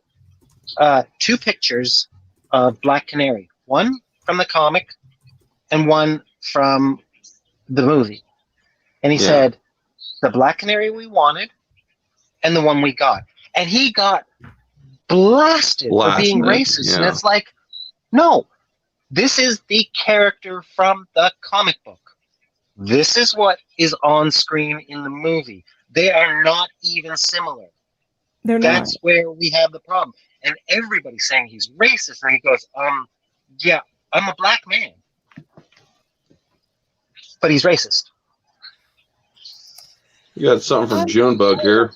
two pictures of Black Canary, one from the comic and one from the movie. And he said, the Black Canary we wanted and the one we got. And he got blasted for being racist. And it's like, no, this is the character from the comic book. This is what is on screen in the movie. They are not even similar. That's where we have the problem. And everybody's saying he's racist. And he goes, yeah, I'm a black man. But he's racist. You got something from Junebug here.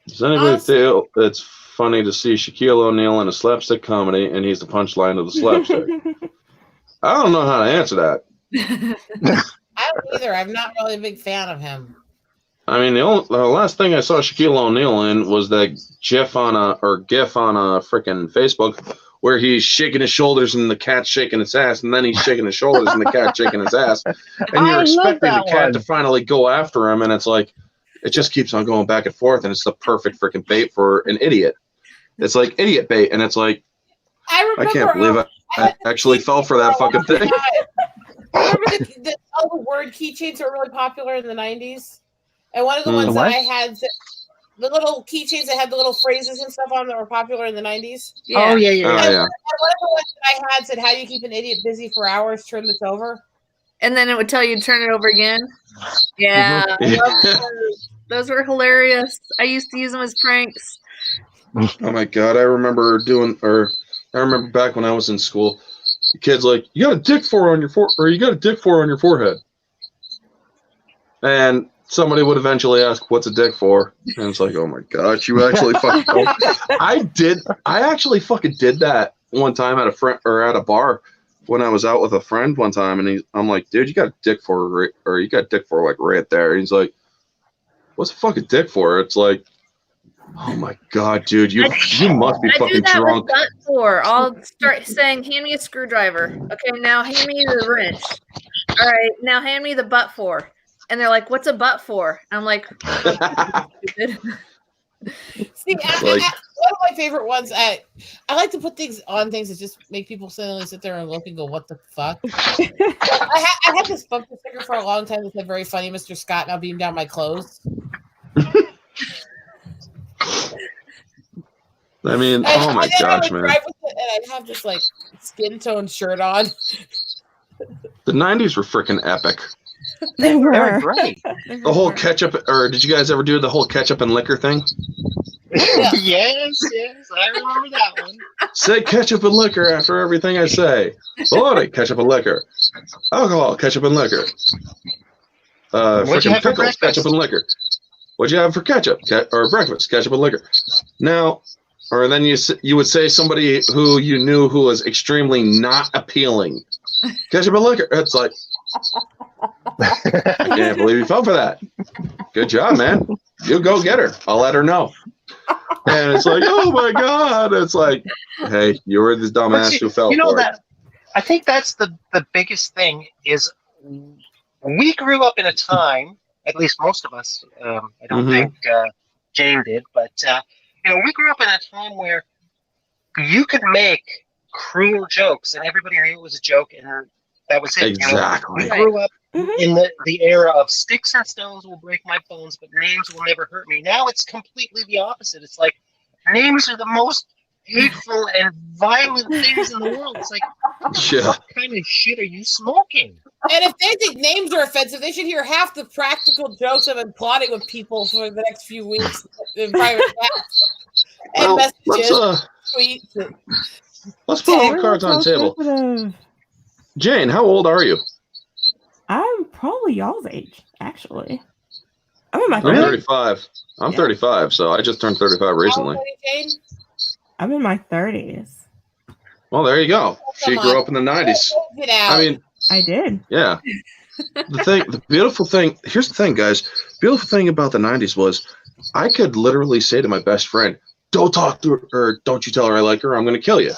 Does anybody feel it's funny to see Shaquille O'Neal in a slapstick comedy and he's the punchline of the slapstick? I don't know how to answer that. I don't either. I'm not really a big fan of him. I mean, the last thing I saw Shaquille O'Neal in was that GIF on a freaking Facebook where he's shaking his shoulders and the cat's shaking its ass, and then he's shaking his shoulders and the cat's shaking its ass, and you're expecting the cat to finally go after him, and it's like it just keeps on going back and forth, and it's the perfect freaking bait for an idiot. It's like idiot bait, and it's like I can't believe I actually fell for that fucking thing. Remember all the word keychains that were really popular in the 90s? And one of the ones that I had, the little keychains that had the little phrases and stuff on that were popular in the 90s. Yeah. Oh, yeah. One of the ones that I had said, how do you keep an idiot busy for hours, turn this over? And then it would tell you to turn it over again. Yeah. Those were hilarious. I used to use them as pranks. Oh, my God. I remember back when I was in school, the kid's like, you got a dick for on your forehead. And somebody would eventually ask, what's a dick for? And it's like, oh my gosh, you actually fucking I actually fucking did that one time at a bar when I was out with a friend one time, and I'm like, dude, you got a dick for like right there. And he's like, what's a fucking dick for? It's like, oh my God, dude, you must be fucking drunk. Butt for. I'll start saying, hand me a screwdriver. Okay, now hand me the wrench. All right, now hand me the butt for. And they're like, what's a butt for? And I'm like, stupid. See, one of my favorite ones, I like to put things on things that just make people suddenly sit there and look and go, what the fuck? I had this bumper sticker for a long time that said, very funny, Mr. Scott, now beam down my clothes. I mean, oh my gosh, man. And I'd have this like skin tone shirt on. The 90s were freaking epic. They were great. The whole ketchup, or did you guys ever do the whole ketchup and liquor thing? Yeah. Yes, I remember that one. Say ketchup and liquor after everything I say. Bologna, ketchup and liquor. Alcohol, ketchup and liquor. Freaking pickles, ketchup and liquor. What'd you have for ketchup or breakfast? Ketchup and liquor. Now, or then you would say somebody who you knew who was extremely not appealing. Ketchup and liquor. It's like, I can't believe you fell for that. Good job, man. You go get her. I'll let her know. And it's like, oh my God. It's like, hey, you were the dumbass who fell for it. I think that's the biggest thing is we grew up in a time, at least most of us, I don't think Jane did, but we grew up in a time where you could make cruel jokes and everybody knew it was a joke and that was it. Exactly. We grew up in the era of sticks and stones will break my bones, but names will never hurt me. Now it's completely the opposite. It's like names are the most hateful and violent things in the world. It's like, what kind of shit are you smoking? And if they think names are offensive, they should hear half the practical jokes I've been plotting with people for the next few weeks in private chats and messages, tweets. Let's put all the cards on the table. Jane, how old are you? I'm probably y'all's age, actually. I'm in my 30s. I'm 35. I'm 35, so I just turned 35 recently. I'm in my 30s. Well, there you go. She grew up in the 90s. I mean, I did. Yeah. The beautiful thing, here's the thing, guys. Beautiful thing about the 90s was I could literally say to my best friend, don't talk to her, or don't you tell her I like her, I'm going to kill you.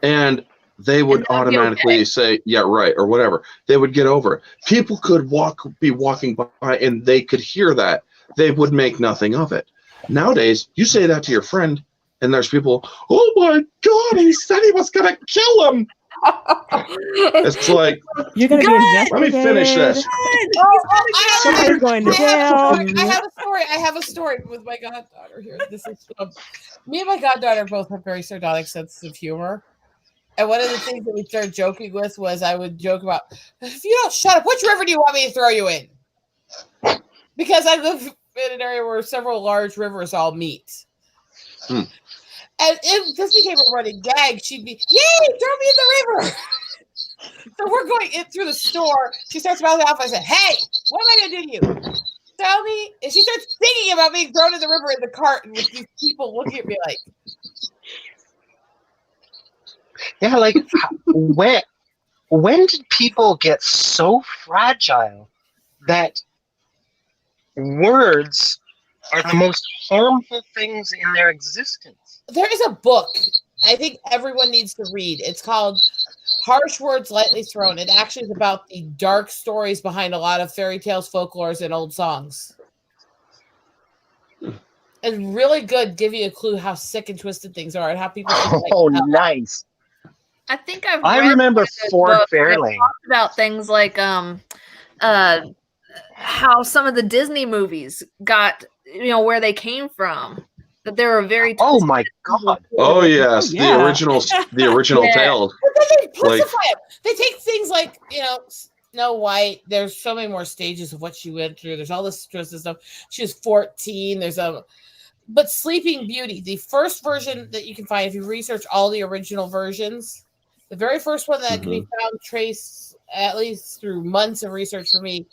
And they would automatically say, yeah, right, or whatever. They would get over it. People could be walking by and they could hear that. They would make nothing of it. Nowadays, you say that to your friend, and there's people, oh my God, he said he was going to kill him. It's like, you're going to be investigated. let me finish this. Somebody's going to jail. I have a story with my goddaughter here. This is me and my goddaughter both have very sardonic senses of humor. And one of the things that we started joking with was I would joke about, if you don't shut up, which river do you want me to throw you in? Because I live in an area where several large rivers all meet. And if this became a running gag, she'd be, yay, throw me in the river. So we're going in through the store. She starts mouthing off. I said, hey, what am I going to do to you? Tell me. And she starts thinking about being thrown in the river in the cart with these people looking at me like. Yeah, like, when did people get so fragile that words are the most harmful things in their existence? There is a book I think everyone needs to read. It's called Harsh Words Lightly Thrown. It actually is about the dark stories behind a lot of fairy tales, folklores, and old songs. It's really good, give you a clue how sick and twisted things are and how people think like, nice. I think I've. I remember Ford Fairlane talked about things like how some of the Disney movies got, where they came from. That they were very. Oh my God! Oh yes, the original tale. They take things like Snow White. There's so many more stages of what she went through. There's all this stress and stuff. She was 14. But Sleeping Beauty, the first version that you can find if you research all the original versions, the very first one that can be found, traced at least through months of research for me.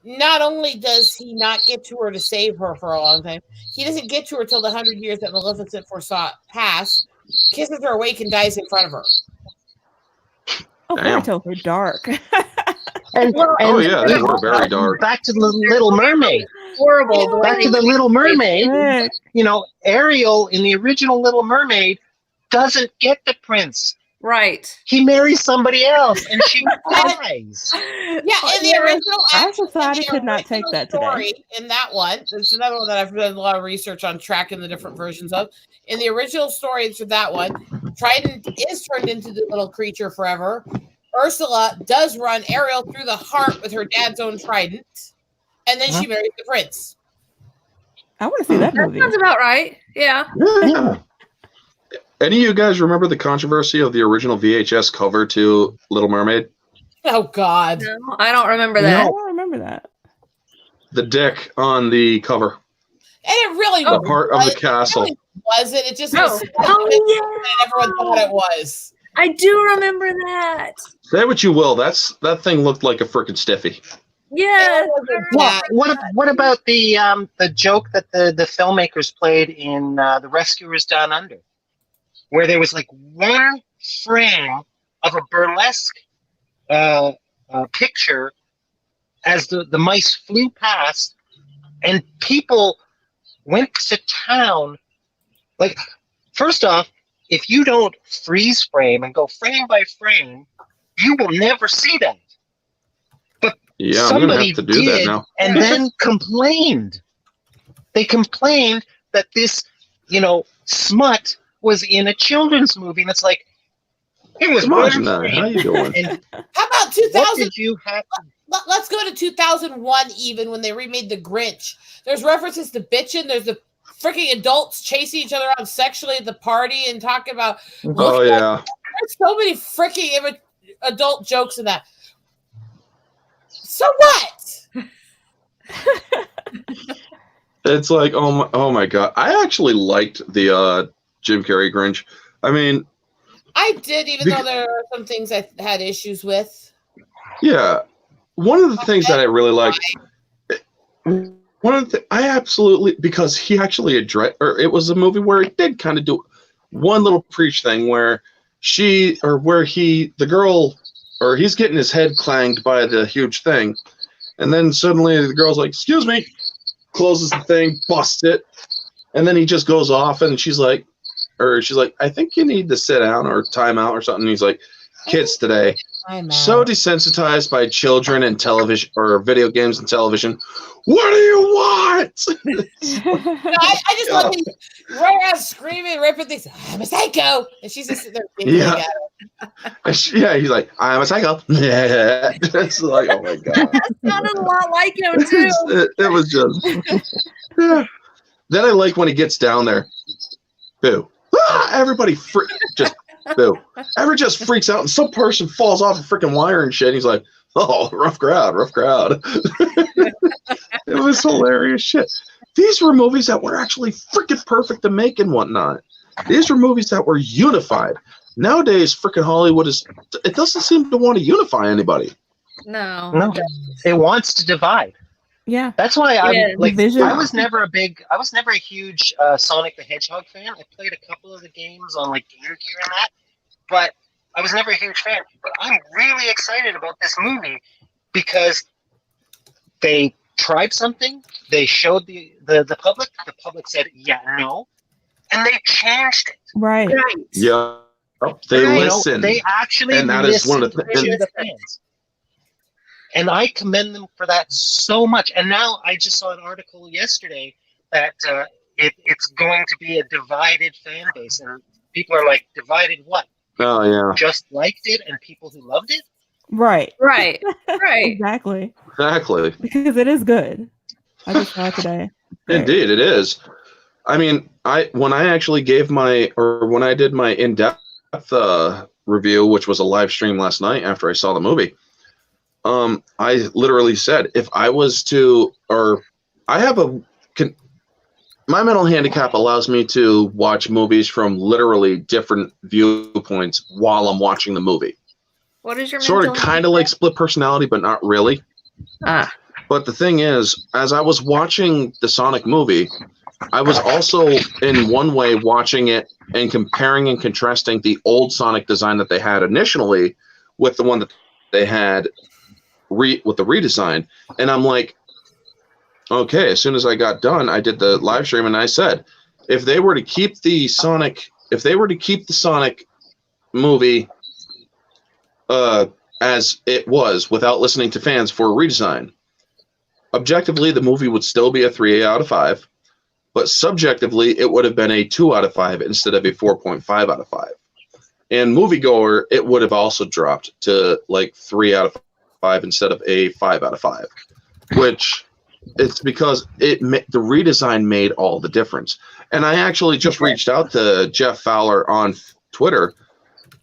Not only does he not get to her to save her for a long time, he doesn't get to her till the 100 years that Maleficent foresaw pass, kisses her awake and dies in front of her. Oh, fairy tales are dark. And they were very dark. Back to the Little Mermaid. Horrible. Back to the Little Mermaid. Ariel in the original Little Mermaid doesn't get the prince. Right. He marries somebody else and she dies. Yeah, in the original our society could not take that story today. In that one, there's another one that I've done a lot of research on tracking the different versions of. In the original story for that one, Trident is turned into the little creature forever. Ursula does run Ariel through the heart with her dad's own trident, and then she marries the prince. I want to see that movie. That sounds about right. Yeah. Any of you guys remember the controversy of the original VHS cover to Little Mermaid? Oh, God. No, I don't remember that. I don't remember that. The dick on the cover. And it really the part of the castle. It really wasn't. It just was and everyone thought it was. I do remember that. Say what you will. That thing looked like a freaking stiffy. Yeah. What about the joke that the filmmakers played in The Rescuers Down Under, where there was like one frame of a burlesque picture as the mice flew past, and people went to town. Like, first off, if you don't freeze frame and go frame by frame, you will never see that. But somebody did that now. And then complained. They complained that this, smut was in a children's movie, and it's like, it was imagine that. How you doing? How about 2000? What did you have to... Let's go to 2001, even when they remade The Grinch. There's references to bitching. There's the freaking adults chasing each other around sexually at the party and talking about. Oh yeah. There's so many freaking adult jokes in that. So what? It's like, oh my God. I actually liked the Jim Carrey Grinch. I mean, I did, even though there are some things I had issues with. Yeah. One of the things that I really liked, I absolutely, because he actually addressed, or it was a movie where it did kind of do one little preach thing where he's getting his head clanged by the huge thing. And then suddenly the girl's like, excuse me, closes the thing, busts it. And then he just goes off and she's like, I think you need to sit down or time out or something. And he's like, kids today so desensitized by children and television or video games and television. What do you want? I just love these run around screaming, ripping things. I'm a psycho, and she's just sitting there giggling at him. Yeah, he's like, I'm a psycho. Yeah, it's like, oh my god, that sounded a lot like him too. It was just. Yeah. Then I like when he gets down there. Boo! Everybody just boo. Everyone just freaks out, and some person falls off a freaking wire and shit. And he's like, "Oh, rough crowd, rough crowd." It was hilarious shit. These were movies that were actually freaking perfect to make and whatnot. These were movies that were unified. Nowadays, freaking Hollywood it doesn't seem to want to unify anybody. No. It wants to divide. Yeah. That's why I was never a huge Sonic the Hedgehog fan. I played a couple of the games on like Game Gear and that, but I was never a huge fan. But I'm really excited about this movie because they tried something, they showed the public, the public said no, and they changed it. Right. Yeah. They listened. They actually and that is one of the fans. And I commend them for that so much. And now I just saw an article yesterday that it's going to be a divided fan base. And people are like, divided what? Oh, yeah. Just liked it and people who loved it? Right. Exactly. Because it is good. I just saw it today. Indeed, it is. I mean, when I did my in-depth review, which was a live stream last night after I saw the movie, I literally said, if I was to, my mental handicap allows me to watch movies from literally different viewpoints while I'm watching the movie. What is your sort of kind of like split personality, but not really. But the thing is, as I was watching the Sonic movie, I was also in one way watching it and comparing and contrasting the old Sonic design that they had initially with the one that they had with the redesign. And I'm like, okay, as soon as I got done, I did the live stream and I said, if they were to keep the Sonic movie as it was without listening to fans for a redesign, objectively the movie would still be a 3 out of 5, but subjectively it would have been a 2 out of 5 instead of a 4.5 out of 5. And moviegoer, it would have also dropped to like 3 out of 5 instead of a 5 out of 5, which it's because the redesign made all the difference. And I actually just reached out to Jeff Fowler on Twitter,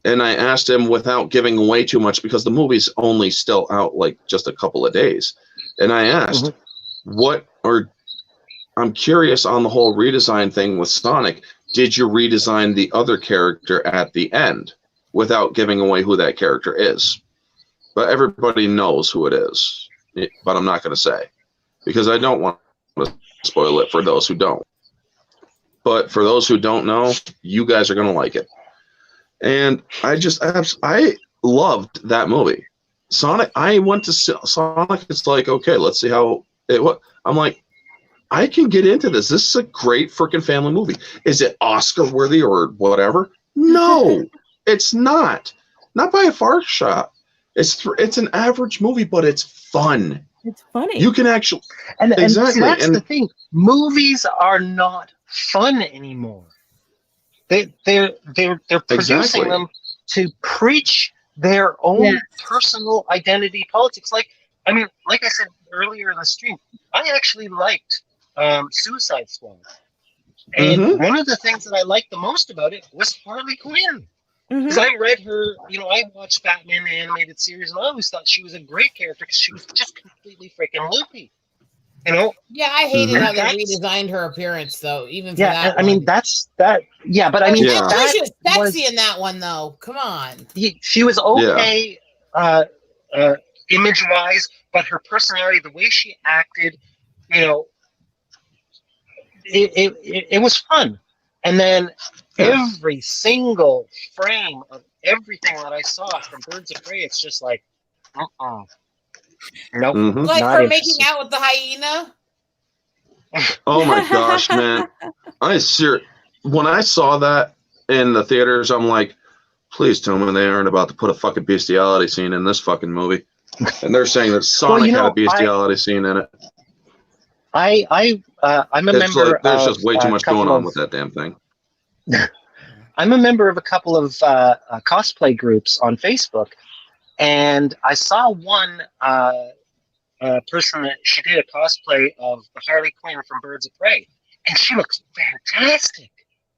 and I asked him, without giving away too much, because the movie's only still out like just a couple of days, and I asked, I'm curious on the whole redesign thing with Sonic. Did you redesign the other character at the end without giving away who that character is? But everybody knows who it is, but I'm not going to say, because I don't want to spoil it for those who don't. But for those who don't know, you guys are going to like it. And I loved that movie. Sonic, I went to Sonic. It's like, okay, let's see how it was. I'm like, I can get into this. This is a great freaking family movie. Is it Oscar worthy or whatever? No, it's not. Not by a far shot. It's an average movie, but it's fun. It's funny. You can actually exactly. And that's the thing. Movies are not fun anymore. They're producing them to preach their own personal identity politics. Like I said earlier in the stream, I actually liked Suicide Squad, and one of the things that I liked the most about it was Harley Quinn. Because I read her, I watched Batman the animated series, and I always thought she was a great character because she was just completely freaking loopy. Yeah, I hated how they redesigned her appearance, though. Even for that. I mean, that's that. Yeah, but I mean, she was sexy in that one, though. Come on. She was okay, image-wise, but her personality, the way she acted, it was fun. And then every single frame of everything that I saw from Birds of Prey, it's just like, nope. Like her making out with the hyena. Oh my gosh, man! When I saw that in the theaters, I'm like, Please tell me they aren't about to put a fucking bestiality scene in this fucking movie. And they're saying that Sonic had a bestiality scene in it. I'm a member. There's just way too much going on with that damn thing. I'm a member of a couple of cosplay groups on Facebook, and I saw one person that she did a cosplay of the Harley Quinn from Birds of Prey, and she looks fantastic.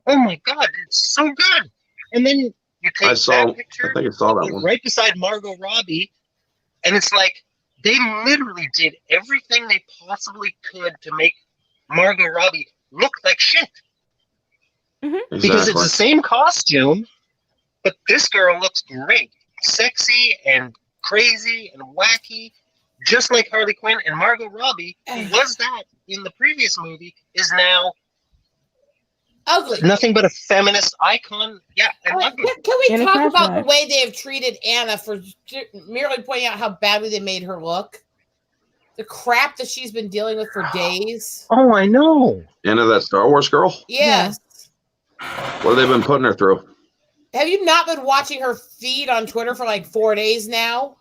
Oh my god, it's so good. And then you take that picture, I think I saw that one right beside Margot Robbie, and it's like they literally did everything they possibly could to make Margot Robbie look like shit. Mm-hmm. Exactly. Because it's the same costume, but this girl looks great, sexy and crazy and wacky, just like Harley Quinn. And Margot Robbie, who was that in the previous movie, is now ugly. Nothing but a feminist icon. Yeah, I love it. Can we talk about the way they have treated Anna for merely pointing out how badly they made her look? The crap that she's been dealing with for days. Oh, I know. Anna, that Star Wars girl? Yes. What have they been putting her through? Have you not been watching her feed on Twitter for like 4 days now?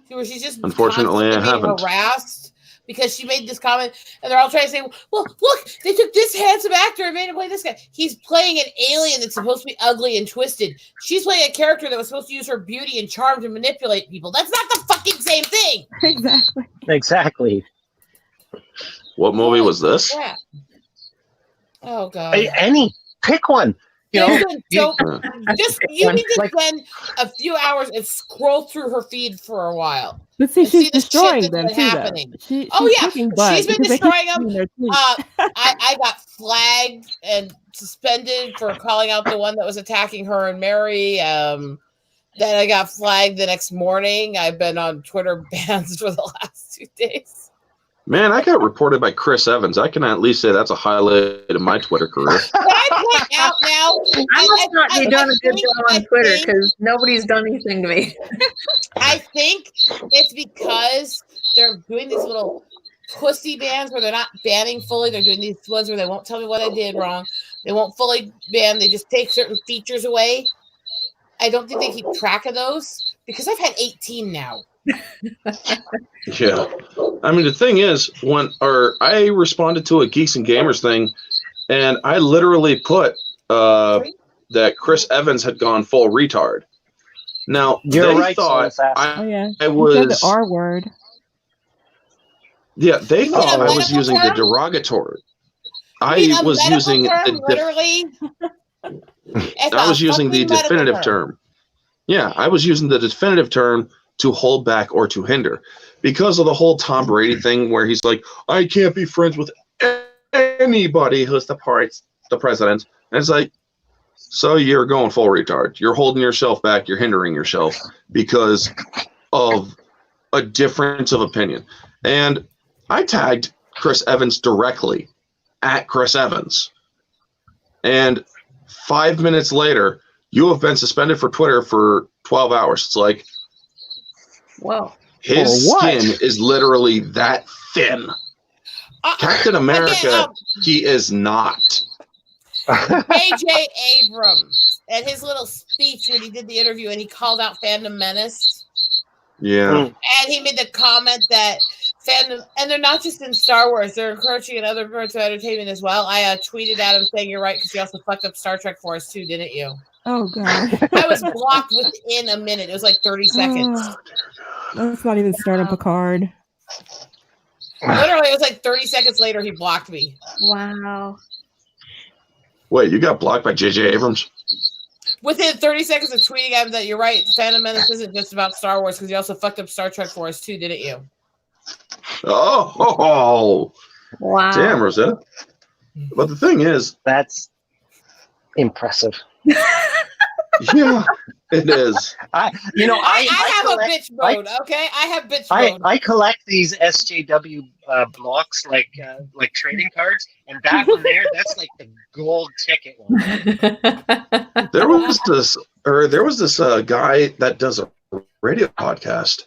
Where she's just unfortunately I haven't. Harassed because she made this comment, and they're all trying to say, well, look, they took this handsome actor and made him play this guy. He's playing an alien that's supposed to be ugly and twisted. She's playing a character that was supposed to use her beauty and charm to manipulate people. That's not the fucking same thing. Exactly. What movie was this? Yeah. Oh god. Pick one. You know, you need to spend a few hours and scroll through her feed for a while. But she's destroying them too. She's been destroying them. I got flagged and suspended for calling out the one that was attacking her and Mary. Then I got flagged the next morning. I've been on Twitter bans for the last 2 days. Man, I got reported by Chris Evans. I can at least say that's a highlight of my Twitter career. Can I point out now? I must not be doing a good job on Twitter because nobody's done anything to me. I think it's because they're doing these little pussy bans where they're not banning fully. They're doing these ones where they won't tell me what I did wrong. They won't fully ban. They just take certain features away. I don't think they keep track of those because I've had 18 now. Yeah. I mean, the thing is, I responded to a Geeks and Gamers thing, and I literally put that Chris Evans had gone full retard. Now, You're they right, thought I was... You said the R word. Yeah, they thought I was using the derogatory. I was using the definitive term. Yeah, I was using the definitive term to hold back or to hinder, because of the whole Tom Brady thing where he's like, I can't be friends with anybody who supports the president. And it's like, so you're going full retard. You're holding yourself back. You're hindering yourself because of a difference of opinion. And I tagged Chris Evans directly at Chris Evans. And 5 minutes later, you have been suspended for Twitter for 12 hours. It's like, wow. His skin is literally that thin. Captain America, he is not. J.J. Abrams and his little speech when he did the interview and he called out Fandom Menace. Yeah. And he made the comment that fandom, and they're not just in Star Wars, they're encouraging in other parts of entertainment as well. I tweeted at him saying, you're right, because you also fucked up Star Trek for us too, didn't you? Oh, God. I was blocked within a minute. It was like 30 seconds. That's not even starting Picard. Literally, it was like 30 seconds later, he blocked me. Wow. Wait, you got blocked by J.J. Abrams? Within 30 seconds of tweeting at him that you're right, Phantom Menace isn't just about Star Wars, because you also fucked up Star Trek for us too, didn't you? Oh, wow. Damn, Rosetta. But the thing is, that's impressive. Yeah, it is. I have a bitch mode, okay? I have bitch mode. I collect these SJW blocks like trading cards, and that one there, that's like the gold ticket one. There was this guy that does a radio podcast,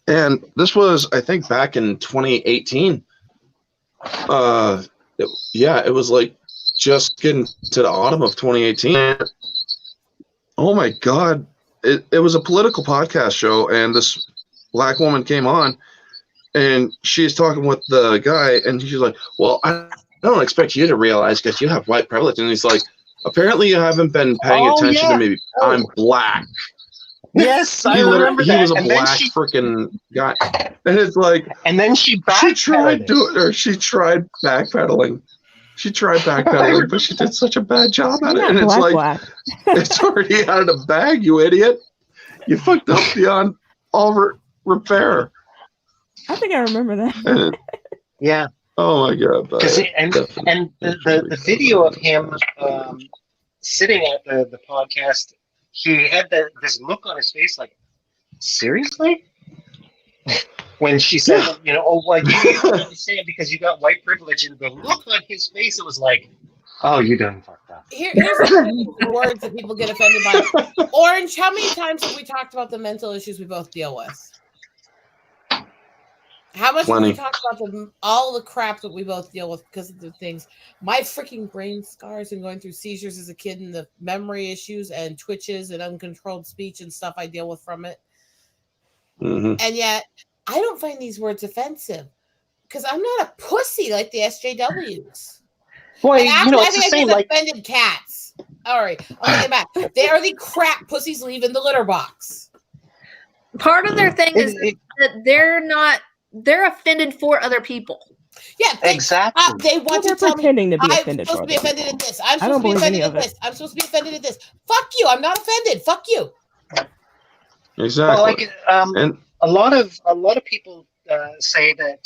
and this was, I think, back in 2018. It was like just getting to the autumn of 2018. Oh my God. It was a political podcast show, and this black woman came on, and she's talking with the guy, and she's like, well, I don't expect you to realize because you have white privilege. And he's like, apparently you haven't been paying attention to me. I'm black. Yes, I remember that. He was a black freaking guy. And it's like... And then she tried backpedaling. She tried backpedaling, but she did such a bad job at it. And it's like, it's already out of the bag, you idiot. You fucked up beyond all repair. I think I remember that. Yeah. Oh my God. And the video of him sitting at the podcast, he had this look on his face like, seriously? When she said, you know, oh, well, you don't understand because you got white privilege, and the look on his face, it was like, oh, you done fucked up. Here's the words that people get offended by. Orange, how many times have we talked about the mental issues we both deal with? How much have we talked about all the crap that we both deal with because of the things? My freaking brain scars and going through seizures as a kid and the memory issues and twitches and uncontrolled speech and stuff I deal with from it. Mm-hmm. And yet, I don't find these words offensive because I'm not a pussy like the SJWs. Boy, you know, it's the same like offended cats. All right, I'll get back. They are the crap pussies leaving the litter box. Part of their thing is that they're offended for other people. Yeah, exactly. They want to tell pretending me to be offended. I'm supposed to be offended at this. I'm supposed to be offended at this. I'm supposed to be offended at this. Fuck you! I'm not offended. Fuck you. Exactly. Well, like, and a lot of people say that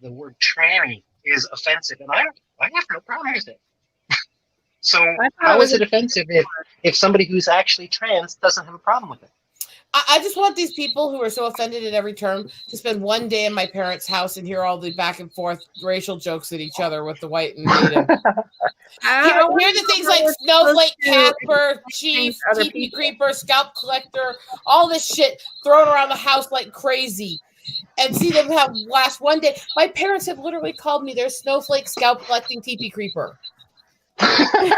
the word tranny is offensive, and I have no problem with it. So how is it offensive if somebody who's actually trans doesn't have a problem with it? I just want these people who are so offended at every term to spend one day in my parents' house and hear all the back and forth racial jokes at each other with the white and native. Hear the things like snowflake, Casper, chief, teepee creeper, scalp collector, all this shit thrown around the house like crazy. And see them have last one day. My parents have literally called me their snowflake, scalp collecting teepee creeper. Yeah.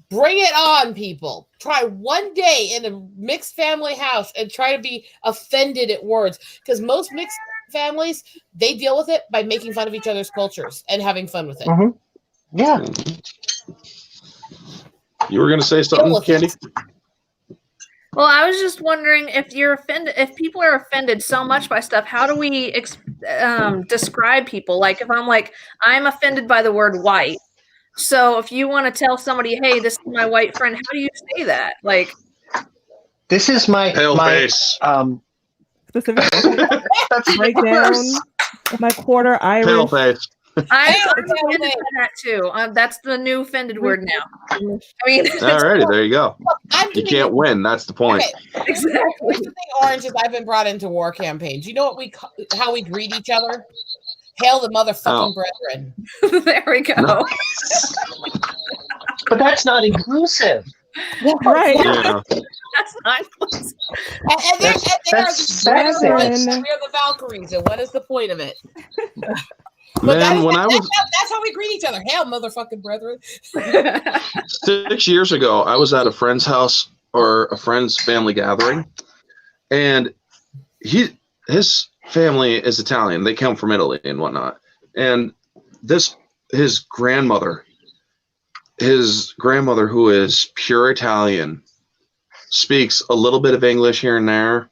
Bring it on, people. Try one day in a mixed family house and try to be offended at words. Because most mixed families, they deal with it by making fun of each other's cultures and having fun with it. Mm-hmm. Yeah. You were going to say something, Candy? Well, I was just wondering if you're offended, if people are offended so much by stuff, how do we describe people? Like if I'm like, I'm offended by the word white. So if you want to tell somebody, hey, this is my white friend, how do you say that? Like, this is my pale face. Specifically, break down my quarter Irish. Pale face. I'm offended by that too. That's the new offended word now. I mean, alrighty, there you go. You can't win. That's the point. Okay. Exactly. Here's the thing, Orange, is I've been brought into war campaigns. You know what how we greet each other? Hail the motherfucking brethren. There we go. No. But that's not inclusive. Right. Yeah. That's not inclusive. And we are the Valkyries, and what is the point of it? Man, that's how we greet each other. Hail, motherfucking brethren. 6 years ago, I was at a friend's house or a friend's family gathering, and his family is Italian. They come from Italy and whatnot. And his grandmother, who is pure Italian, speaks a little bit of English here and there,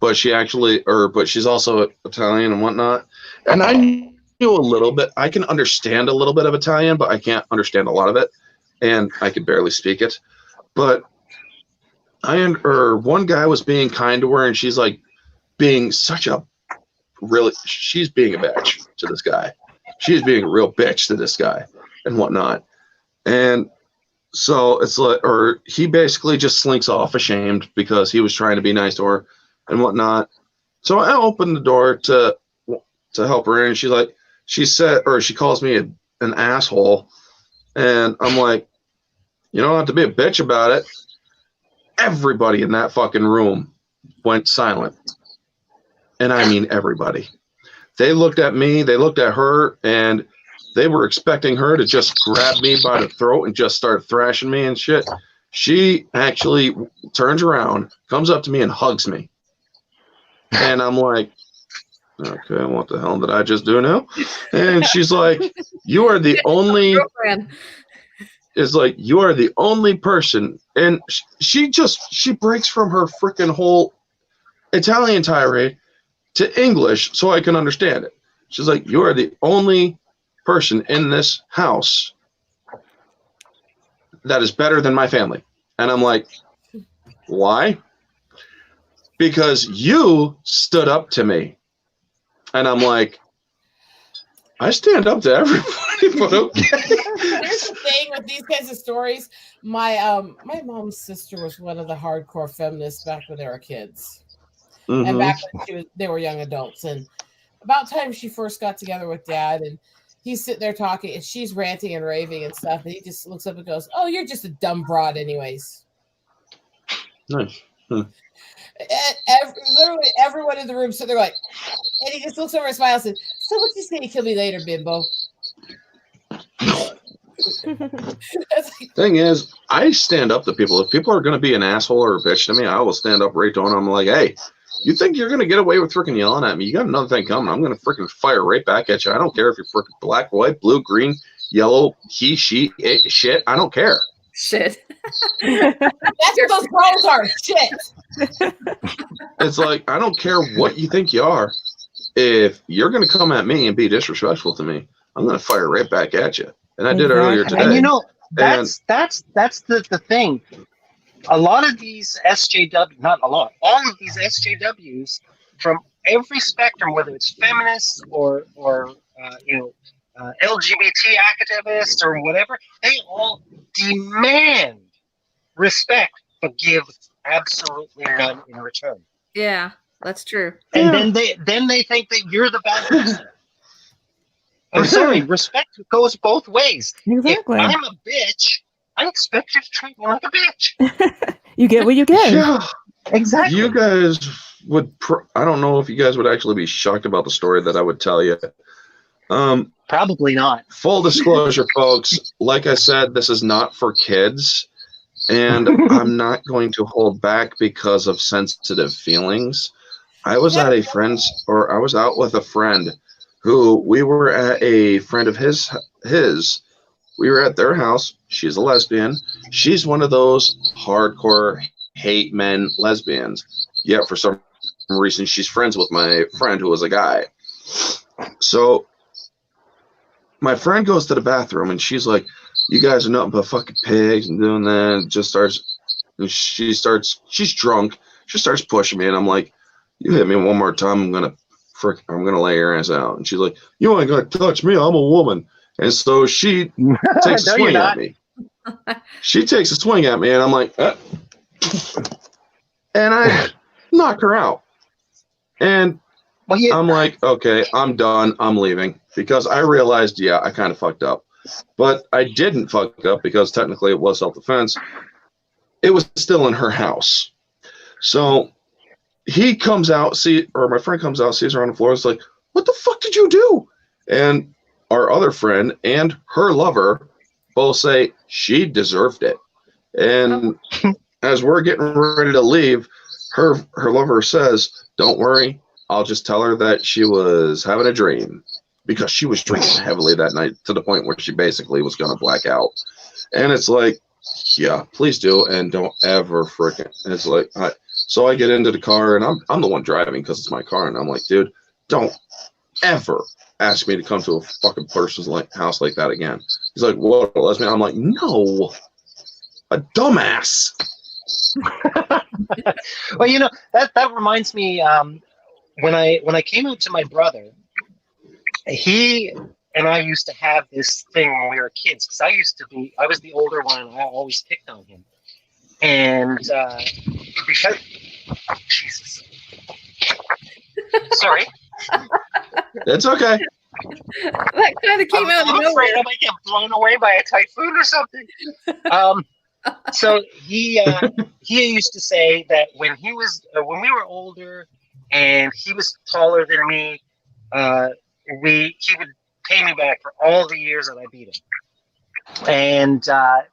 but she's also Italian and whatnot. And I knew a little bit. I can understand a little bit of Italian, but I can't understand a lot of it, and I can barely speak it. But one guy was being kind to her, and she's like being she's being a bitch to this guy. She's being a real bitch to this guy and whatnot. And so it's like, or he basically just slinks off ashamed because he was trying to be nice to her and whatnot. So I opened the door to help her in. And she calls me an asshole. And I'm like, you don't have to be a bitch about it. Everybody in that fucking room went silent. And I mean everybody. They looked at me, they looked at her, and they were expecting her to just grab me by the throat and just start thrashing me and shit. She actually turns around, comes up to me and hugs me. And I'm like, okay, what the hell did I just do now? And she's like, you are the only, is like, you are the only person. And she breaks from her freaking whole Italian tirade to English so I can understand it. She's like, you are the only person in this house that is better than my family. And I'm like, why? Because you stood up to me. And I'm like, I stand up to everybody, but okay. Here's the thing with these kinds of stories. My mom's sister was one of the hardcore feminists back when they were kids. Mm-hmm. And back when they were young adults. And about time she first got together with Dad, and he's sitting there talking, and she's ranting and raving and stuff, and he just looks up and goes, oh, you're just a dumb broad anyways. Nice. Literally everyone in the room sitting there like, and he just looks over and smiles and says, so what's he saying? Kill me later, bimbo. Thing is, I stand up to people. If people are going to be an asshole or a bitch to me, I will stand up right to them. I'm like, hey, you think you're going to get away with freaking yelling at me? You got another thing coming. I'm going to freaking fire right back at you. I don't care if you're freaking black, white, blue, green, yellow, he, she, it, shit. I don't care. Shit. That's what those pros are. Shit. It's like, I don't care what you think you are. If you're going to come at me and be disrespectful to me, I'm going to fire right back at you. And I did earlier today. And you know, that's the thing. A lot of these SJW, not a lot, all of these SJWs from every spectrum, whether it's feminists or LGBT activists or whatever, they all demand respect, but give absolutely none in return. Yeah, that's true. And then they think that you're the bad person. I'm sorry, respect goes both ways. Exactly. If I'm a bitch, I expect you to treat me like a bitch. You get what you get. Yeah, exactly. You guys would, I don't know if you guys would actually be shocked about the story that I would tell you. Probably not. Full disclosure, folks, like I said, this is not for kids. And I'm not going to hold back because of sensitive feelings. I was at a friend's, or I was out with a friend who we were at a friend of his. We were at their house. She's a lesbian. She's one of those hardcore hate men lesbians. Yet for some reason, she's friends with my friend who was a guy. So my friend goes to the bathroom and she's like, you guys are nothing but fucking pigs and doing that. And just starts, and she's drunk. She starts pushing me and I'm like, you hit me one more time, I'm gonna lay your ass out. And she's like, you ain't gonna touch me, I'm a woman. And so she takes a swing at me. She takes a swing at me and I'm like, and I knock her out. And I'm like, okay, I'm done, I'm leaving. Because I realized, yeah, I kind of fucked up. But I didn't fuck up because technically it was self-defense. It was still in her house. So he comes out, my friend comes out, sees her on the floor, is like, what the fuck did you do? And our other friend and her lover both say she deserved it. And as we're getting ready to leave, her lover says, don't worry, I'll just tell her that she was having a dream. Because she was drinking heavily that night to the point where she basically was going to black out. And it's like, yeah, please do. And don't ever freaking. And it's like, so I get into the car and I'm the one driving because it's my car. And I'm like, dude, don't ever ask me to come to a fucking person's house like that again. He's like, what? I'm like, no, a dumbass. Well, you know, that reminds me, when I came out to my brother, he and I used to have this thing when we were kids, because I was the older one and I always picked on him. And because, Jesus. Sorry. It's okay. That kind of came out of nowhere. I'm afraid I might get blown away by a typhoon or something. So he used to say that when we were older and he was taller than me, he would pay me back for all the years that I beat him. And I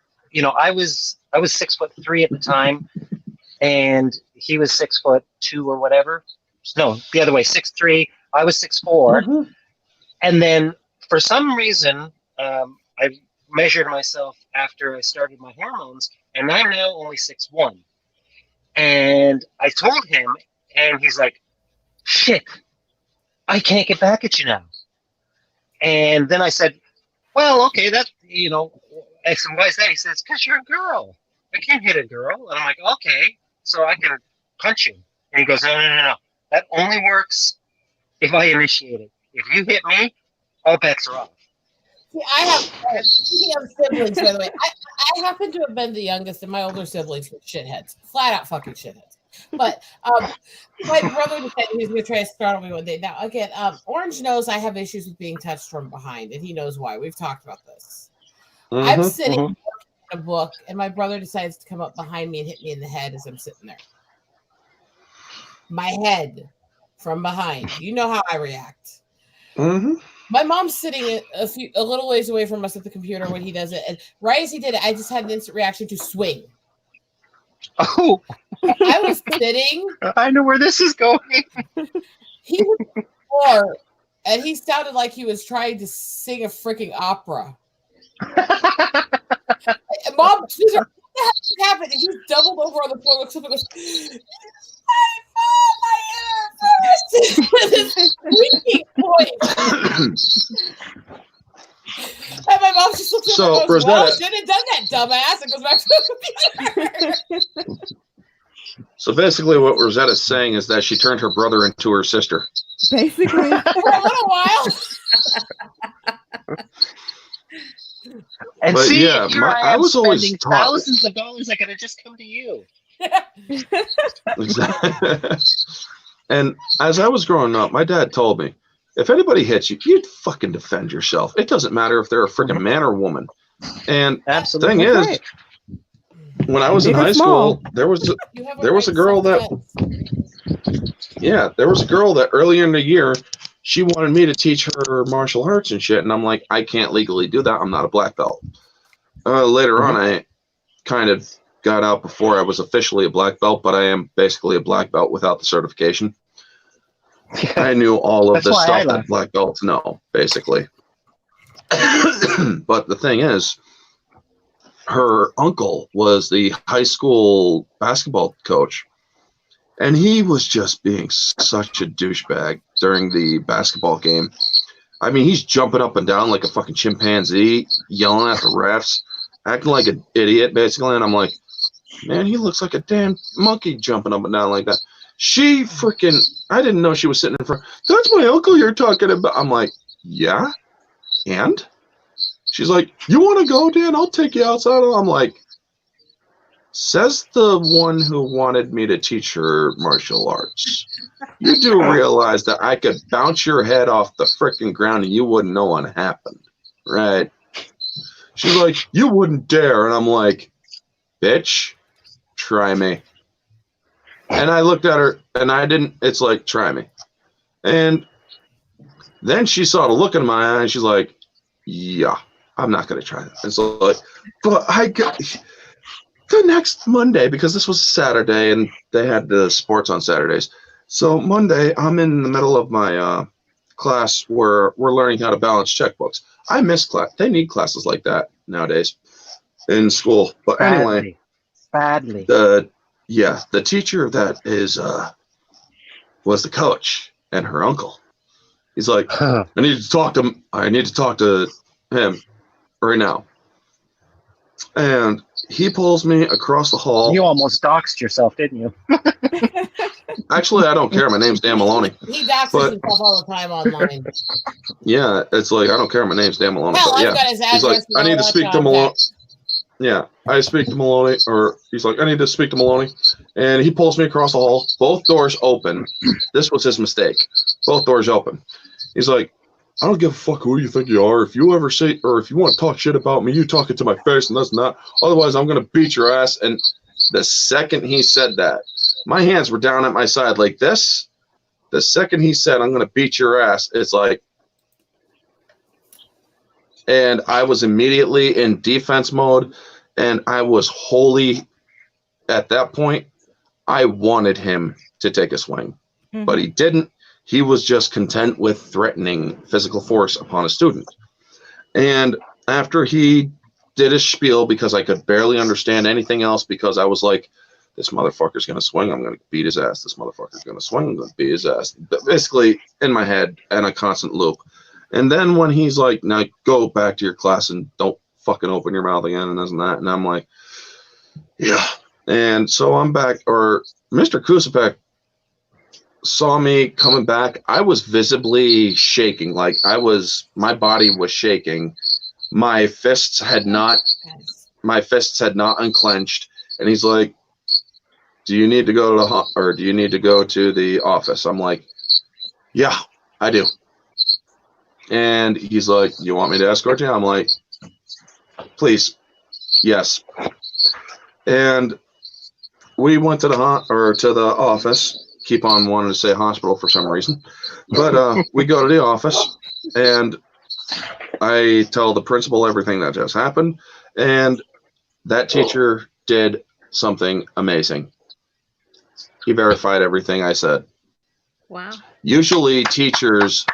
was 6'3" at the time, and he was 6'2" or whatever. No, the other way, 6'3". I was 6'4", Mhm. and then for some reason, I measured myself after I started my hormones, and I'm now only 6'1". And I told him, and he's like, "Shit, I can't get back at you now." And then I said, "Well, okay, that X and Y is that?" He says, "Because you're a girl. I can't hit a girl." And I'm like, "Okay, so I can punch you." And he goes, "No. That only works if I initiate it. If you hit me, all bets are off." See, I have speaking of siblings, by the way, I happen to have been the youngest, and my older siblings were shitheads, flat out fucking shitheads. But my brother decided he was going to try to startle me one day. Now, again, Orange knows I have issues with being touched from behind, and he knows why. We've talked about this. I'm sitting in a book, and my brother decides to come up behind me and hit me in the head as I'm sitting there. My head from behind. You know how I react. Mm-hmm. My mom's sitting a little ways away from us at the computer when he does it, and right as he did it, I just had an instant reaction to swing. Oh, I was sitting. I know where this is going. He was on the floor, and he sounded like he was trying to sing a freaking opera. Mom, she's like, "What the heck happened?" And he doubled over on the floor, looks up and goes, with his squeaking voice. And my mom just looks at me and goes, "Well, should have done that, dumbass," and goes back to the computer. So basically what Rosetta's saying is that she turned her brother into her sister. Basically. For a little while. And But see, yeah, here I I was always spending taught thousands of dollars that could have just come to you. And as I was growing up, my dad told me, if anybody hits you, you'd fucking defend yourself. It doesn't matter if they're a freaking man or woman. And Absolutely. thing is, right. when I was in Big or high small. school, there was a Right girl that earlier in the year, she wanted me to teach her martial arts and shit. And I'm like, I can't legally do that. I'm not a black belt. Later on, I kind of got out before I was officially a black belt, but I am basically a black belt without the certification. I knew all of the stuff that black belts know, basically. But the thing is, her uncle was the high school basketball coach, and he was just being such a douchebag during the basketball game. I mean, he's jumping up and down like a fucking chimpanzee, yelling at the refs, acting like an idiot, basically. And I'm like, man, he looks like a damn monkey jumping up and down like that. She freaking, I didn't know she was sitting in front. "That's my uncle you're talking about." I'm like, yeah? And? She's like, "You want to go, Dan? I'll take you outside." I'm like, says the one who wanted me to teach her martial arts. You do realize that I could bounce your head off the freaking ground and you wouldn't know what happened, right? She's like, "You wouldn't dare." And I'm like, bitch, try me. And I looked at her and I didn't, it's like, try me. And then she saw the look in my eye and she's like, yeah, I'm not going to try that. And so like, but I got the next Monday, because this was Saturday and they had the sports on Saturdays. So Monday, I'm in the middle of my class where we're learning how to balance checkbooks. I miss class. They need classes like that nowadays in school. But anyway, badly. The teacher that is was the coach and her uncle. He's like, I need to talk to him right now. And he pulls me across the hall. You almost doxed yourself, didn't you? Actually, I don't care. My name's Dan Maloney. He doxes himself all the time online. Yeah, it's like, I don't care. My name's Dan Maloney. Hell, But yeah, I've got his address. he's like, I need to speak to Maloney. Yeah, I speak to Maloney, or he's like, I need to speak to Maloney. And he pulls me across the hall. Both doors open. This was his mistake. Both doors open. He's like, I don't give a fuck who you think you are. If you ever say, or if you want to talk shit about me, you talk it to my face, and that's not. Otherwise, I'm going to beat your ass. And the second he said that, my hands were down at my side like this. The second he said, I'm going to beat your ass, it's like, And I was immediately in defense mode, and I was wholly, at that point, I wanted him to take a swing, but he didn't. He was just content with threatening physical force upon a student. And after he did his spiel, because I could barely understand anything else, because I was like, this motherfucker's going to swing, I'm going to beat his ass. This motherfucker's going to swing, I'm going to beat his ass. But basically, in my head, in a constant loop. And then when he's like, now go back to your class and don't fucking open your mouth again and this and that. And I'm like, yeah. And so I'm back, or Mr. Kusapek saw me coming back. I was visibly shaking. Like my body was shaking. My fists had not unclenched. And he's like, do you need to go to the office? I'm like, yeah, I do. And he's like, you want me to escort you? I'm like, please. Yes. And we went to the office. Keep on wanting to say hospital for some reason. But we go to the office, and I tell the principal everything that just happened. And that teacher did something amazing. He verified everything I said. Wow. Usually teachers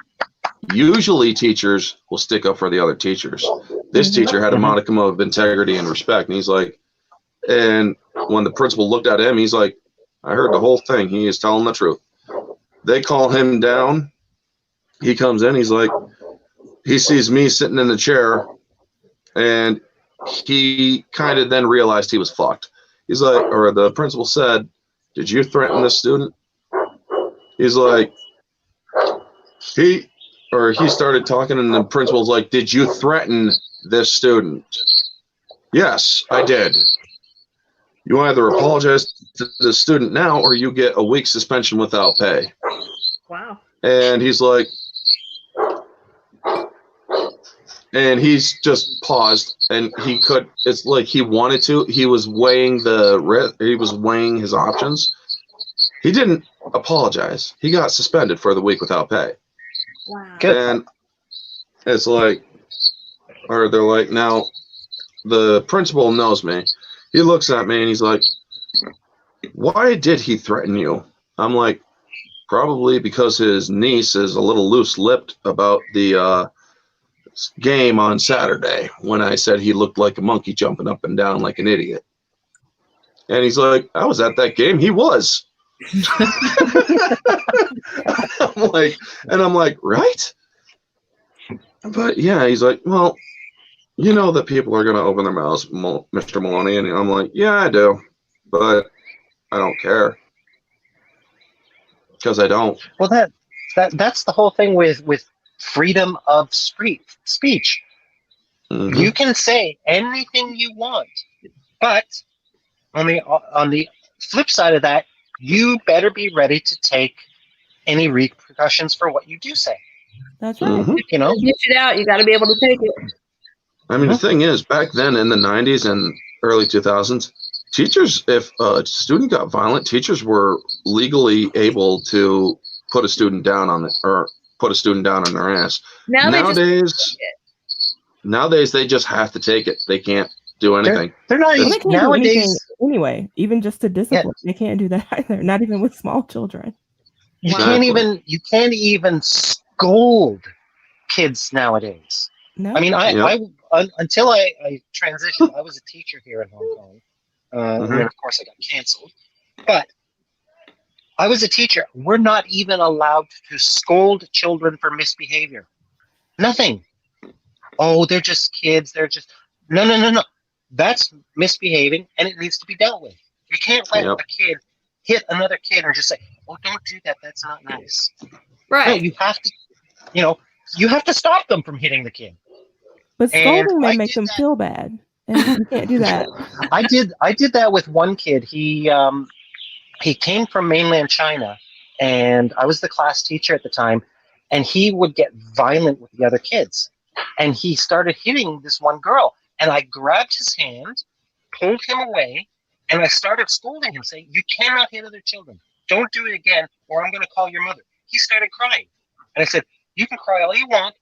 will stick up for the other teachers. This teacher had a modicum of integrity and respect. And he's like, and when the principal looked at him, he's like, I heard the whole thing. He is telling the truth. They call him down. He comes in. He's like, he sees me sitting in the chair, and he kind of then realized he was fucked. He's like, or the principal said, did you threaten this student? He's like, he started talking, and the principal's like, did you threaten this student? Yes, I did. You either apologize to the student now, or you get a week suspension without pay. Wow. And he's like, and he's just paused, and it's like he wanted to. He was weighing his options. He didn't apologize. He got suspended for the week without pay. Wow. Good. And it's like, or they're like, now the principal knows me. He looks at me and he's like, why did he threaten you? I'm like, probably because his niece is a little loose-lipped about the game on Saturday when I said he looked like a monkey jumping up and down like an idiot. And he's like, I was at that game. He was. I'm like, right? But yeah, he's like, well, you know that people are going to open their mouths, Mr. Maloney. And I'm like, yeah, I do. But I don't care. Because I don't. Well, that's the whole thing with freedom of speech. Mm-hmm. You can say anything you want, but on the flip side of that, you better be ready to take any repercussions for what you do say. That's right. Mm-hmm. You know, you get it out. You got to be able to take it. I mean, the thing is, back then in the 90s and early 2000s, teachers, if a student got violent, teachers were legally able to put a student down on their ass. Nowadays they just have to take it. They can't do anything. They're not they can't nowadays do anything anyway. Even just to discipline, they can't do that either. Not even with small children. You can't even scold kids nowadays. No. I mean, until I transitioned, I was a teacher here in Hong Kong. And then, of course, I got canceled. But I was a teacher. We're not even allowed to scold children for misbehavior. Nothing. Oh, they're just kids. They're just... No. That's misbehaving, and it needs to be dealt with. You can't let a kid hit another kid and just say, oh, don't do that. That's not nice. Right. No, you have to, you have to stop them from hitting the kid. But scolding may make them feel bad. And you can't do that. I did that with one kid. He came from mainland China, and I was the class teacher at the time, and he would get violent with the other kids. And he started hitting this one girl, and I grabbed his hand, pulled him away, and I started scolding him, saying, you cannot hit other children. Don't do it again, or I'm going to call your mother. He started crying. And I said, you can cry all you want,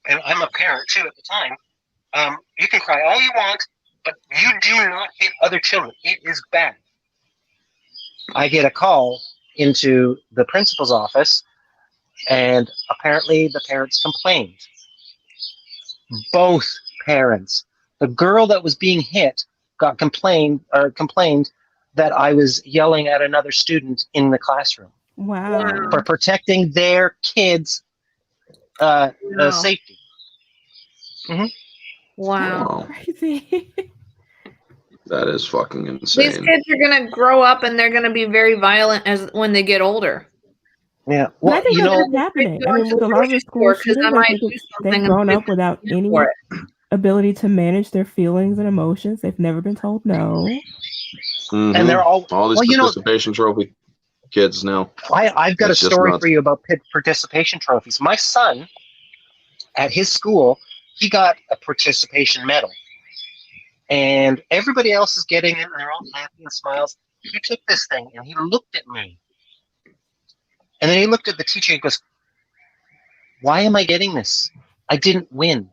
and I'm a parent too at the time, you can cry all you want, but you do not hit other children. It is bad. I get a call into the principal's office, and apparently the parents complained. Both parents. The girl that was being hit complained that I was yelling at another student in the classroom. Wow. For protecting their kids' safety. Mm-hmm. Wow. Crazy. That is fucking insane. These kids are gonna grow up and they're gonna be very violent when they get older. Yeah, well, I think that's happening. I mean, with a lot of the school shootings, I think they've grown up without any ability to manage their feelings and emotions. They've never been told no. Mm-hmm. And they're all these participation trophy kids now. I've got a story for you about participation trophies. My son, at his school, he got a participation medal. And everybody else is getting it, and they're all happy and smiles. He took this thing, and he looked at me. And then he looked at the teacher and goes, "Why am I getting this? I didn't win."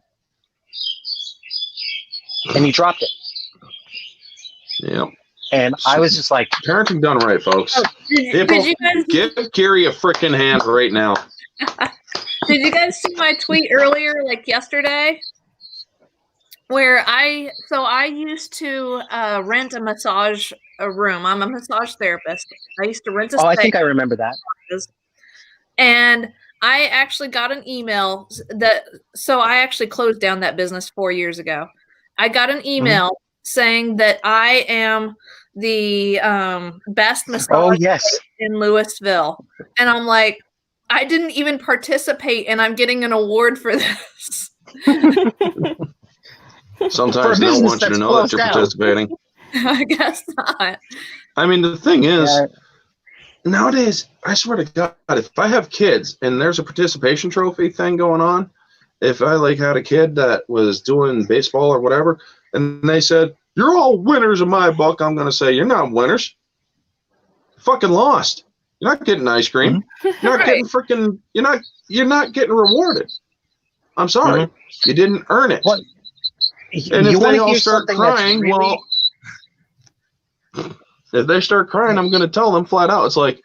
And he dropped it. Yep. And I was just like, parenting done right, folks. Oh, did you guys give Carrie a freaking hand right now? Did you guys see my tweet earlier, like yesterday? Where I used to rent a massage room. I'm a massage therapist. I used to rent a space. I think I remember that. And I actually got an email so I actually closed down that business 4 years ago. I got an email saying that I am the best massage in Louisville. And I'm like, I didn't even participate and I'm getting an award for this. Sometimes they don't want you to know that you're participating. I guess not. I mean, the thing is, nowadays, I swear to God, if I have kids and there's a participation trophy thing going on, if I had a kid that was doing baseball or whatever, and they said, "You're all winners in my book," I'm going to say, "You're not winners. You fucking lost. You're not getting ice cream. You're not getting freaking. You're not getting rewarded. I'm sorry, you didn't earn it." What? And if they all start crying, if they start crying, I'm going to tell them flat out. It's like,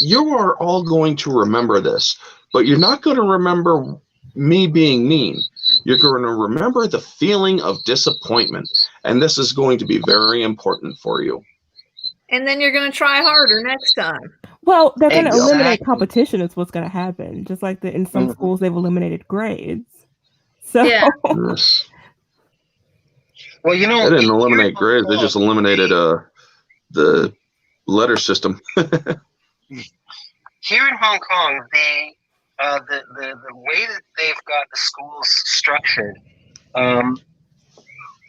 you are all going to remember this, but you're not going to remember me being mean. You're going to remember the feeling of disappointment, and this is going to be very important for you. And then you're going to try harder next time. Well, they're going to eliminate competition is what's going to happen. Just like in some schools, they've eliminated grades. So, yeah. Well, they didn't eliminate grades. They just eliminated the letter system. Here in Hong Kong, the way that they've got the schools structured,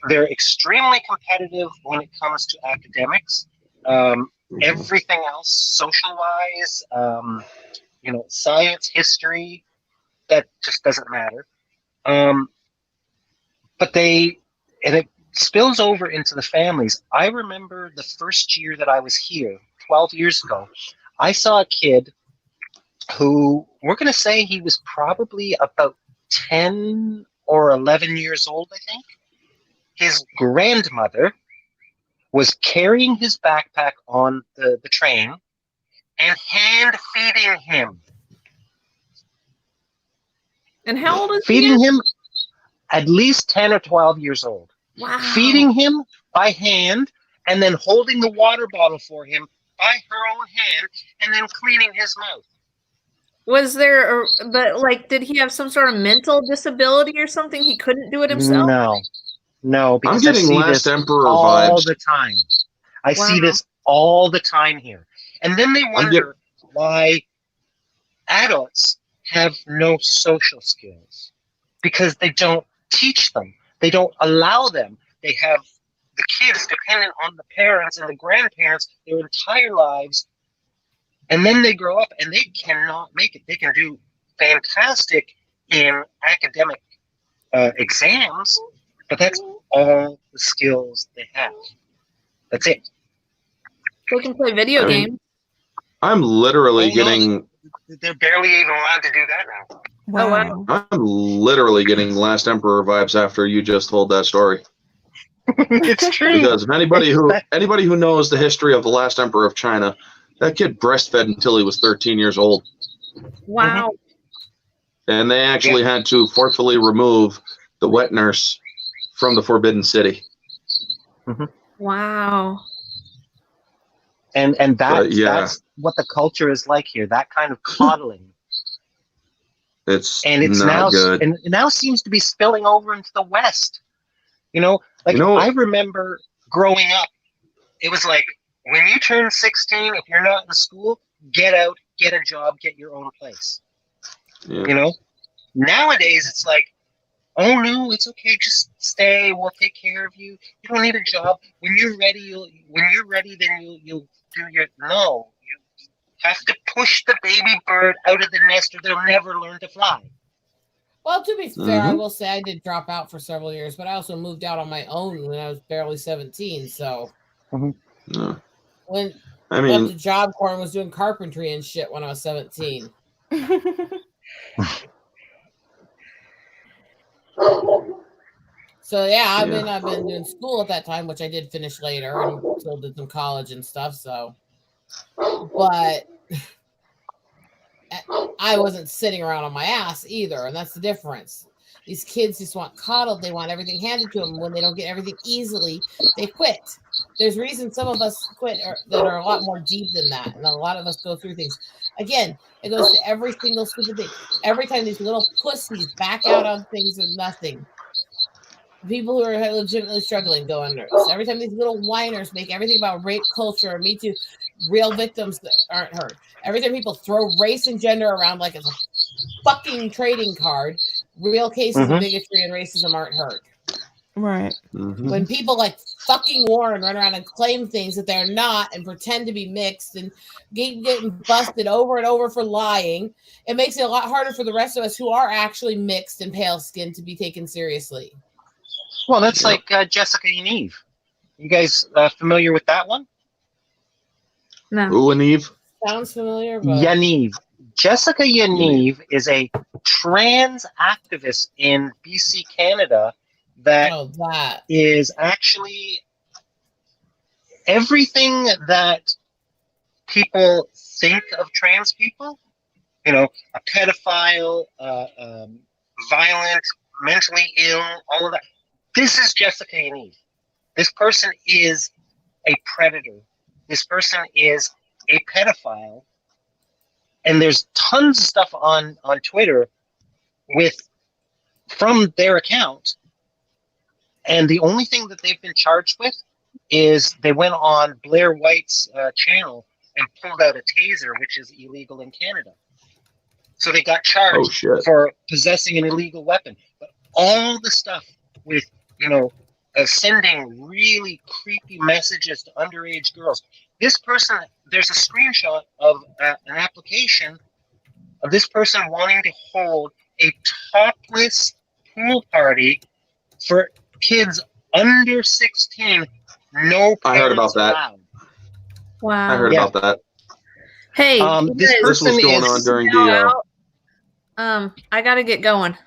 they're extremely competitive when it comes to academics. Everything else, social-wise, science, history, that just doesn't matter. But it spills over into the families. I remember the first year that I was here, 12 years ago, I saw a kid who, we're going to say he was probably about 10 or 11 years old, I think. His grandmother was carrying his backpack on the train and hand-feeding him. And how old is Feeding him at least 10 or 12 years old. Wow. Feeding him by hand and then holding the water bottle for him by her own hand and then cleaning his mouth. Was there, did he have some sort of mental disability or something? He couldn't do it himself? No. I'm getting Last Emperor all vibes. The time. I see this all the time here. And then they wonder why adults have no social skills. Because they don't teach them. They don't allow them. They have the kids dependent on the parents and the grandparents their entire lives. And then they grow up and they cannot make it. They can do fantastic in academic exams, but that's all the skills they have. That's it. They can play video games. I'm literally getting... They're barely even allowed to do that now. Wow. I'm literally getting Last Emperor vibes after you just told that story. It's true. Because if anybody who knows the history of the Last Emperor of China, that kid breastfed until he was 13 years old. Wow. And they actually had to forcefully remove the wet nurse from the Forbidden City. Wow. And that's what the culture is like here. That kind of coddling. It's not now good. And it now seems to be spilling over into the West. I remember growing up, it was like, when you turn 16, if you're not in school, get out, get a job, get your own place. Yeah. Nowadays it's like, oh no, it's okay, just stay, we'll take care of you. You don't need a job. When you're ready, then you'll do your no. You have to push the baby bird out of the nest or they'll never learn to fly. Well, to be fair, I will say I did drop out for several years, but I also moved out on my own when I was barely 17. So when I went to Job Corps and was doing carpentry and shit when I was 17. So I've been doing school at that time, which I did finish later and still did some college and stuff. So, but I wasn't sitting around on my ass either, and that's the difference. These kids just want coddled. They want everything handed to them. When they don't get everything easily, they quit. There's reasons some of us quit that are a lot more deep than that, and a lot of us go through things. Again, it goes to every single stupid thing. Every time these little pussies back out on things with nothing, people who are legitimately struggling go under this. Every time these little whiners make everything about rape culture or Me Too, real victims that aren't hurt. Every time people throw race and gender around like it's a fucking trading card, real cases of bigotry and racism aren't heard. Right. When people like fucking Warren run around and claim things that they're not and pretend to be mixed and getting busted over and over for lying, it makes it a lot harder for the rest of us who are actually mixed and pale skinned to be taken seriously. Well, that's like Jessica and Eve. You guys familiar with that one? No. Who and Eve? Sounds familiar, but... Yaniv. Jessica Yaniv is a trans activist in BC, Canada that is actually everything that people think of trans people. A pedophile, violent, mentally ill, all of that. This is Jessica Yaniv. This person is a predator. This person is a pedophile. And there's tons of stuff on Twitter from their account. And the only thing that they've been charged with is they went on Blair White's channel and pulled out a taser, which is illegal in Canada. So they got charged for possessing an illegal weapon. But all the stuff with, sending really creepy messages to underage girls. This person, there's a screenshot of an application of this person wanting to hold a topless pool party for kids under 16. No parents I heard about that. allowed. Wow. I heard about that. Hey, this was going on during the... I got to get going.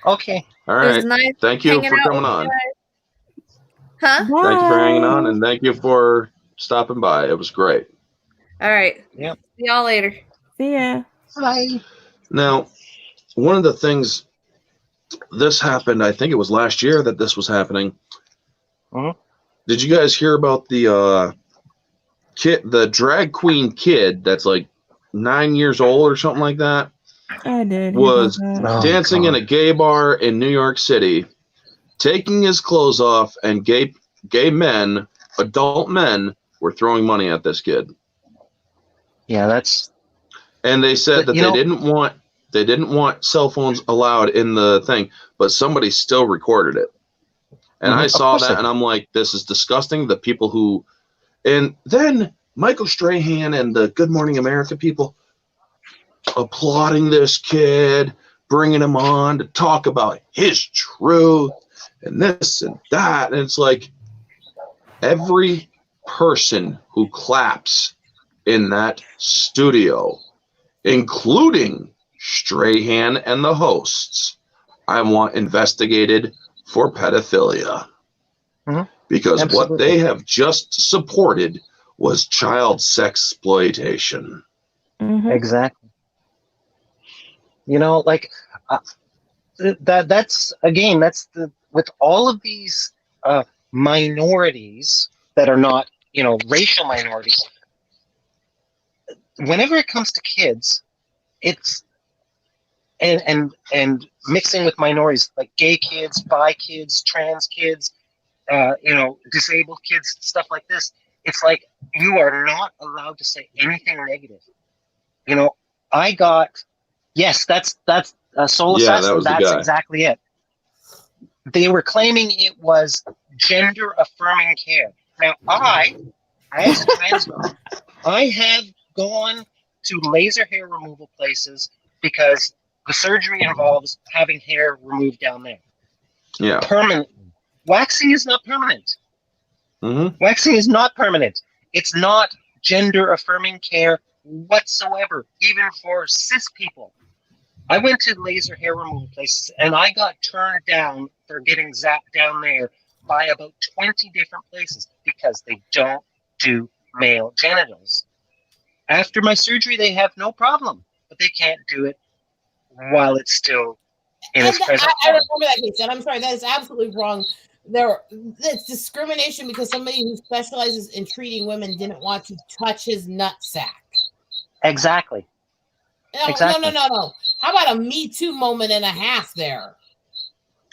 Okay. All right. Nice. Thank you for coming on. Huh? Bye. Thank you for hanging on, and thank you for stopping by. It was great. All right. Yep. See y'all later. See ya. Bye. Now, one of the things, this happened, I think it was last year that this was happening. Did you guys hear about the drag queen kid that's like 9 years old or something like that? I did. Was dancing in a gay bar in New York City, taking his clothes off, and gay men, adult men, were throwing money at this kid. Yeah, that's... And they said that they didn't want cell phones allowed in the thing, but somebody still recorded it. And I saw that, and I'm like, this is disgusting. The people who... And then Michael Strahan and the Good Morning America people applauding this kid, bringing him on to talk about his truth and this and that. And it's like, every person who claps in that studio, including Strahan and the hosts, I want investigated for pedophilia. Because Absolutely. what they have just supported was child sex exploitation. Exactly. You know, like that's with all of these minorities that are not, you know, racial minorities. Whenever it comes to kids, it's and mixing with minorities like gay kids, bi kids, trans kids, you know, disabled kids, stuff like this. It's like you are not allowed to say anything negative. You know, yes, that's Soul Assassin. That was the That's guy. exactly it. They were claiming it was gender affirming care. Now, as a trans man, I have gone to laser hair removal places because the surgery involves having hair removed down there. Yeah. Permanently. Waxing is not permanent. Waxing is not permanent. It's not gender affirming care whatsoever, even for cis people. I went to laser hair removal places and I got turned down for getting zapped down there by about 20 different places because they don't do male genitals. After my surgery, they have no problem, but they can't do it while it's still in its present I remember that case, and I'm sorry, that is absolutely wrong. It's discrimination because somebody who specializes in treating women didn't want to touch his nutsack. Exactly. No. How about a Me Too moment and a half there?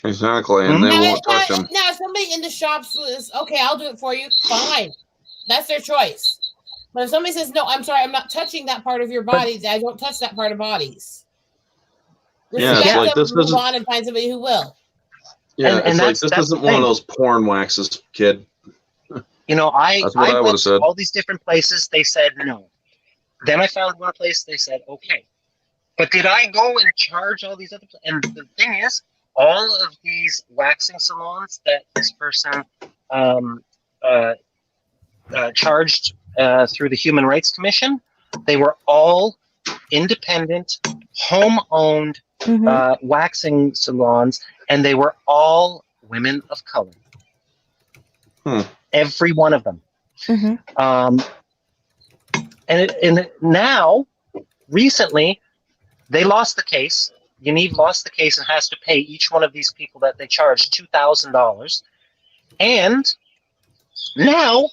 Exactly, and they won't touch him. Now, if somebody in the shops says, okay, I'll do it for you, fine. That's their choice. But if somebody says, no, I'm sorry, I'm not touching that part of your body, I don't touch that part of bodies. It's like this move on and find somebody who will. Yeah, it's like this isn't one of those porn waxes, kid. You know, I would have said. All these different places, they said no. Then I found one place, they said okay. But did I go and charge all these other places? And the thing is, all of these waxing salons that this person charged through the Human Rights Commission, they were all independent, home-owned waxing salons, and they were all women of color. Every one of them. And now, recently, they lost the case. Yaniv lost the case and has to pay each one of these people that they charged $2,000. And now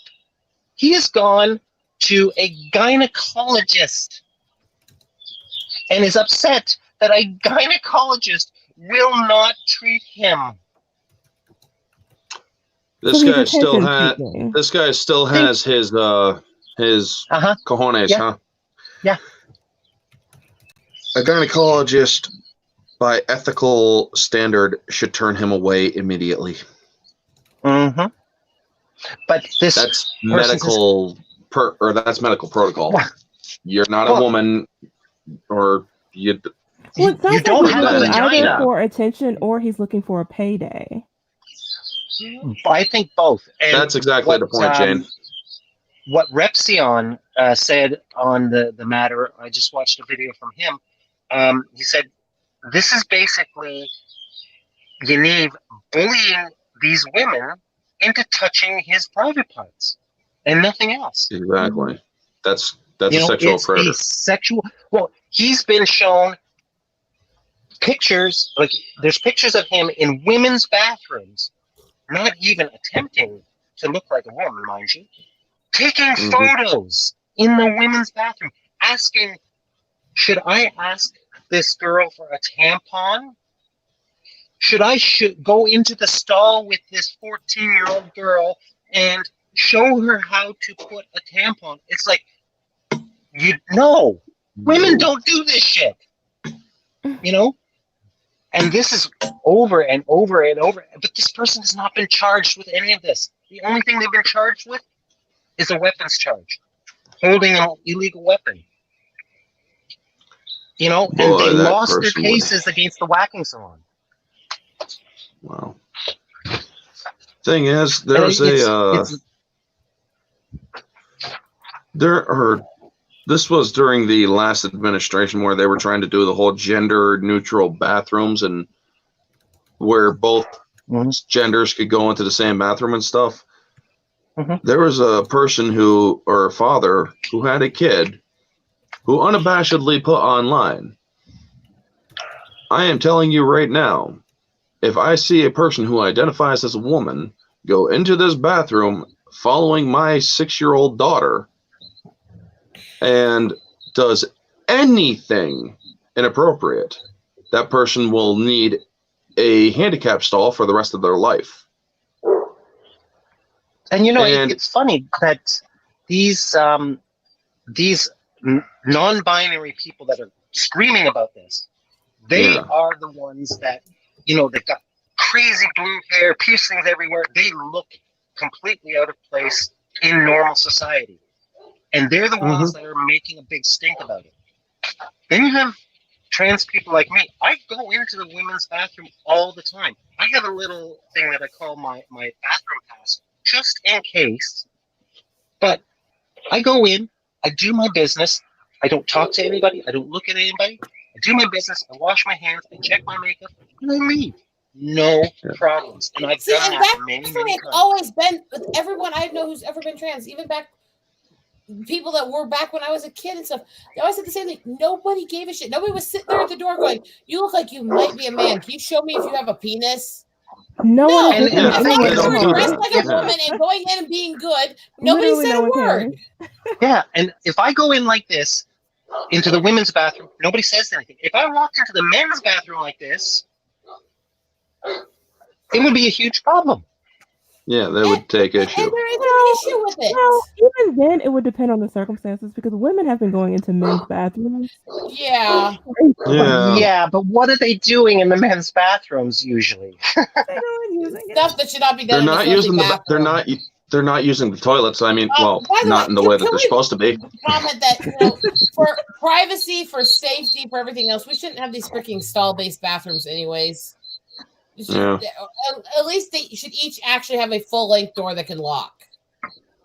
he has gone to a gynecologist and is upset that a gynecologist will not treat him. This guy still has his cojones, huh? Yeah. A gynecologist, by ethical standard, should turn him away immediately. But that's medical protocol. You're not a woman, or you. Well, it sounds you don't like have he's a looking either vagina. for attention or he's looking for a payday. I think both. And that's exactly the point, Jane. What Repsion said on the matter, I just watched a video from him. He said, this is basically Yaniv bullying these women into touching his private parts and nothing else. Exactly. That's a sexual predator. Well, he's been shown pictures, like there's pictures of him in women's bathrooms, not even attempting to look like a woman, mind you, taking photos in the women's bathroom, asking, should I ask this girl for a tampon? Should I go into the stall with this 14-year-old girl and show her how to put a tampon? It's like, women don't do this shit, you know? And this is over and over and over. But this person has not been charged with any of this. The only thing they've been charged with is a weapons charge, holding an illegal weapon. You know, and they lost their cases against the whacking salon. Wow. Thing is, there are This was during the last administration where they were trying to do the whole gender neutral bathrooms and where both genders could go into the same bathroom and stuff. There was a person or a father who had a kid who unabashedly put online, I am telling you right now, if I see a person who identifies as a woman go into this bathroom following my 6-year-old daughter and does anything inappropriate, that person will need a handicap stall for the rest of their life. And it's funny that these non-binary people that are screaming about this, they are the ones that, they've got crazy blue hair, piercings everywhere. They look completely out of place in normal society. And they're the ones that are making a big stink about it. Then you have trans people like me. I go into the women's bathroom all the time. I have a little thing that I call my bathroom pass, just in case. But I go in, I do my business. I don't talk to anybody. I don't look at anybody. I do my business. I wash my hands. I check my makeup, and I leave. No problems. And I've done that many times. It's always been with everyone I know who's ever been trans, even back people that were back when I was a kid and stuff. They always said the same thing. Nobody gave a shit. Nobody was sitting there at the door going, "You look like you might be a man. Can you show me if you have a penis?" No one. As long as you're dressed like a woman and going in and being good, nobody said a word. Yeah, and if I go in like this into the women's bathroom, nobody says anything. If I walked into the men's bathroom like this, it would be a huge problem. Yeah, they would take issue. And there is an issue with it. Well, even then, it would depend on the circumstances because women have been going into men's bathrooms. Yeah. Yeah, but what are they doing in the men's bathrooms usually? Stuff that should not be done. They're not using the toilets. I mean, not in the way that they're supposed to be. Comment that for privacy, for safety, for everything else, we shouldn't have these freaking stall-based bathrooms, anyways. At least they should each actually have a full-length door that can lock.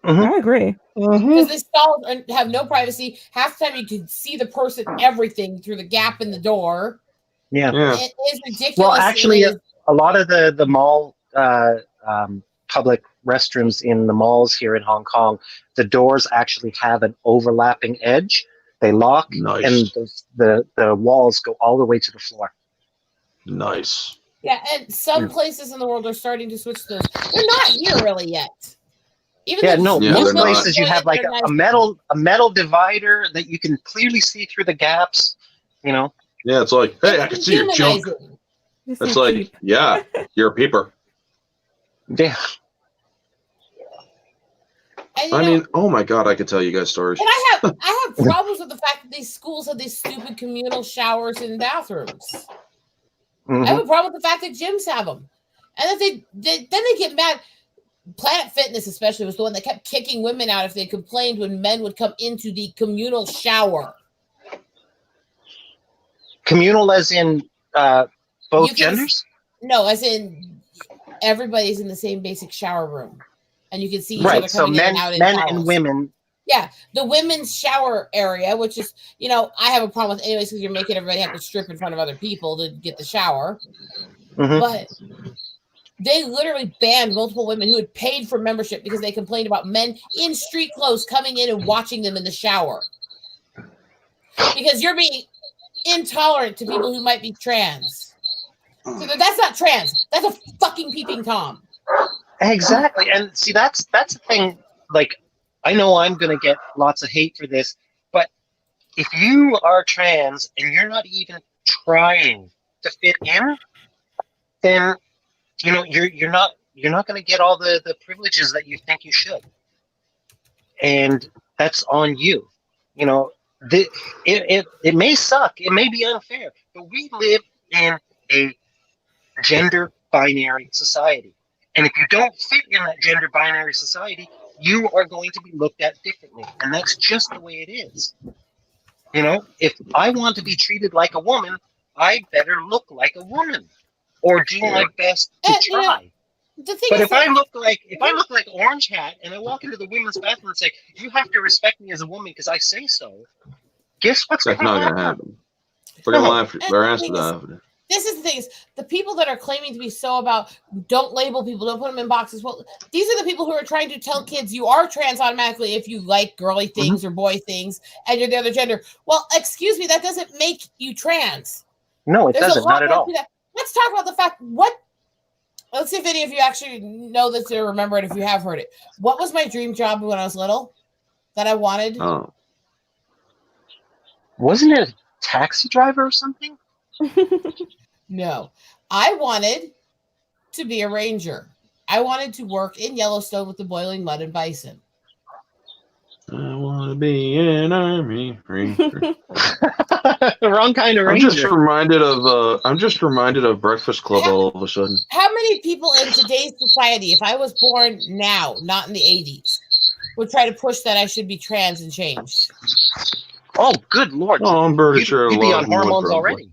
I agree. Because they stalls have no privacy. Half the time you can see the person, everything through the gap in the door. Yeah. It is ridiculous. Well, actually, a lot of the mall public restrooms in the malls here in Hong Kong, the doors actually have an overlapping edge. They lock, and the walls go all the way to the floor. Nice. Yeah, and some places in the world are starting to switch those. They're not here really yet. Most places you have like a metal divider that you can clearly see through the gaps. Yeah, it's like, hey, I can see your junk. It's like, yeah, you're a peeper. Yeah. And, I mean, oh my God, I could tell you guys stories. And I have problems with the fact that these schools have these stupid communal showers in bathrooms. I have a problem with the fact that gyms have them, and that they get mad. Planet Fitness, especially, was the one that kept kicking women out if they complained when men would come into the communal shower. Communal, as in both genders? No, as in everybody's in the same basic shower room, and you can see each other coming in and out. Men and women. Yeah, the women's shower area, which is, I have a problem with anyways because you're making everybody have to strip in front of other people to get the shower. But they literally banned multiple women who had paid for membership because they complained about men in street clothes coming in and watching them in the shower. Because you're being intolerant to people who might be trans. So that's not trans. That's a fucking peeping Tom. Exactly. And see, that's the thing, like, I know I'm going to get lots of hate for this, but if you are trans and you're not even trying to fit in, then you're not going to get all the privileges that you think you should, and that's on you. It may suck, it may be unfair, but we live in a gender binary society, and if you don't fit in that gender binary society, you are going to be looked at differently. And that's just the way it is. If I want to be treated like a woman, I better look like a woman or do my best to try. The thing But is if I look like Orange Hat and I walk into the women's bathroom and say, "You have to respect me as a woman because I say so," guess what's That's going not to going to happen? happen. They're going to No. laugh. They're asked to laugh. This is the thing is the people that are claiming to be so about don't label people, don't put them in boxes. Well, these are the people who are trying to tell kids you are trans automatically if you like girly things or boy things and you're the other gender. Well, excuse me, that doesn't make you trans. No, it doesn't. Not at all. Let's talk about the fact let's see if any of you actually know this or remember it if you have heard it. What was my dream job when I was little that I wanted? Oh. Wasn't it a taxi driver or something? No. I wanted to be a ranger. I wanted to work in Yellowstone with the boiling mud and bison. I want to be an army ranger. Wrong kind of ranger. I'm just reminded of Breakfast Club all of a sudden. How many people in today's society, if I was born now, not in the 80s, would try to push that I should be trans and changed? Oh, good Lord. Oh, I'm pretty sure you'd be on hormones already.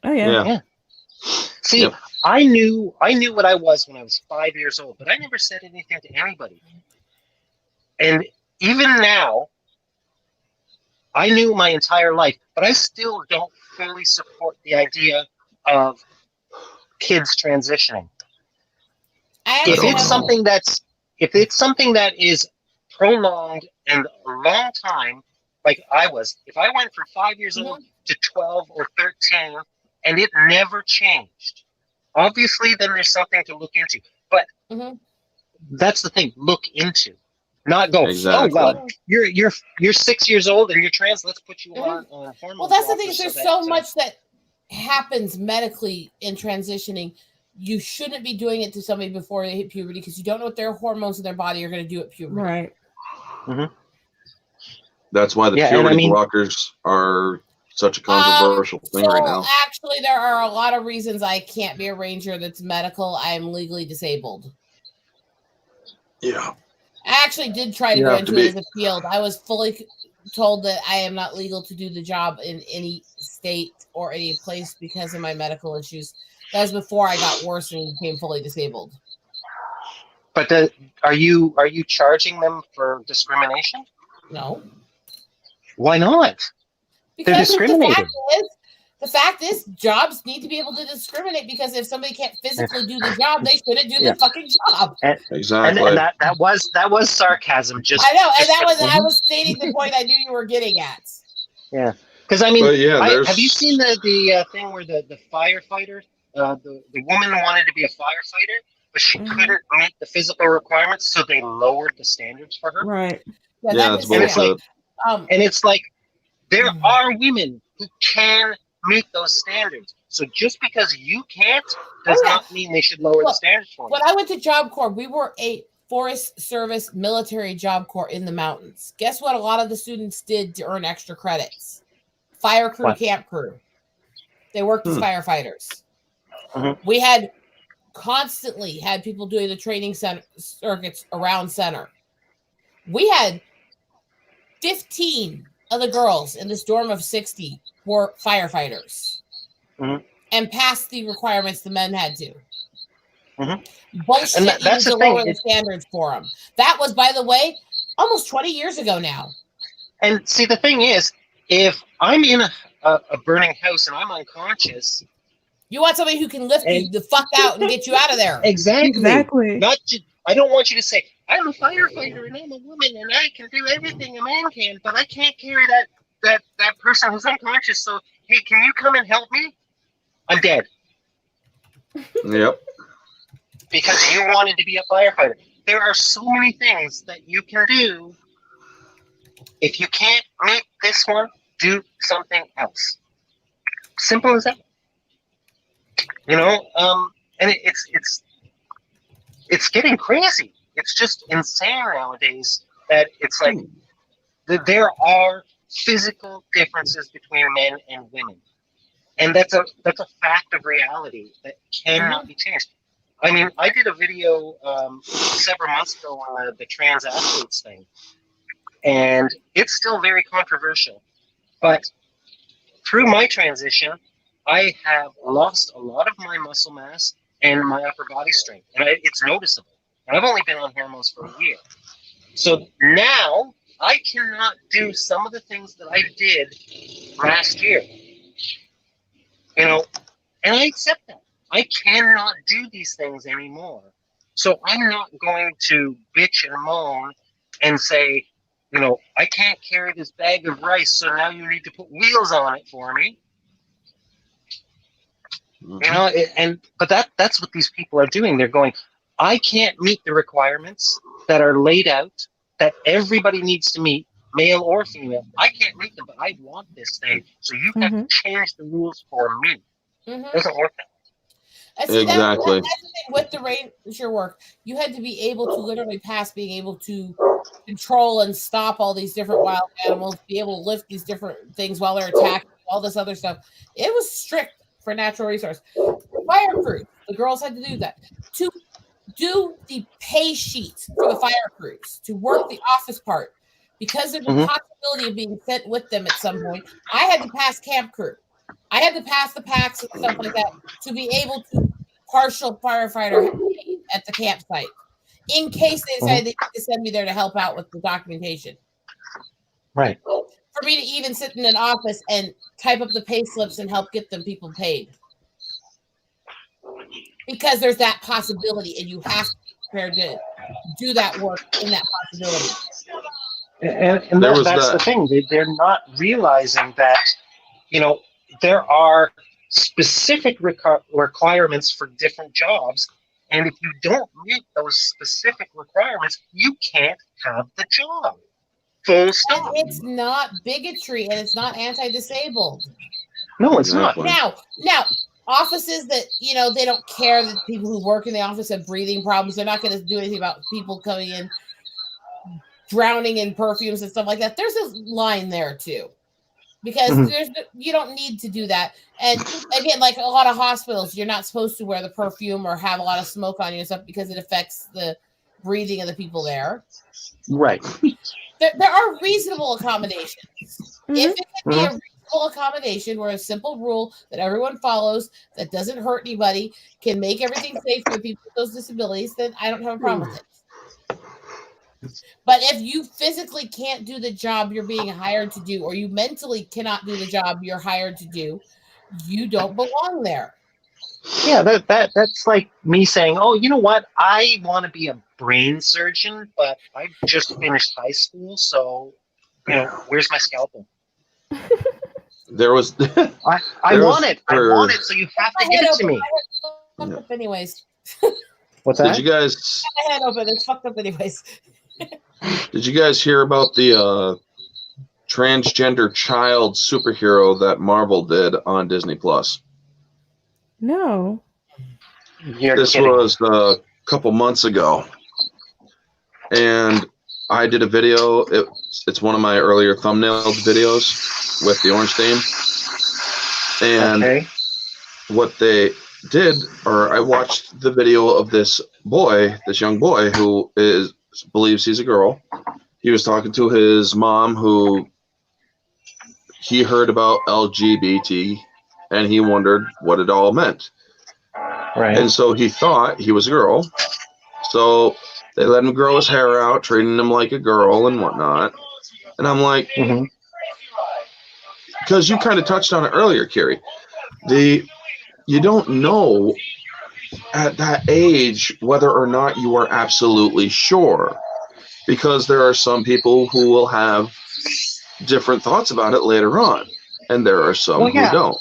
Oh, yeah. See, I knew what I was when I was 5 years old, but I never said anything to anybody. And even now, I knew my entire life, but I still don't fully support the idea of kids transitioning. If it's something that is prolonged and a long time, like I was, if I went from 5 years old to 12 or 13 and it never changed, obviously then there's something to look into. But that's the thing, look into. Not go, oh well, you're 6 years old and you're trans, let's put you on hormones. Well, that's the thing, there's so much that happens medically in transitioning. You shouldn't be doing it to somebody before they hit puberty because you don't know what their hormones in their body are going to do at puberty. Right. That's why the puberty blockers are such a controversial thing right now. Actually, there are a lot of reasons I can't be a ranger that's medical. I am legally disabled. Yeah. I actually did try to go into it as a field. I was fully told that I am not legal to do the job in any state or any place because of my medical issues. That was before I got worse and became fully disabled. But are you charging them for discrimination? No. Why not? Because they're discriminated. The fact is, jobs need to be able to discriminate because if somebody can't physically do the job, they shouldn't do the fucking job. Exactly. And that was sarcasm. I know, and I was stating the point I knew you were getting at. Yeah, because I mean, have you seen the thing where the firefighter, the woman wanted to be a firefighter, but she couldn't meet the physical requirements, so they lowered the standards for her. Right. That's bullshit. And it's like there are women who can meet those standards. So just because you can't does not mean they should lower the standards for you. When I went to Job Corps, we were a Forest Service military Job Corps in the mountains. Guess what a lot of the students did to earn extra credits? Fire crew, camp crew. They worked as firefighters. We had constantly had people doing the training circuits around center. We had 15 of the girls in this dorm of 60 were firefighters and passed the requirements the men had to. Bullshit, you need to lower the standards for them. That was, by the way, almost 20 years ago now. And see, the thing is, if I'm in a burning house and I'm unconscious, you want somebody who can lift you the fuck out and get you out of there. Exactly. I don't want you to say, I'm a firefighter and I'm a woman and I can do everything a man can, but I can't carry that person who's unconscious. So, hey, can you come and help me? I'm dead. Yep. Because you wanted to be a firefighter. There are so many things that you can do. If you can't meet this one, do something else. Simple as that. You know, and it's getting crazy. It's just insane nowadays that it's like there are physical differences between men and women, and that's a fact of reality that cannot be changed. I mean, I did a video several months ago on the trans athletes thing, and it's still very controversial. But through my transition, I have lost a lot of my muscle mass and my upper body strength, and it's noticeable. And I've only been on hormones for a year, so now I cannot do some of the things that I did last year. You know, and I accept that. I cannot do these things anymore. So I'm not going to bitch and moan and say, you know, I can't carry this bag of rice, so now you need to put wheels on it for me. Mm-hmm. You know, but that's what these people are doing. They're going, I can't meet the requirements that are laid out that everybody needs to meet, male or female. I can't meet them, but I want this thing, so you have to change the rules for me. It doesn't work that way. Exactly. That's the thing with the ranger work. You had to be able to literally pass being able to control and stop all these different wild animals, be able to lift these different things while they're attacking, all this other stuff. It was strict for natural resource. Fire crew, the girls had to do that. To do the pay sheets for the fire crews, to work the office part, because there's a possibility of being sent with them at some point. I had to pass camp crew. I had to pass the packs and stuff like that to be able to partial firefighter at the campsite in case they decided they need to send me there to help out with the documentation. Right. For me to even sit in an office and type up the pay slips and help get them people paid. Because there's that possibility, and you have to be prepared to do that work in that possibility. And that's the thing. They're not realizing that, you know, there are specific requirements for different jobs, and if you don't meet those specific requirements, you can't have the job. Full stop. And it's not bigotry, and it's not anti-disabled. No, it's not. Now, offices that, you know, they don't care that people who work in the office have breathing problems. They're not going to do anything about people coming in drowning in perfumes and stuff like that. There's a line there too. Because you don't need to do that. And again, like a lot of hospitals, you're not supposed to wear the perfume or have a lot of smoke on you and stuff because it affects the breathing of the people there. Right. There are reasonable accommodations. If it can be a reasonable accommodation where a simple rule that everyone follows that doesn't hurt anybody can make everything safe for people with those disabilities, then I don't have a problem with it. But if you physically can't do the job you're being hired to do, or you mentally cannot do the job you're hired to do, you don't belong there. Yeah, that's like me saying, oh, you know what? I want to be a brain surgeon, but I just finished high school, so, you know, where's my scalpel? There was... I want it, so you have to give it to me. Fucked up anyways. What's that? Did you guys... My head open, it's fucked up anyways. Did you guys hear about the transgender child superhero that Marvel did on Disney Plus? No. This was a couple months ago, and I did a video. It's one of my earlier thumbnailed videos with the orange theme, and what they did, or I watched the video of this young boy who believes he's a girl. He was talking to his mom, who he heard about LGBT, and he wondered what it all meant. Right. And so he thought he was a girl. So they let him grow his hair out, treating him like a girl and whatnot. And I'm like, because you kind of touched on it earlier, Carrie. You don't know at that age whether or not you are absolutely sure, because there are some people who will have different thoughts about it later on, and there are some who don't.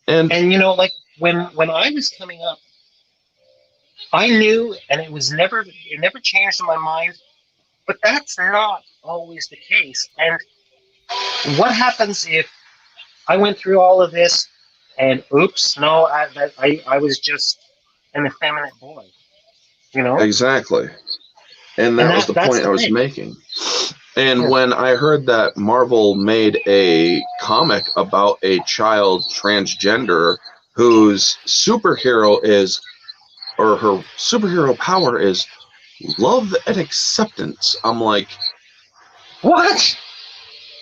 And you know, like when I was coming up, I knew, and it never changed in my mind, but that's not always the case. And what happens if I went through all of this and oops, no, I was just an effeminate boy, you know? Exactly. And that was the point I was making. And when I heard that Marvel made a comic about a child transgender whose superhero is, or her superhero power is love and acceptance, I'm like, what?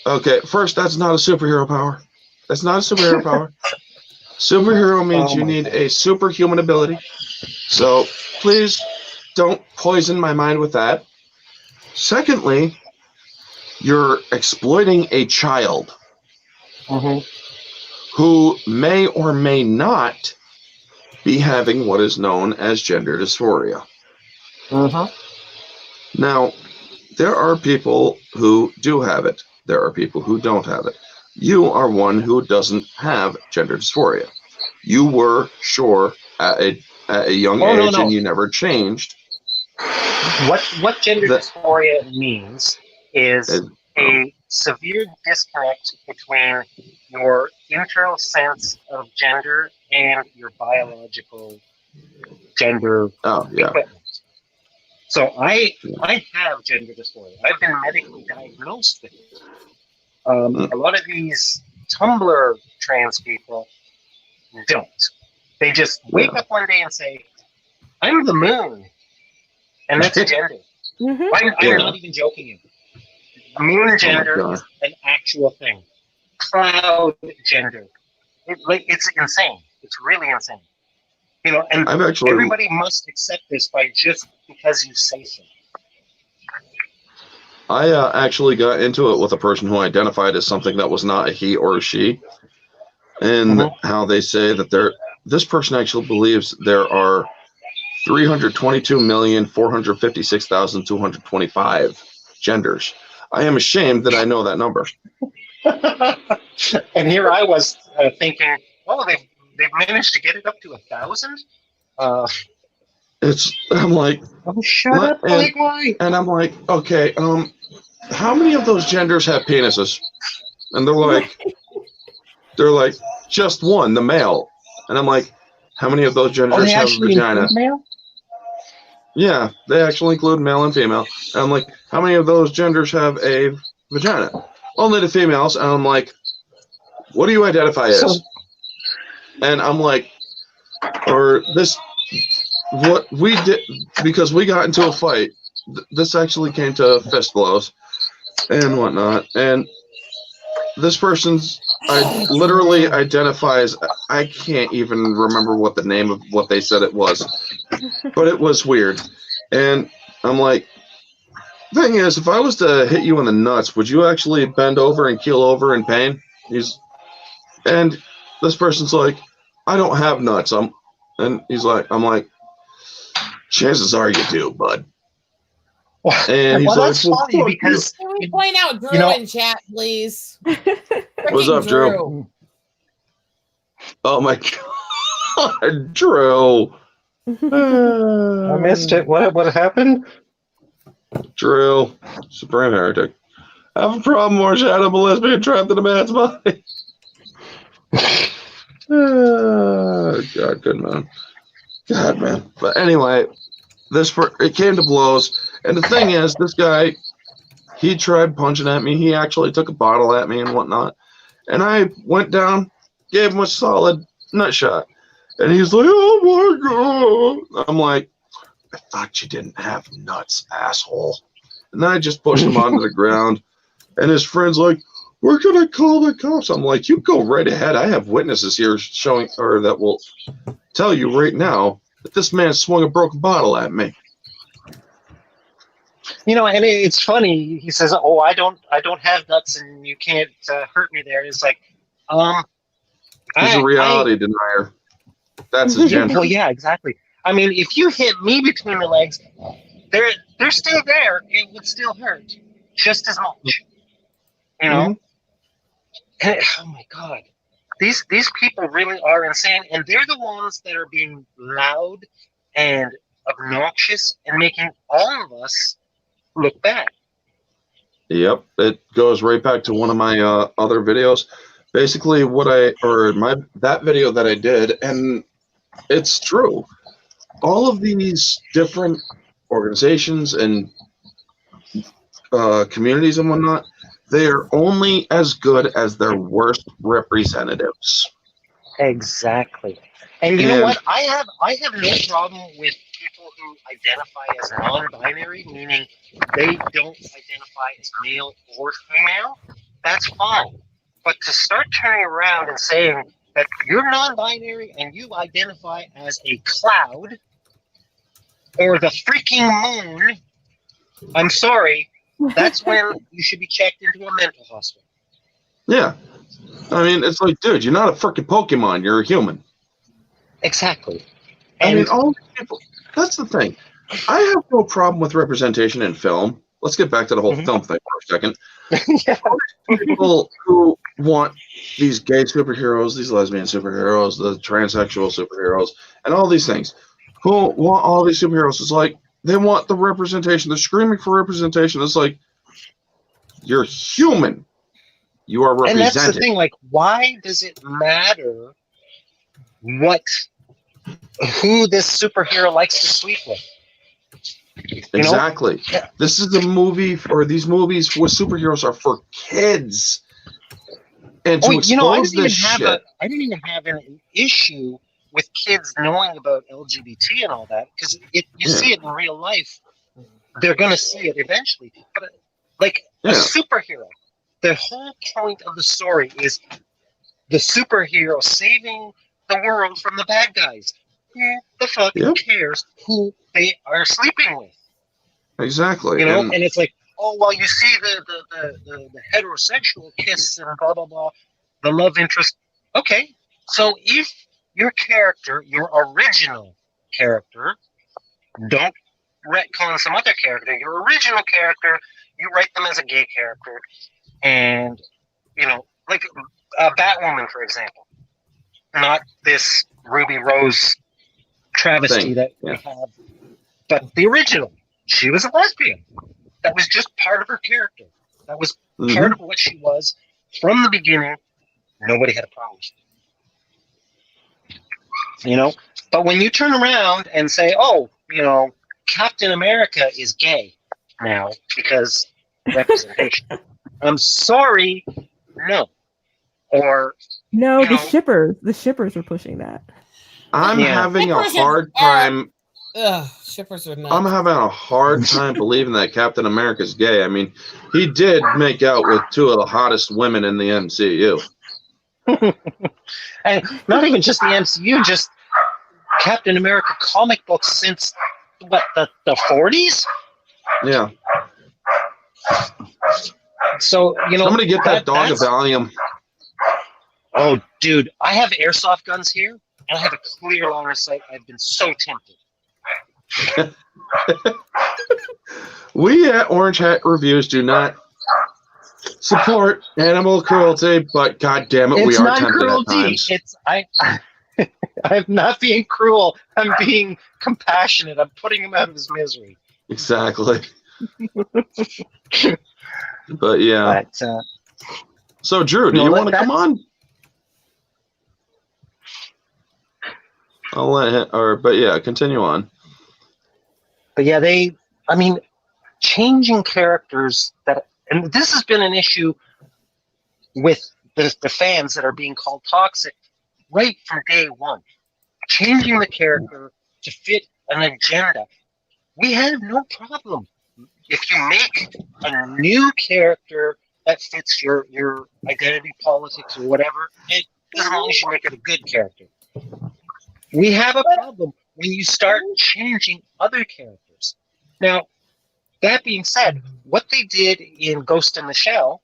Okay, first, that's not a superhero power. That's not a superhero power. Superhero means you need a superhuman ability. So please don't poison my mind with that. Secondly, you're exploiting a child who may or may not be having what is known as gender dysphoria. Now, there are people who do have it. There are people who don't have it. You are one who doesn't have gender dysphoria. You were sure at a young age, and you never changed. What gender dysphoria means is a severe disconnect between your internal sense of gender and your biological gender equipment. So I have gender dysphoria. I've been medically diagnosed with it. A lot of these Tumblr trans people don't. They just wake up one day and say, I'm the moon. And that's gender. I'm not even joking. Moon gender is an actual thing. Cloud gender. It's insane. It's really insane. You know, and everybody must accept this by just because you say so. I actually got into it with a person who identified as something that was not a he or a she, and how they say that this person actually believes there are 322,456,225 genders. I am ashamed that I know that number. And here I was thinking, oh, they've managed to get it up to 1,000. I'm like, oh, shut up, why? And I'm like, okay, how many of those genders have penises? And they're like, just one, the male. And I'm like, how many of those genders have vagina? Male? Yeah, they actually include male and female. And I'm like, how many of those genders have a vagina? Only the females. And I'm like, what do you identify as? And I'm like, what we did, because we got into a fight. This actually came to fist blows and whatnot. And this person's literally identifies, I can't even remember what the name of what they said it was, but it was weird. And I'm like, thing is, if I was to hit you in the nuts, would you actually bend over and keel over in pain? And this person's like, I don't have nuts. I'm like, chances are you do, bud. And he's that's funny because can we point out Drew in chat, please? What's up, Drew? Oh my God, Drew! I missed it. What happened? Drew, Supreme Heretic. I have a problem more shadow lesbian trapped in a man's body. God, good man. God, man. But anyway, it came to blows. And the thing is, this guy, he tried punching at me. He actually took a bottle at me and whatnot. And I went down, gave him a solid nut shot. And he's like, oh my God. I'm like, I thought you didn't have nuts, asshole. And then I just pushed him onto the ground. And his friend's like, we're going to call the cops. I'm like, you go right ahead. I have witnesses here that will tell you right now that this man swung a broken bottle at me. You know, and it's funny. He says, "Oh, I don't have nuts, and you can't hurt me." There, it's like, he's a reality denier. That's his gender. Well, yeah, exactly. I mean, if you hit me between the legs, they're still there. It would still hurt just as much. You know. And oh my God, these people really are insane, and they're the ones that are being loud and obnoxious and making all of us look bad. Yep, it goes right back to one of my other videos. Basically, that video that I did, and it's true. All of these different organizations and communities and whatnot, they are only as good as their worst representatives. Exactly. And you know what? I have no problem with people who identify as non-binary, meaning they don't identify as male or female. That's fine. But to start turning around and saying that you're non-binary and you identify as a cloud or the freaking moon, I'm sorry, that's when you should be checked into a mental hospital. Yeah. I mean, it's like, dude, you're not a freaking Pokemon. You're a human. Exactly. I mean, all these people, that's the thing. I have no problem with representation in film. Let's get back to the whole film thing for a second. Yeah. All these people who want these gay superheroes, these lesbian superheroes, the transsexual superheroes, and all these things, who want all these superheroes, it's like, they want the representation. They're screaming for representation. It's like, you're human. You are represented. And that's the thing, like, why does it matter who this superhero likes to sleep with? Exactly. Yeah. This is a movie, or these movies with superheroes are for kids. And to expose this shit. I didn't even have an issue with kids knowing about LGBT and all that, because you see it in real life. They're going to see it eventually. But like a superhero, the whole point of the story is the superhero saving the world from the bad guys. Who the fuck cares who they are sleeping with? Exactly. And it's like, oh, well, you see the heterosexual kiss and blah, blah, blah, the love interest. Okay, so if your character, your original character, don't retcon some other character, your original character, you write them as a gay character, and, like Batwoman, for example, not this Ruby Rose travesty that we have, but the original, she was a lesbian. That was just part of her character. That was part of what she was from the beginning. Nobody had a problem with it. But when you turn around and say, oh, Captain America is gay now because representation. I'm sorry, no. Or no, the shippers were pushing that. I'm having a hard time. Shippers are not. I'm having a hard time believing that Captain America's gay. I mean, he did make out with two of the hottest women in the MCU. And not even just the MCU, just Captain America comic books since the 40s? Yeah. So, somebody get that dog a Valium. Oh, dude, I have airsoft guns here, and I have a clear line of sight. I've been so tempted. We at Orange Hat Reviews do not support animal cruelty, but God damn it, we are tempted at times. I'm not being cruel. I'm being compassionate. I'm putting him out of his misery. Exactly. But yeah. So Drew, do you want to come on? I'll let him, but yeah, continue on. But yeah, changing characters and this has been an issue with the fans that are being called toxic right from day one. Changing the character to fit an agenda. We have no problem. If you make a new character that fits your identity politics or whatever, as long as you make it a good character. We have a problem when you start changing other characters. Now, that being said, what they did in Ghost in the Shell,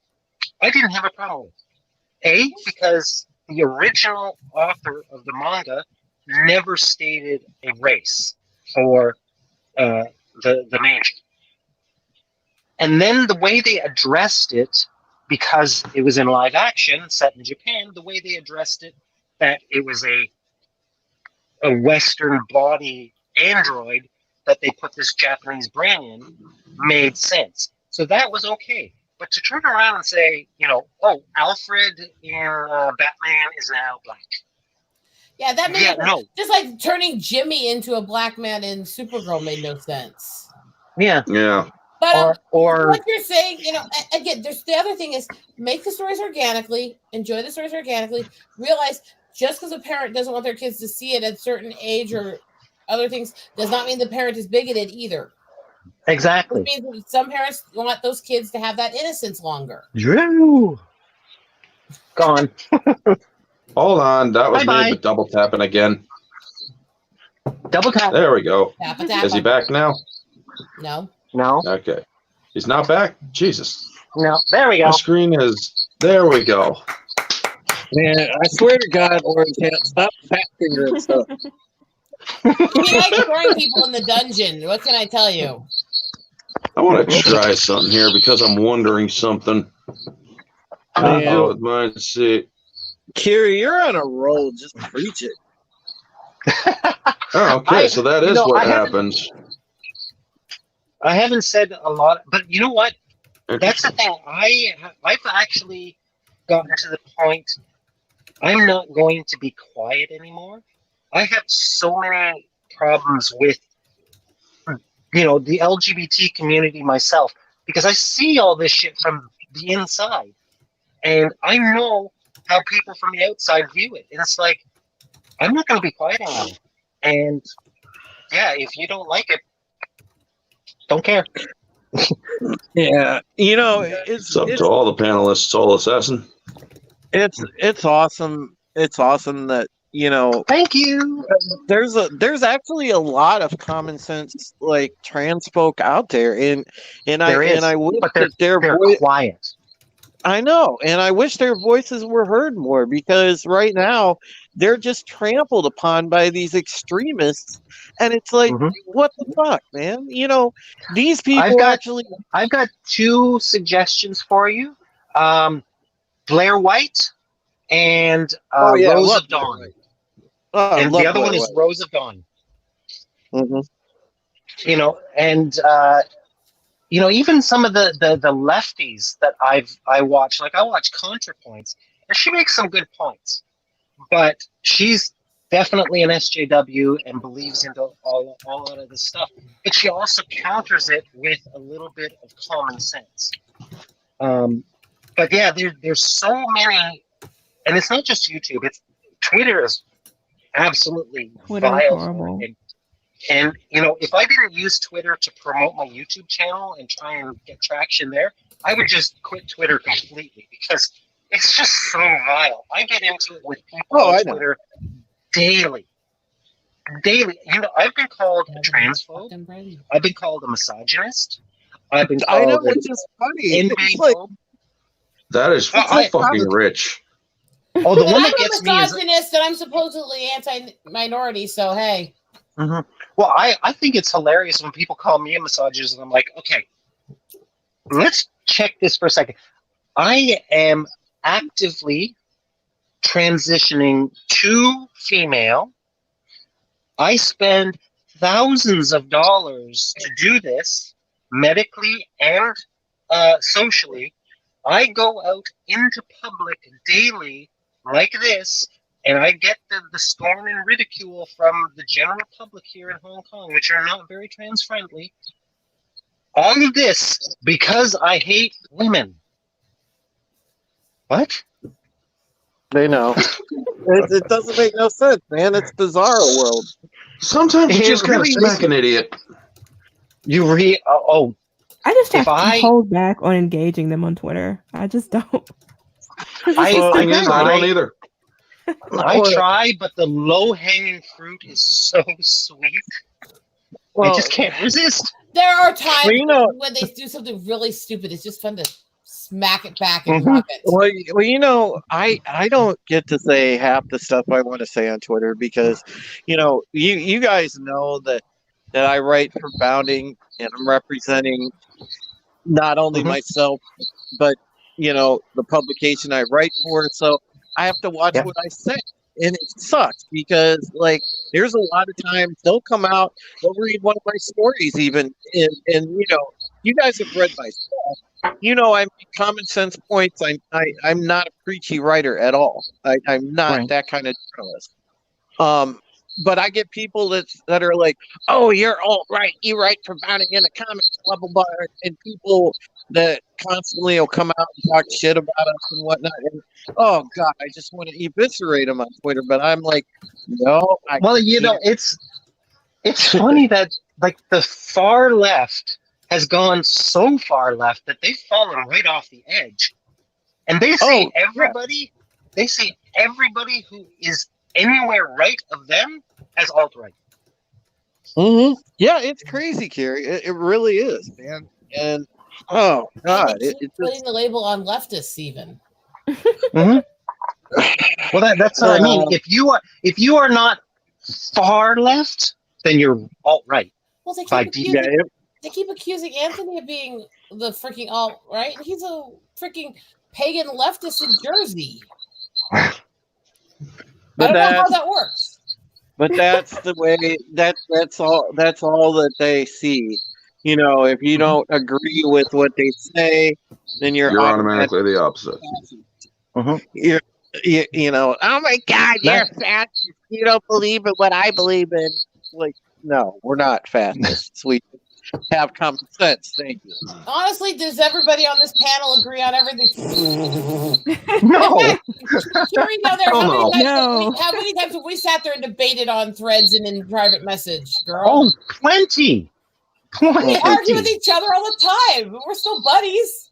I didn't have a problem with. Because the original author of the manga never stated a race for the major. And then the way they addressed it, because it was in live action, set in Japan, the way they addressed it, that it was a Western body android that they put this Japanese brain in, made sense. So that was okay. But to turn around and say, Alfred in Batman is now black. Yeah, that made just like turning Jimmy into a black man in Supergirl made no sense. Yeah. Yeah. But what you're saying, again, there's the other thing is make the stories organically, enjoy the stories organically, realize just because a parent doesn't want their kids to see it at a certain age or other things does not mean the parent is bigoted either. Exactly. It means some parents want those kids to have that innocence longer. Drew! Gone. Hold on, that was Bye-bye. me, but double tapping again. Double tap. There we go. Tappa, tappa. Is he back now? No. No. Okay. He's not back? Jesus. No. There we My go. screen is... There we go. Man, I swear to God, Orange Hat, stop fat fingering stuff. He likes throwing people in the dungeon. What can I tell you? I want to try something here because I'm wondering something. Let's see. Kiri, you're on a roll. Just preach it. Oh, okay, so that is what happens. I haven't said a lot, but you know what? That's the thing. I've actually gotten to the point. I'm not going to be quiet anymore. I have so many problems with, the LGBT community myself because I see all this shit from the inside, and I know how people from the outside view it. And it's like, I'm not going to be quiet anymore. And yeah, if you don't like it, don't care. Yeah, it's up to all the panelists, Soul Assassin. It's awesome. It's awesome that Thank you. There's actually a lot of common sense like trans folk out there, and I wish that they're quiet. I know, and I wish their voices were heard more because right now they're just trampled upon by these extremists, and it's like, what the fuck, man? These people I've got 2 suggestions for you: Blair White and Rose of Dawn. And the other one is Rose of Dawn. Even some of the lefties that I watch, like I watch ContraPoints, and she makes some good points, but she's definitely an SJW and believes into all of this stuff. But she also counters it with a little bit of common sense. But yeah, there's so many, and it's not just YouTube. It's Twitter is absolutely vile. And if I didn't use Twitter to promote my YouTube channel and try and get traction there, I would just quit Twitter completely because it's just so vile. I get into it with people on Twitter daily. I've been called a transphobe. I've been called a misogynist. I've been called which is funny. That is fucking rich. Oh, the one that gets me is misogynist, and I'm supposedly anti-minority. So hey. Well, I think it's hilarious when people call me a misogynist, and I'm like, okay, let's check this for a second. I am actively transitioning to female. I spend thousands of dollars to do this medically and socially. I go out into public daily like this, and I get the scorn and ridicule from the general public here in Hong Kong, which are not very trans-friendly. All of this because I hate women. What? They know. It doesn't make no sense, man. It's bizarro world. Sometimes you just gotta smack an idiot. I just have to hold back on engaging them on Twitter. I just don't. I don't either. I try, but the low-hanging fruit is so sweet. I just can't resist. There are times when they do something really stupid. It's just fun to smack it back and drop it. Well, I don't get to say half the stuff I want to say on Twitter because, you guys know that I write for Bounding and I'm representing not only myself, but, the publication I write for. So I have to watch what I say. And it sucks because, there's a lot of times they'll come out, they'll read one of my stories even, and you guys have read my stuff. I make common sense points. I'm not a preachy writer at all. I'm not that kind of journalist. But I get people that are like, oh, you're all right. You write for Bounding in the comics, blah, blah, blah. And people that constantly will come out and talk shit about us and whatnot. And, oh, God, I just want to eviscerate them on Twitter. But I'm like, no. It's funny that, the far left has gone so far left that they've fallen right off the edge. And they say everybody who is anywhere right of them as alt-right. Mm-hmm. Yeah, it's crazy, Carrie. It really is, man. And oh god, They keep putting the label on leftists even. Mm-hmm. Well, that's what I mean. If you are not far left, then you're alt-right. Well, they keep accusing Anthony of being the freaking alt-right, and he's a freaking pagan leftist in Jersey. I don't know how that works. But that's the way. That's all that they see. You know, if you don't agree with what they say, then you're automatically the opposite. You know, oh my God, you're fascist. You don't believe in what I believe in. Like, no, we're not fascists. We have common sense. Thank you. Honestly, does everybody on this panel agree on everything? No. Carrie down there, No. How many times have we sat there and debated on threads and in private message, girl? Oh, plenty. We argue with each other all the time. We're still buddies.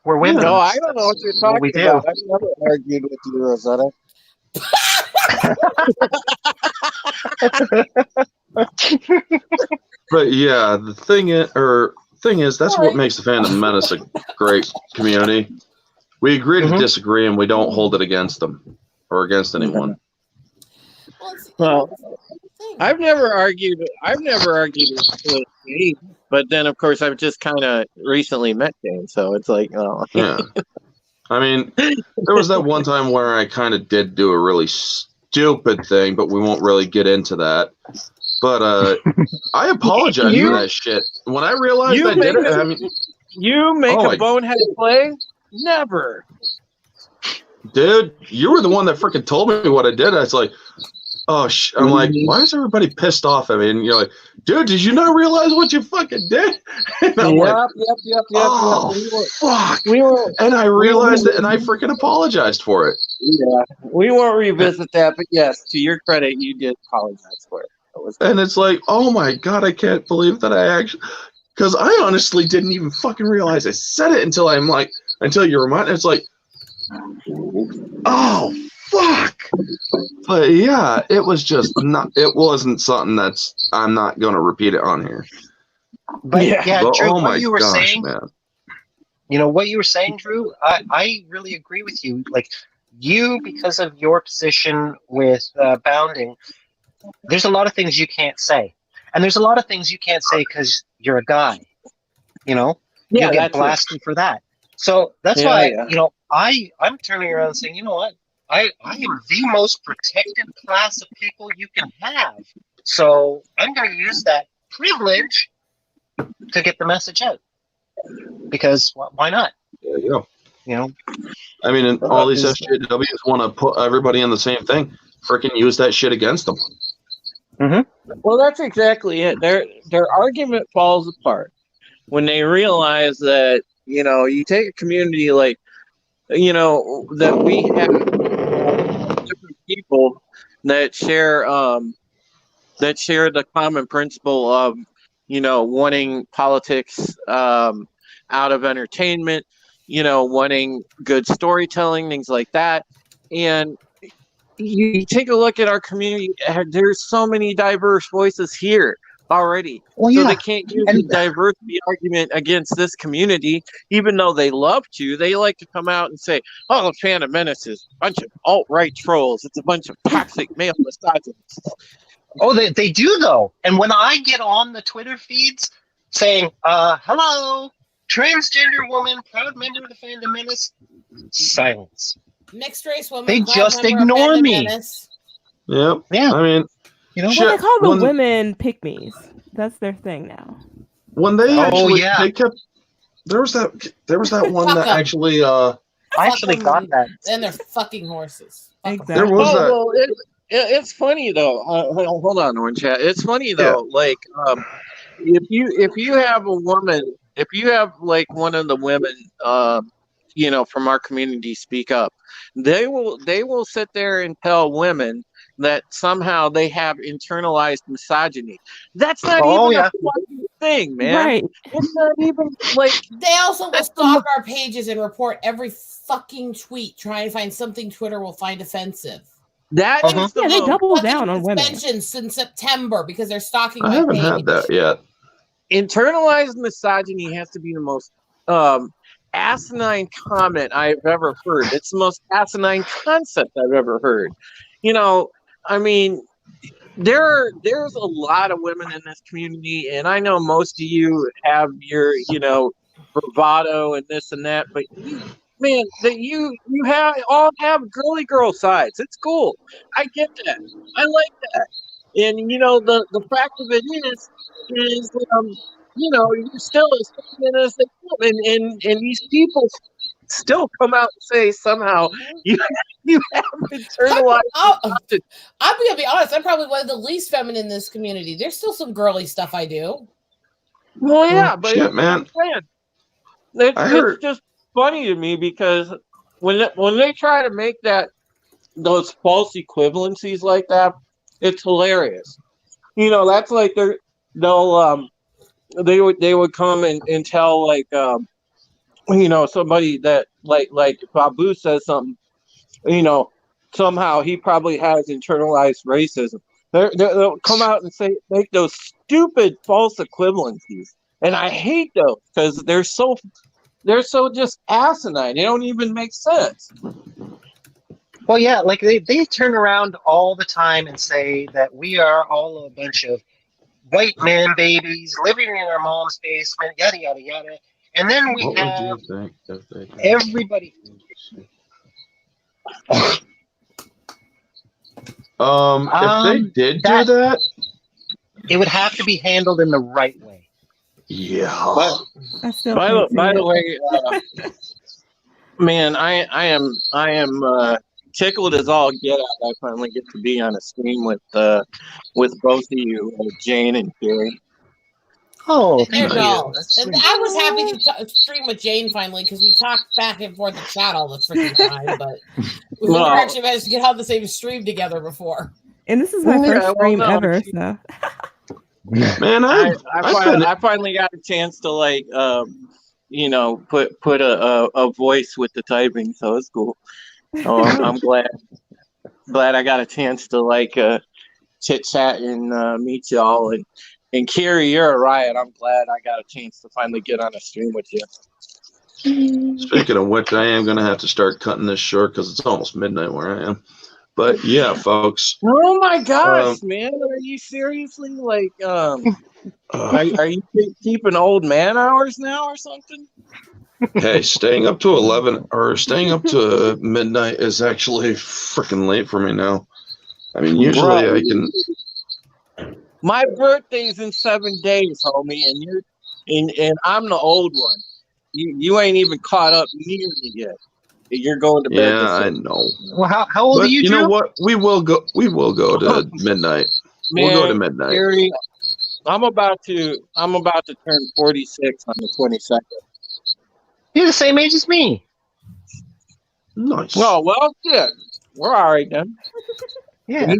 We're women. No, I don't know what you're talking about. I've never argued with you, Rosetta. But yeah, the thing is, that's what makes the Phantom Menace a great community. We agree to disagree, and we don't hold it against them or against anyone. Well, I've never argued with Dave, but then of course I've just kind of recently met Dave, so it's like, oh. Yeah. I mean, there was that one time where I kind of did do a really stupid thing, but we won't really get into that. But I apologize for that shit. When I realized I did it, I mean, you make a bonehead play? Never. Dude, you were the one that freaking told me what I did. I was like, oh, I'm like, why is everybody pissed off at me? And you're like, dude, did you not realize what you fucking did? And I'm like, yep. Fuck. And I realized it, and I freaking apologized for it. Yeah, we won't revisit that, but yes, to your credit, you did apologize for it. And it's like, oh my God, I can't believe that I actually, because I honestly didn't even fucking realize I said it until you reminded. It's like, oh fuck. But yeah, it wasn't something I'm not going to repeat it on here. But yeah, Drew, oh what you were saying, man. You know, what you were saying, Drew, I really agree with you. Like, you, because of your position with bounding, there's a lot of things you can't say. And there's a lot of things you can't say because you're a guy. You know? Yeah, you'll get blasted for that. So that's why, you know, I'm turning around and saying, you know what? I am the most protected class of people you can have. So I'm going to use that privilege to get the message out. Because why not? There you go. You know? I mean, and all these SJWs want to put everybody in the same thing. Freaking use that shit against them. Well, that's exactly it. Their argument falls apart when they realize that, you know, you take a community like, you know, that we have different people that share the common principle of, you know, wanting politics out of entertainment, you know, wanting good storytelling, things like that. And you take a look at our community, there's so many diverse voices here already. Well, so they can't use the diversity argument against this community, even though they love to. They like to come out and say, oh, Phantom Menace is a bunch of alt-right trolls. It's a bunch of toxic male misogynists. Oh, they do, though. And when I get on the Twitter feeds saying, hello, transgender woman, proud member of the Phantom Menace, silence. Mixed race woman. They just ignore me. Yep. Yeah. I mean, you know, well, they call the women pick-me's. That's their thing now. When they they kept there was that one that actually I actually got that. And they're fucking horses. Exactly. There was that. Well, it's funny though. Hold on, Orange Chat. It's funny though. Yeah. Like, if you have a woman, if you have like one of the women, you know, from our community speak up, they will sit there and tell women that somehow they have internalized misogyny. That's not even a fucking thing, man. Right. It's not even like They also will stalk our pages and report every fucking tweet, trying to find something Twitter will find offensive. That is the they most double down on women. Suspensions since September because they're stalking I my haven't page. had that yet. internalized misogyny has to be the most asinine comment I've ever heard. It's the most asinine concept I've ever heard. You know, I mean, there's a lot of women in this community, and I know most of you have your, bravado and this and that, but man, that you all have girly girl sides. It's cool. I get that. I like that. And the fact of it is you're still as feminine as they come, and these people still come out and say somehow you have internalized. I'm gonna be honest. I'm probably one of the least feminine in this community. There's still some girly stuff I do. Well, yeah, but shit, man. It's just funny to me because when they try to make those false equivalencies like that, it's hilarious. That's like they would come and tell somebody that like Babu says something, somehow he probably has internalized racism. They'll come out and make those stupid false equivalencies, and I hate those because they're so just asinine. They don't even make sense. Well, yeah, like they turn around all the time and say that we are all a bunch of white man babies living in our mom's basement, yada yada yada, and then we have everybody. If they did do that, it would have to be handled in the right way. Yeah. By the way, man, I am tickled as all get out. I finally get to be on a stream with both of you, Jane and Carrie. Oh, thank you. And I was happy to stream with Jane finally because we talked back and forth in chat all the freaking time, but we never actually managed to get on the same stream together before. And this is my first stream ever, so. Man, I finally got a chance to put a voice with the typing, so it's cool. Oh, I'm glad I got a chance to chit chat and meet y'all, and Carrie, you're a riot. I'm glad I got a chance to finally get on a stream with you. Speaking of which, I am gonna have to start cutting this short because it's almost midnight where I am. But yeah, folks. Oh my gosh, man! Are you seriously are you keeping old man hours now or something? Hey, staying up to 11 or staying up to midnight is actually freaking late for me now. I mean, usually I can. My birthday's in 7 days, homie, and I'm the old one. You ain't even caught up near me yet. You're going to bed. Yeah, I know. Well, how old are you? You know what? We will go to midnight. Man, we'll go to midnight. Gary, I'm about to turn 46 on the 22nd. You're the same age as me. Nice. Oh, well, shit. We're all right then. Yeah.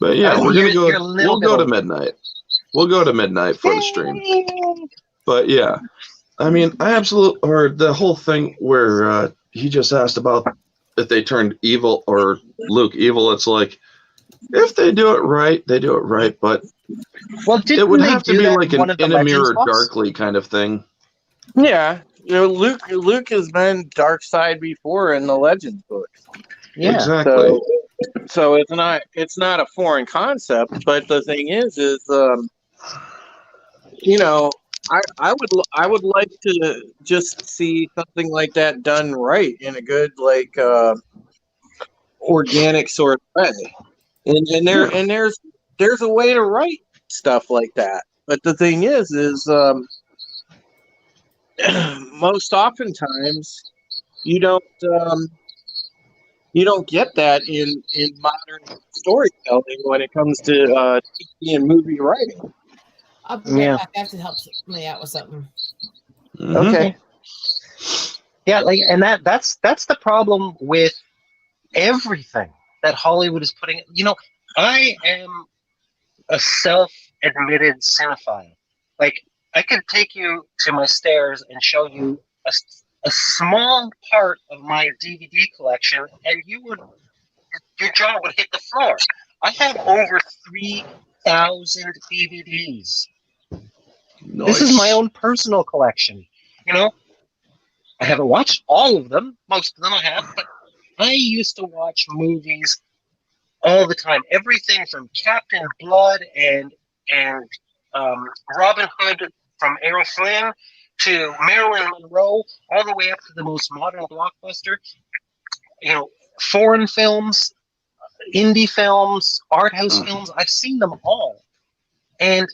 But yeah, we're gonna go. We'll go to midnight. We'll go to midnight for the stream. But yeah, I mean, the whole thing where he just asked about if they turned evil or Luke evil. It's like if they do it right, they do it right. But it would have to be like an in a mirror darkly kind of thing. Yeah, Luke has been dark side before in the Legends books. Yeah, exactly. So it's not a foreign concept, but the thing is I would like to just see something like that done right in a good organic sort of way, and there's a way to write stuff like that. But the thing is most oftentimes you don't get that in modern storytelling when it comes to TV and movie writing. I'll be right back. I have to help me out with something. Mm-hmm. Okay. Yeah, and that's the problem with everything that Hollywood is putting. I am a self-admitted cinephile. Like, I could take you to my stairs and show you a small part of my DVD collection, and your jaw would hit the floor. I have over 3,000 DVDs. Nice. This is my own personal collection. You know, I haven't watched all of them. Most of them I have, but I used to watch movies all the time. Everything from Captain Blood and Robin Hood from Errol Flynn to Marilyn Monroe, all the way up to the most modern blockbuster. You know, foreign films, indie films, art house films. I've seen them all, and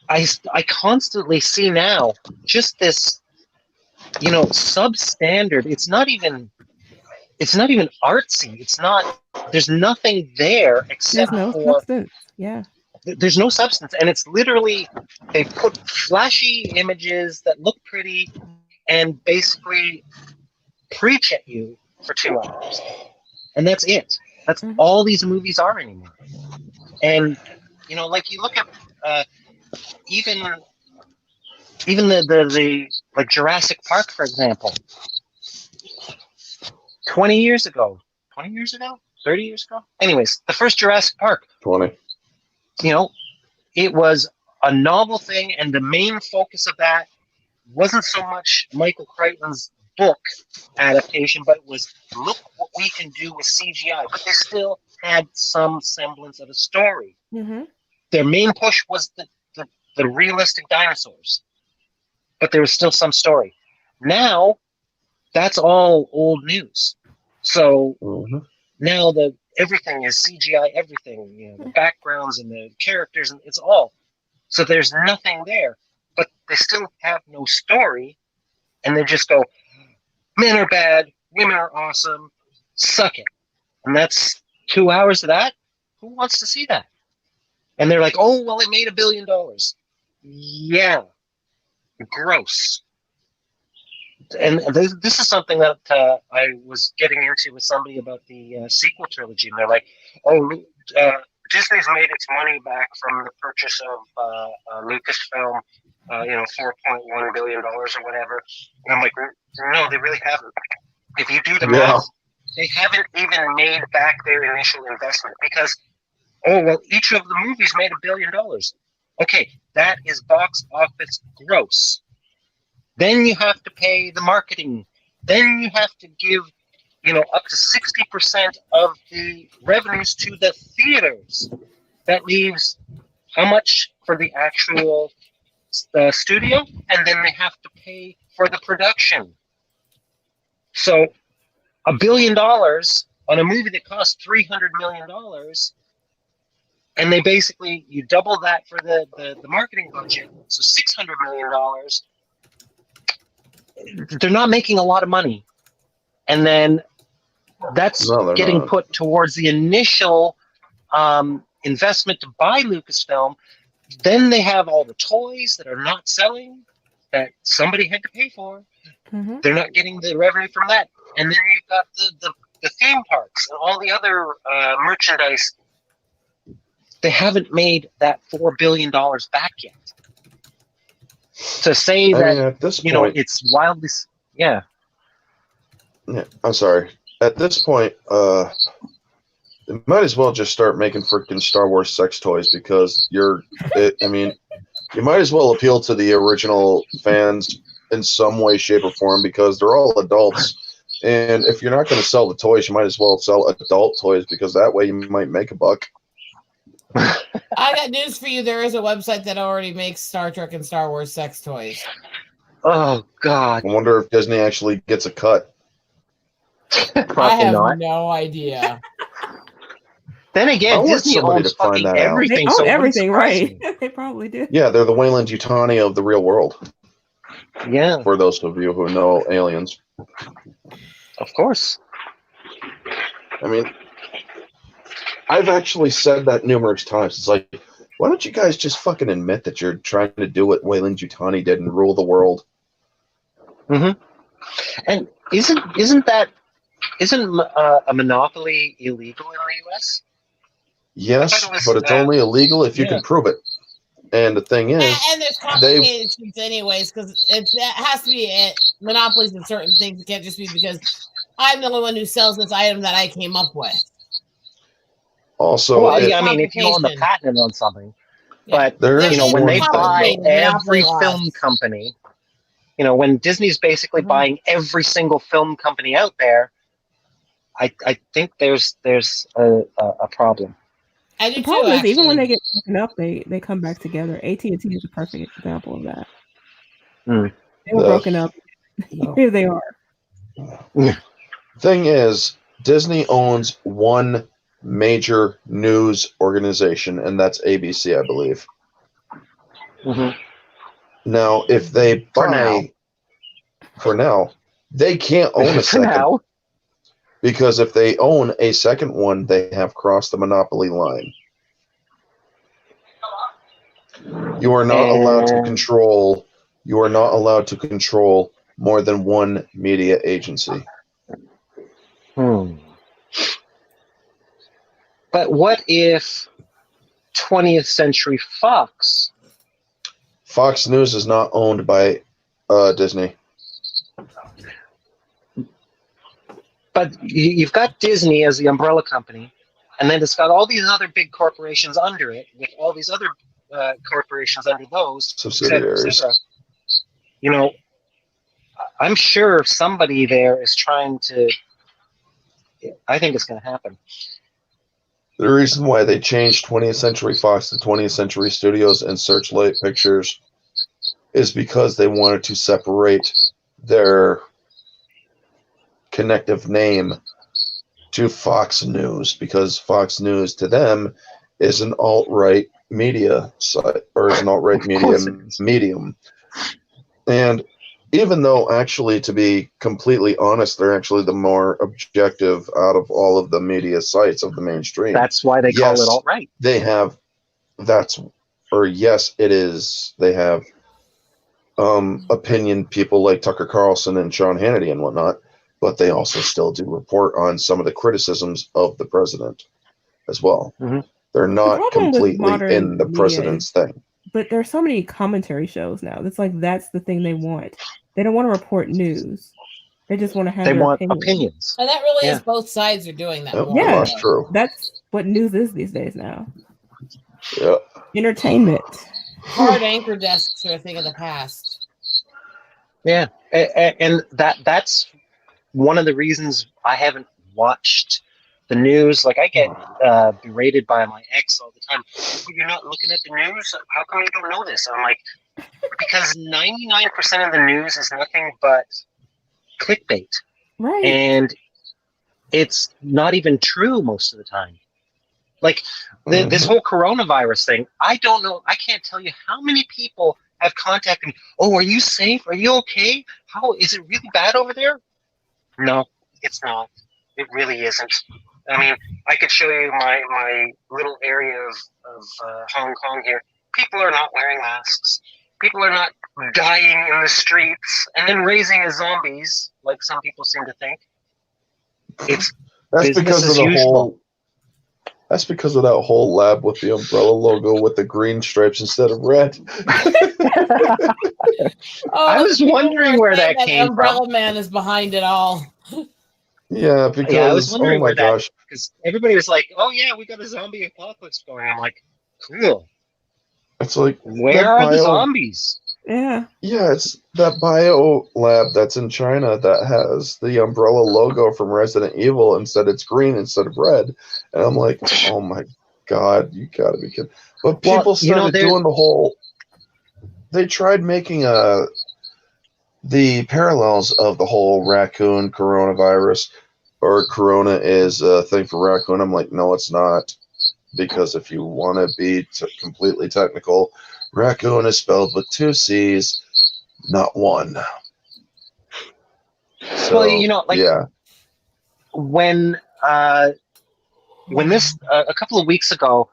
I constantly see now just this, you know, substandard. It's not even artsy. It's not. There's nothing there except There's no for substance. Yeah. There's no substance, and it's literally they put flashy images that look pretty and basically preach at you for 2 hours, and that's it. That's all these movies are anymore. And you know, like you look at even the like Jurassic Park, for example. 20 years ago, 30 years ago. Anyways, the first Jurassic Park. 20. You know, it was a novel thing, and the main focus of that wasn't so much Michael Crichton's book adaptation, but it was look what we can do with CGI. But they still had some semblance of a story. Mm-hmm. Their main push was the realistic dinosaurs, but there was still some story. Now, that's all old news. So now everything is CGI, everything, you know, the backgrounds and the characters, and it's all. So there's nothing there, but they still have no story, and they just go, men are bad, women are awesome, suck it. And that's 2 hours of that? Who wants to see that? And they're like, oh, well, it made $1 billion. Yeah. Gross. And this is something that I was getting into with somebody about the sequel trilogy, and they're like, "Oh, Disney's made its money back from the purchase of Lucasfilm, you know, $4.1 billion or whatever." And I'm like, "No, they really haven't. If you do the math, they haven't even made back their initial investment because, oh well, each of the movies made $1 billion. Okay, that is box office gross." Then you have to pay the marketing. Then you have to give, you know, up to 60% of the revenues to the theaters. That leaves how much for the actual studio? And then they have to pay for the production. So $1 billion on a movie that cost $300 million, and they basically, you double that for the marketing budget, so $600 million. They're not making a lot of money, and then that's getting put towards the initial investment to buy Lucasfilm. Then they have all the toys that are not selling that somebody had to pay for. Mm-hmm. They're not getting the revenue from that, and then you've got the theme parks and all the other merchandise. They haven't made that $4 billion back yet. To say that, at this you point, know, it's wildly, yeah. I'm sorry. At this point, you might as well just start making freaking Star Wars sex toys because you might as well appeal to the original fans in some way, shape, or form because they're all adults. And if you're not going to sell the toys, you might as well sell adult toys because that way you might make a buck. I got news for you. There is a website that already makes Star Trek and Star Wars sex toys. Oh, God. I wonder if Disney actually gets a cut. I have no idea. Then again, Disney owns fucking everything. They own everything, right? They probably do. Yeah, they're the Weyland-Yutani of the real world. Yeah. For those of you who know aliens. Of course. I mean, I've actually said that numerous times. It's like, why don't you guys just fucking admit that you're trying to do what Weyland-Yutani did and rule the world? Mm-hmm. And isn't a monopoly illegal in the U.S.? Yes, but it's only illegal if you can prove it. And the thing is, and there's complicated things anyways, because it has to be monopolies in certain things. It can't just be because I'm the only one who sells this item that I came up with. Also, well, I mean, if you own the patent on something, but you know, when they buy every film company, you know, when Disney's basically buying every single film company out there, I think there's a problem. I do the problem is, actually. even when they get broken up, they come back together. AT&T is a perfect example of that. They were broken up. Here they are. Thing is, Disney owns one major news organization, and that's ABC, I believe. Now, if they buy, for now, they can't own a second. Because if they own a second one, they have crossed the monopoly line. You are not allowed to control. You are not allowed to control more than one media agency. But what if 20th Century Fox? Fox News is not owned by Disney. But you've got Disney as the umbrella company, and then it's got all these other big corporations under it, with all these other corporations under those subsidiaries. Et cetera. You know, I'm sure somebody there is trying to. I think it's going to happen. The reason why they changed 20th Century Fox to 20th Century Studios and Searchlight Pictures is because they wanted to separate their connective name to Fox News, because Fox News to them is an alt-right media site, or is an alt-right medium. And even though, actually, to be completely honest, they're actually the more objective out of all of the media sites of the mainstream. That's why they call it alt-right. They have, yes, it is. They have opinion people like Tucker Carlson and Sean Hannity and whatnot, but they also still do report on some of the criticisms of the president as well. They're not completely in the president's thing. But there's so many commentary shows now. It's like that's the thing they want. They don't want to report news. They just want to have their opinions. And that really is both sides are doing that. Yeah, that's true. That's what news is these days now. Yeah. Entertainment. Hard anchor desks are a thing of the past. Yeah, and that's one of the reasons I haven't watched the news. Like, I get berated by my ex all the time. You're not looking at the news? How come you don't know this? And I'm like, because 99% of the news is nothing but clickbait. Right. And it's not even true most of the time. Like, this whole coronavirus thing, I don't know. I can't tell you how many people have contacted me. Oh, are you safe? Are you okay? How is it really bad over there? No, it's not. It really isn't. I mean, I could show you my little area of Hong Kong here. People are not wearing masks. People are not dying in the streets and then raising as zombies, like some people seem to think. That's because of the whole. That's because of that whole lab with the umbrella logo with the green stripes instead of red. I was wondering where that came from. Umbrella Man is behind it all. Yeah, because I was wondering where gosh, because everybody was like, "Oh yeah, we got a zombie apocalypse going." I'm like, "Cool." It's like, where are the zombies? Yeah. Yeah, it's that bio lab that's in China that has the umbrella logo from Resident Evil. Instead, it's green instead of red. And I'm like, oh my God, you gotta be kidding. But people started doing the whole, they tried making the parallels of the whole raccoon coronavirus, or corona is a thing for raccoon. I'm like, no, it's not. Because if you want to be completely technical, raccoon is spelled with 2 C's, not 1. So, well, when this a couple of weeks ago,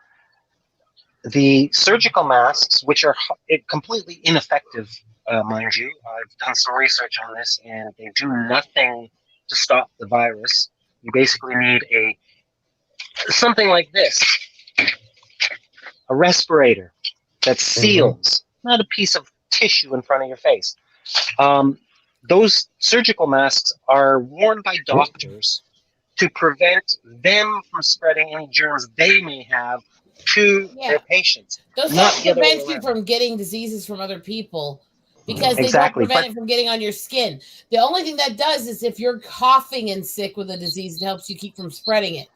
the surgical masks, which are completely ineffective, mind you, I've done some research on this, and they do nothing to stop the virus. You basically need something like this. A respirator. that seals, not a piece of tissue in front of your face. Those surgical masks are worn by doctors to prevent them from spreading any germs they may have to their patients. Those not don't the other way prevent you around. from getting diseases from other people because they Exactly, don't prevent it from getting on your skin. The only thing that does is if you're coughing and sick with a disease, it helps you keep from spreading it.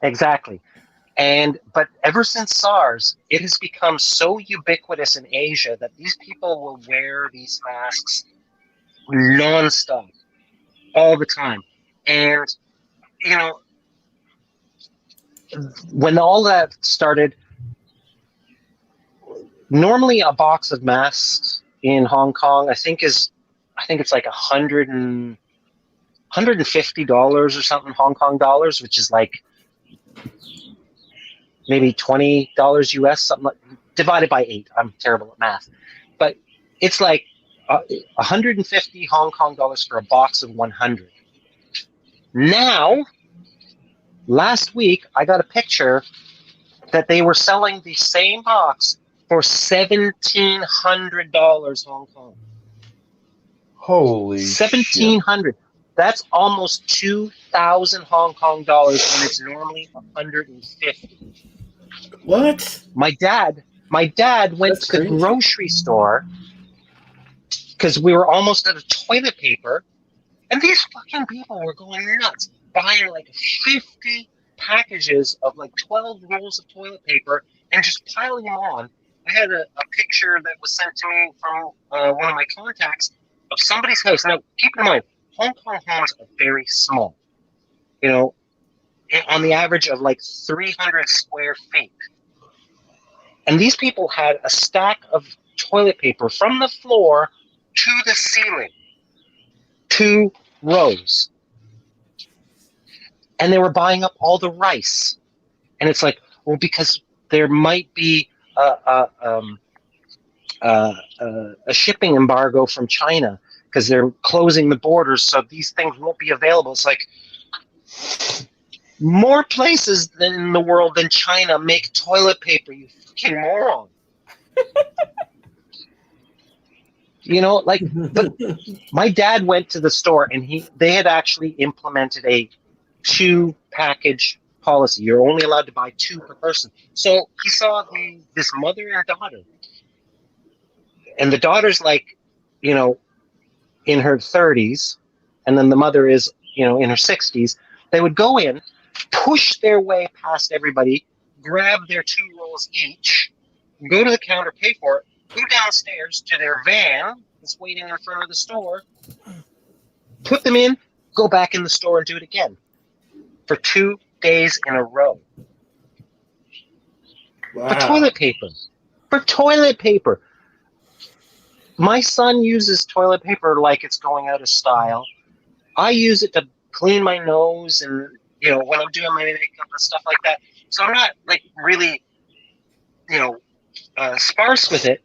Exactly. But ever since SARS, it has become so ubiquitous in Asia that these people will wear these masks nonstop, all the time. And, you know, when all that started, normally a box of masks in Hong Kong, I think it's like $150 or something Hong Kong dollars, which is like maybe $20 US, something like, divided by 8. I'm terrible at math, but it's like 150 Hong Kong dollars for a box of 100. Now, last week I got a picture that they were selling the same box for $1,700 Hong Kong. Holy $1,700. That's almost 2,000 Hong Kong dollars when it's normally 150. What? My dad went to the grocery store because we were almost out of toilet paper, and these fucking people were going nuts, buying like 50 packages of like 12 rolls of toilet paper and just piling them on. I had a picture that was sent to me from one of my contacts of somebody's house. Now, keep in mind, Hong Kong homes are very small, you know, on the average of like 300 square feet. And these people had a stack of toilet paper from the floor to the ceiling, 2 rows. And they were buying up all the rice. And it's like, well, because there might be a shipping embargo from China because they're closing the borders, so these things won't be available. It's like more places in the world than China make toilet paper, you fucking moron. You know, like, but my dad went to the store and they had actually implemented a 2-package policy. You're only allowed to buy 2 per person. So he saw this mother and daughter. And the daughter's like, you know, in her 30s, and then the mother is, you know, in her 60s. They would go in, push their way past everybody, grab their 2 rolls each, go to the counter, pay for it, go downstairs to their van that's waiting in front of the store, put them in, go back in the store and do it again for 2 days in a row. Wow. For toilet paper. For toilet paper. My son uses toilet paper like it's going out of style. I use it to clean my nose and, you know, when I'm doing my makeup and stuff like that. So I'm not like really, you know, sparse with it.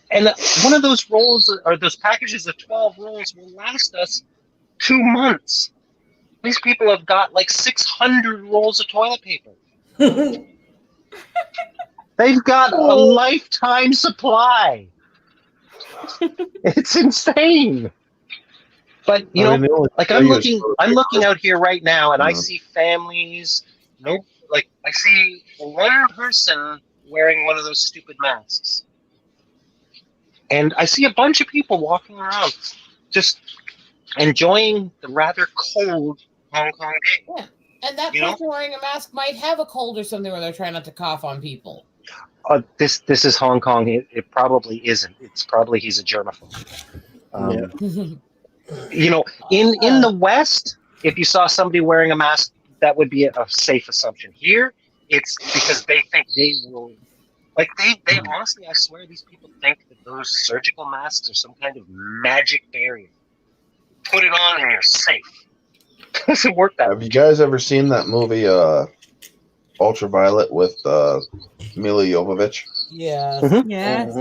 And one of those rolls or those packages of 12 rolls will last us 2 months. These people have got like 600 rolls of toilet paper. They've got a lifetime supply. It's insane. But you know, like I'm looking out here right now, and I see families. Like I see one person wearing one of those stupid masks, and I see a bunch of people walking around, just enjoying the rather cold Hong Kong day. Yeah, and that person wearing a mask might have a cold or something, where they're trying not to cough on people. This is Hong Kong. It probably isn't. It's probably he's a germaphobe. You know, in the West, if you saw somebody wearing a mask, that would be a safe assumption. Here, it's because they think they will. Like they honestly, I swear, these people think that those surgical masks are some kind of magic barrier. Put it on and you're safe. It doesn't work that way. Have you guys ever seen that movie, Ultraviolet, with Mila Jovovich? Yeah. Yes.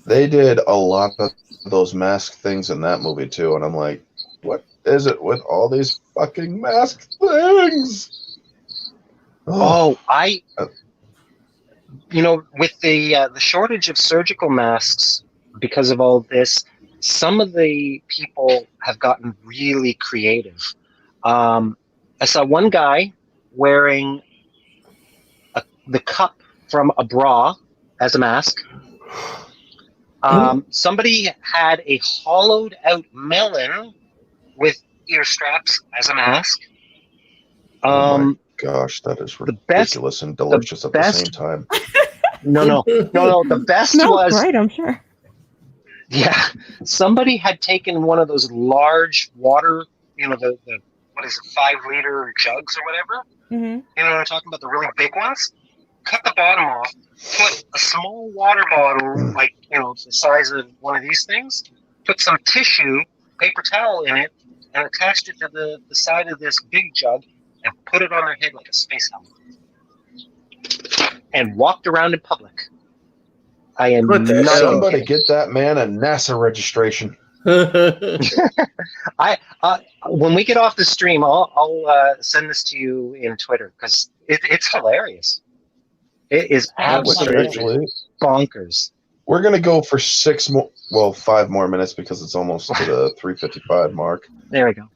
They did a lot of those mask things in that movie too, and I'm like, what is it with all these fucking mask things? with the shortage of surgical masks because of all this, some of the people have gotten really creative. I saw one guy wearing the cup from a bra as a mask. Somebody had a hollowed out melon with ear straps as a mask. Oh my gosh, that is ridiculous and delicious at the same time. No. The best was great, I'm sure. Yeah, somebody had taken one of those large water, the what is it, 5-liter jugs or whatever. Mm-hmm. You know what I'm talking about? The really big ones. Cut the bottom off. Put a small water bottle, like the size of one of these things. Put some tissue, paper towel in it, and attached it to the side of this big jug, and put it on their head like a space helmet, and walked around in public. I am not somebody get that man a NASA registration. When we get off the stream, I'll send this to you in Twitter because it's hilarious. It is absolutely bonkers. We're gonna go for 5 more minutes because it's almost to the 3:55 mark. There we go.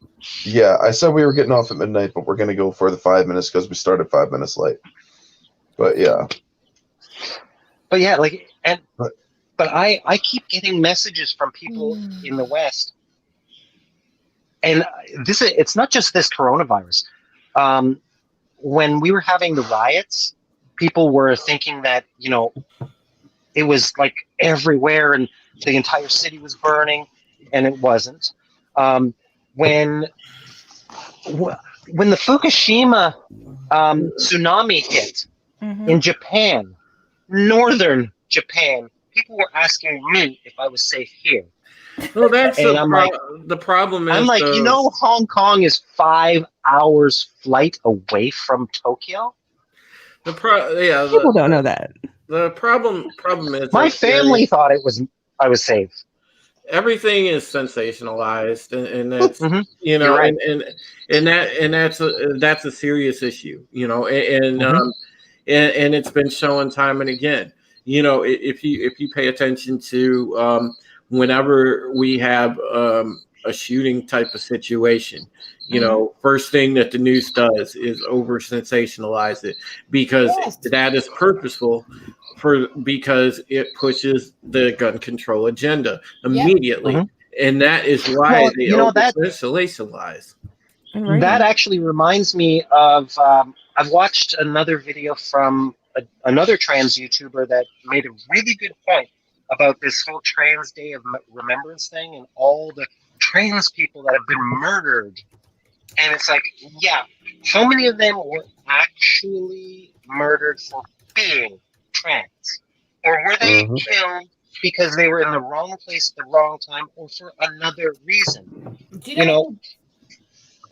Yeah, I said we were getting off at midnight, but we're gonna go for the 5 minutes because we started 5 minutes late. But yeah. But yeah, but I keep getting messages from people in the West, and it's not just this coronavirus. When we were having the riots, people were thinking that it was like everywhere and the entire city was burning, and it wasn't. When the Fukushima tsunami hit in Japan, northern Japan, people were asking me if I was safe here. Well, that's the problem. Is I'm like, Hong Kong is 5 hours flight away from Tokyo. People don't know that. The problem is my family thought I was safe. Everything is sensationalized, and that's right. and that's a serious issue, and it's been shown time and again. If you pay attention to whenever we have a shooting type of situation, first thing that the news does is over sensationalize it because that is purposeful because it pushes the gun control agenda immediately. And that is why they over sensationalize. That actually reminds me of I've watched another video from another trans YouTuber that made a really good point about this whole Trans Day of Remembrance thing and all the trans people that have been murdered. And it's like, how many of them were actually murdered for being trans? Or were they killed because they were in the wrong place at the wrong time or for another reason?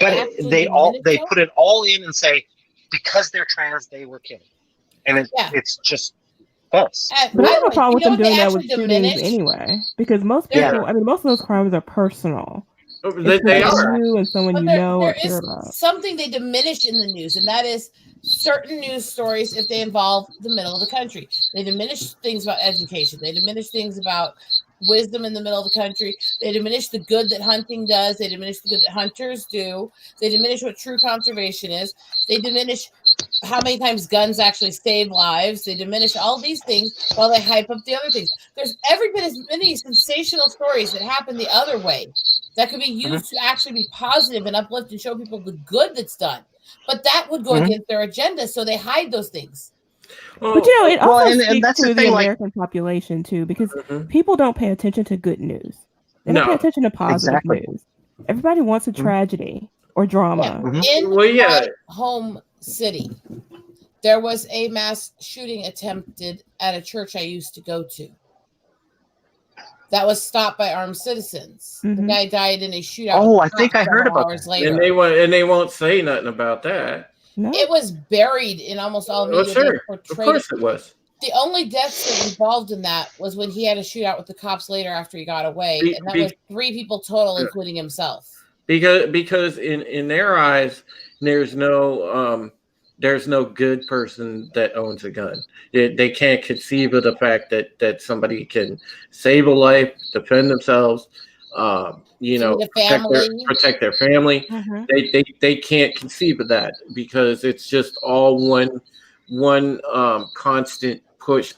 But they put it all in and say, because they're trans, they were killed. And it's just false. But I have a problem with them doing that with shootings anyway, because most people, most of those crimes are personal. They are. You and someone there is something they diminish in the news, and that is certain news stories if they involve the middle of the country. They diminish things about education. They diminish things about wisdom in the middle of the country. They diminish the good that hunting does. They diminish the good that hunters do. They diminish what true conservation is. They diminish how many times guns actually save lives. They diminish all these things while they hype up the other things. There's every bit as many sensational stories that happen the other way that could be used to actually be positive and uplift and show people the good that's done. But that would go against their agenda, so they hide those things. But it also speaks to the American population too, because people don't pay attention to good news. They don't pay attention to positive news. Everybody wants a tragedy or drama. In my home city, there was a mass shooting attempted at a church I used to go to. That was stopped by armed citizens. The guy died in a shootout. Oh, I think I heard about that. Later. And they won't say nothing about that. No. It was buried in almost all media. Sure. Of course it was. The only deaths that involved in that was when he had a shootout with the cops later after he got away, and that was 3 people total, including himself. Because in their eyes, there's no there's no good person that owns a gun. They can't conceive of the fact that somebody can save a life, defend themselves, protect their family. They can't conceive of that because it's just all one constant push.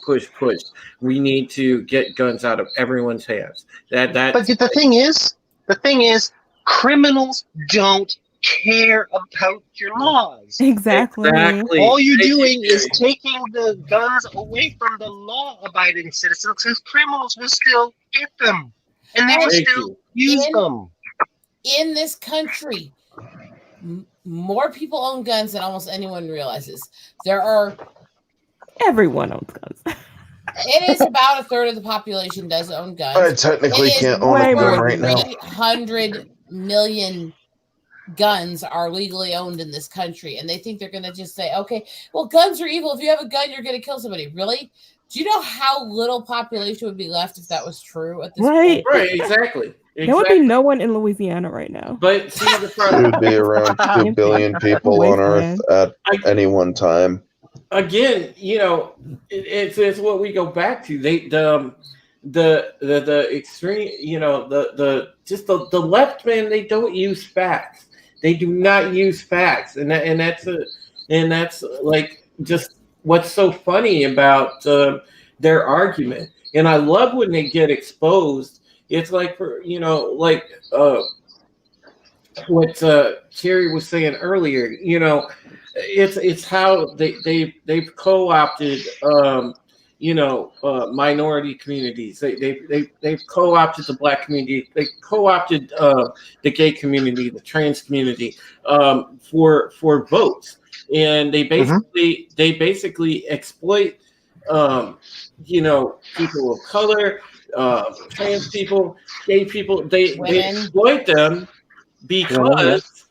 We need to get guns out of everyone's hands. But the thing is, criminals don't care about your laws. Exactly. All you're doing is taking the guns away from the law-abiding citizens, because criminals will still get them, and they will still use them. In this country, more people own guns than almost anyone realizes. Everyone owns guns. It is about a third of the population does own guns. I technically can't own a gun right now. 300 million guns are legally owned in this country, and they think they're going to just say, okay, well, guns are evil. If you have a gun, you're going to kill somebody. Really? Do you know how little population would be left if that was true at this point? Right, exactly. There would be no one in Louisiana right now. But see, the problem would be around 2 billion people on Earth at any one time. Again, it's what we go back to. The extreme, the left, man, they don't use facts. They do not use facts, and that's like just what's so funny about their argument. And I love when they get exposed. It's like what Terry was saying earlier. It's how they've co-opted minority communities. They've co-opted the Black community. They co-opted the gay community, the trans community for votes, and they basically exploit people of color, trans people, gay people. They exploit them because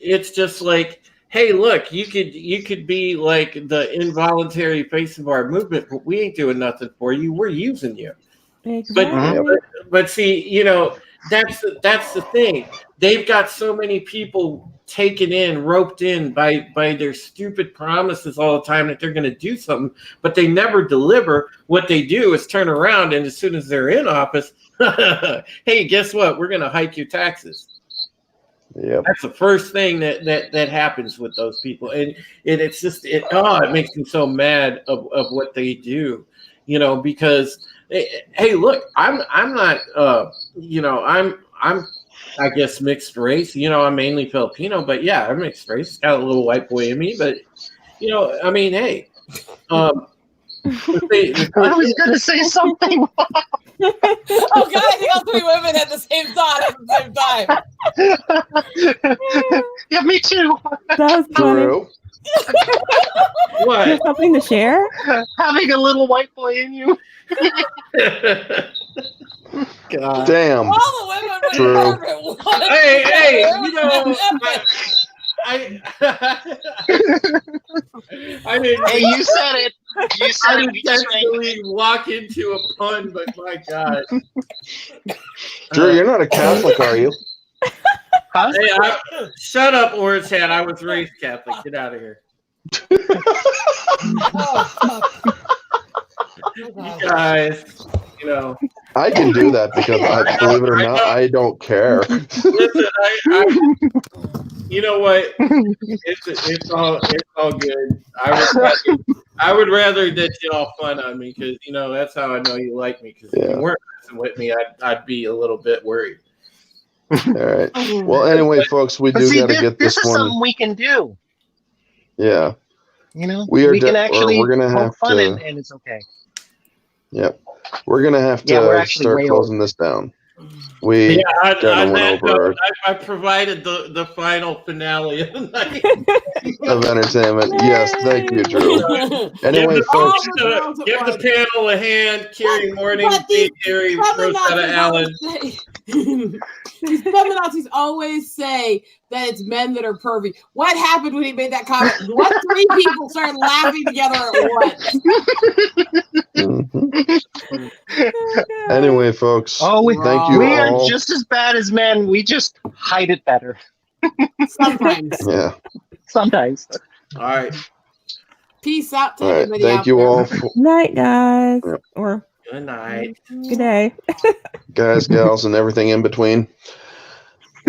it's just like, hey, look, you could be like the involuntary face of our movement, but we ain't doing nothing for you. We're using you. Exactly. But see, that's the thing. They've got so many people taken in, roped in by their stupid promises all the time that they're going to do something, but they never deliver. What they do is turn around, and as soon as they're in office, hey, guess what? We're going to hike your taxes. Yep. That's the first thing that happens with those people, and it's just it makes me so mad of what they do, because hey, look, I'm not I'm I guess mixed race, I'm mainly Filipino, but yeah, I'm mixed race, got a little white boy in me, but I mean, hey, I was gonna say something. Oh God, I think all three women had the same thought at the same time. Yeah, me too. That was funny. What? Something to share? Having a little white boy in you. God. Damn. All the women were True. perfect. Hey, I didn't. Hey, you said it. You said I it. didn't actually walk into a pun, but my God. Drew, you're not a Catholic, are you? Huh? Hey, shut up, Orange Hat. I was raised Catholic. Get out of here. You guys, I can do that because believe it or not, I don't care. Listen, you know what? It's all good. I would rather that y'all fun on me because that's how I know you like me. Because if you weren't messing with me, I'd be a little bit worried. All right. Well, anyway, folks, we do got to get this is one. Something we can do. Yeah. We can actually we're gonna have fun to, and it's okay. Yep. We're gonna have to start closing this down. We I provided the final finale of the night of entertainment. Yes, thank you, Drew. Anyway, folks, give the panel a hand. Carrie Morning, Carrie Rosetta Allen. These feminazis always say that it's men that are pervy. What happened when he made that comment? What three people started laughing together at once? Anyway, folks. Thank you. We all. are just as bad as men. We just hide it better. Sometimes. Yeah. Sometimes. All right. Peace out to All right. everybody Thank out you there. all. For, Night, guys. Yep. Or Good night. good day. guys, gals, and everything in between.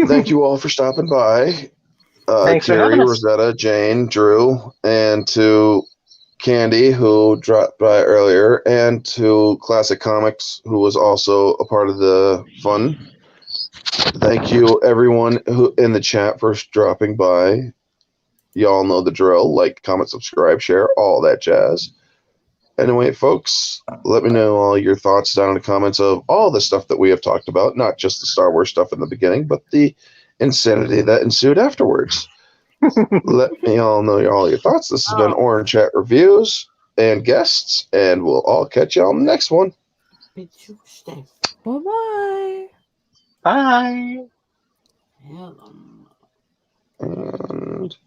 Thank you all for stopping by. Thanks for Carrie, having us. Rosetta, Jane, Drew, and to Candy, who dropped by earlier, and to Classic Comics, who was also a part of the fun. Thank you, everyone who in the chat for dropping by. Y'all know the drill. Like, comment, subscribe, share, all that jazz. Anyway, folks, let me know all your thoughts down in the comments of all the stuff that we have talked about, not just the Star Wars stuff in the beginning, but the insanity that ensued afterwards. Let me all know all your thoughts. This has been Orange Chat Reviews and guests, and we'll all catch you on the next one. Bye-bye. Bye. Hello. And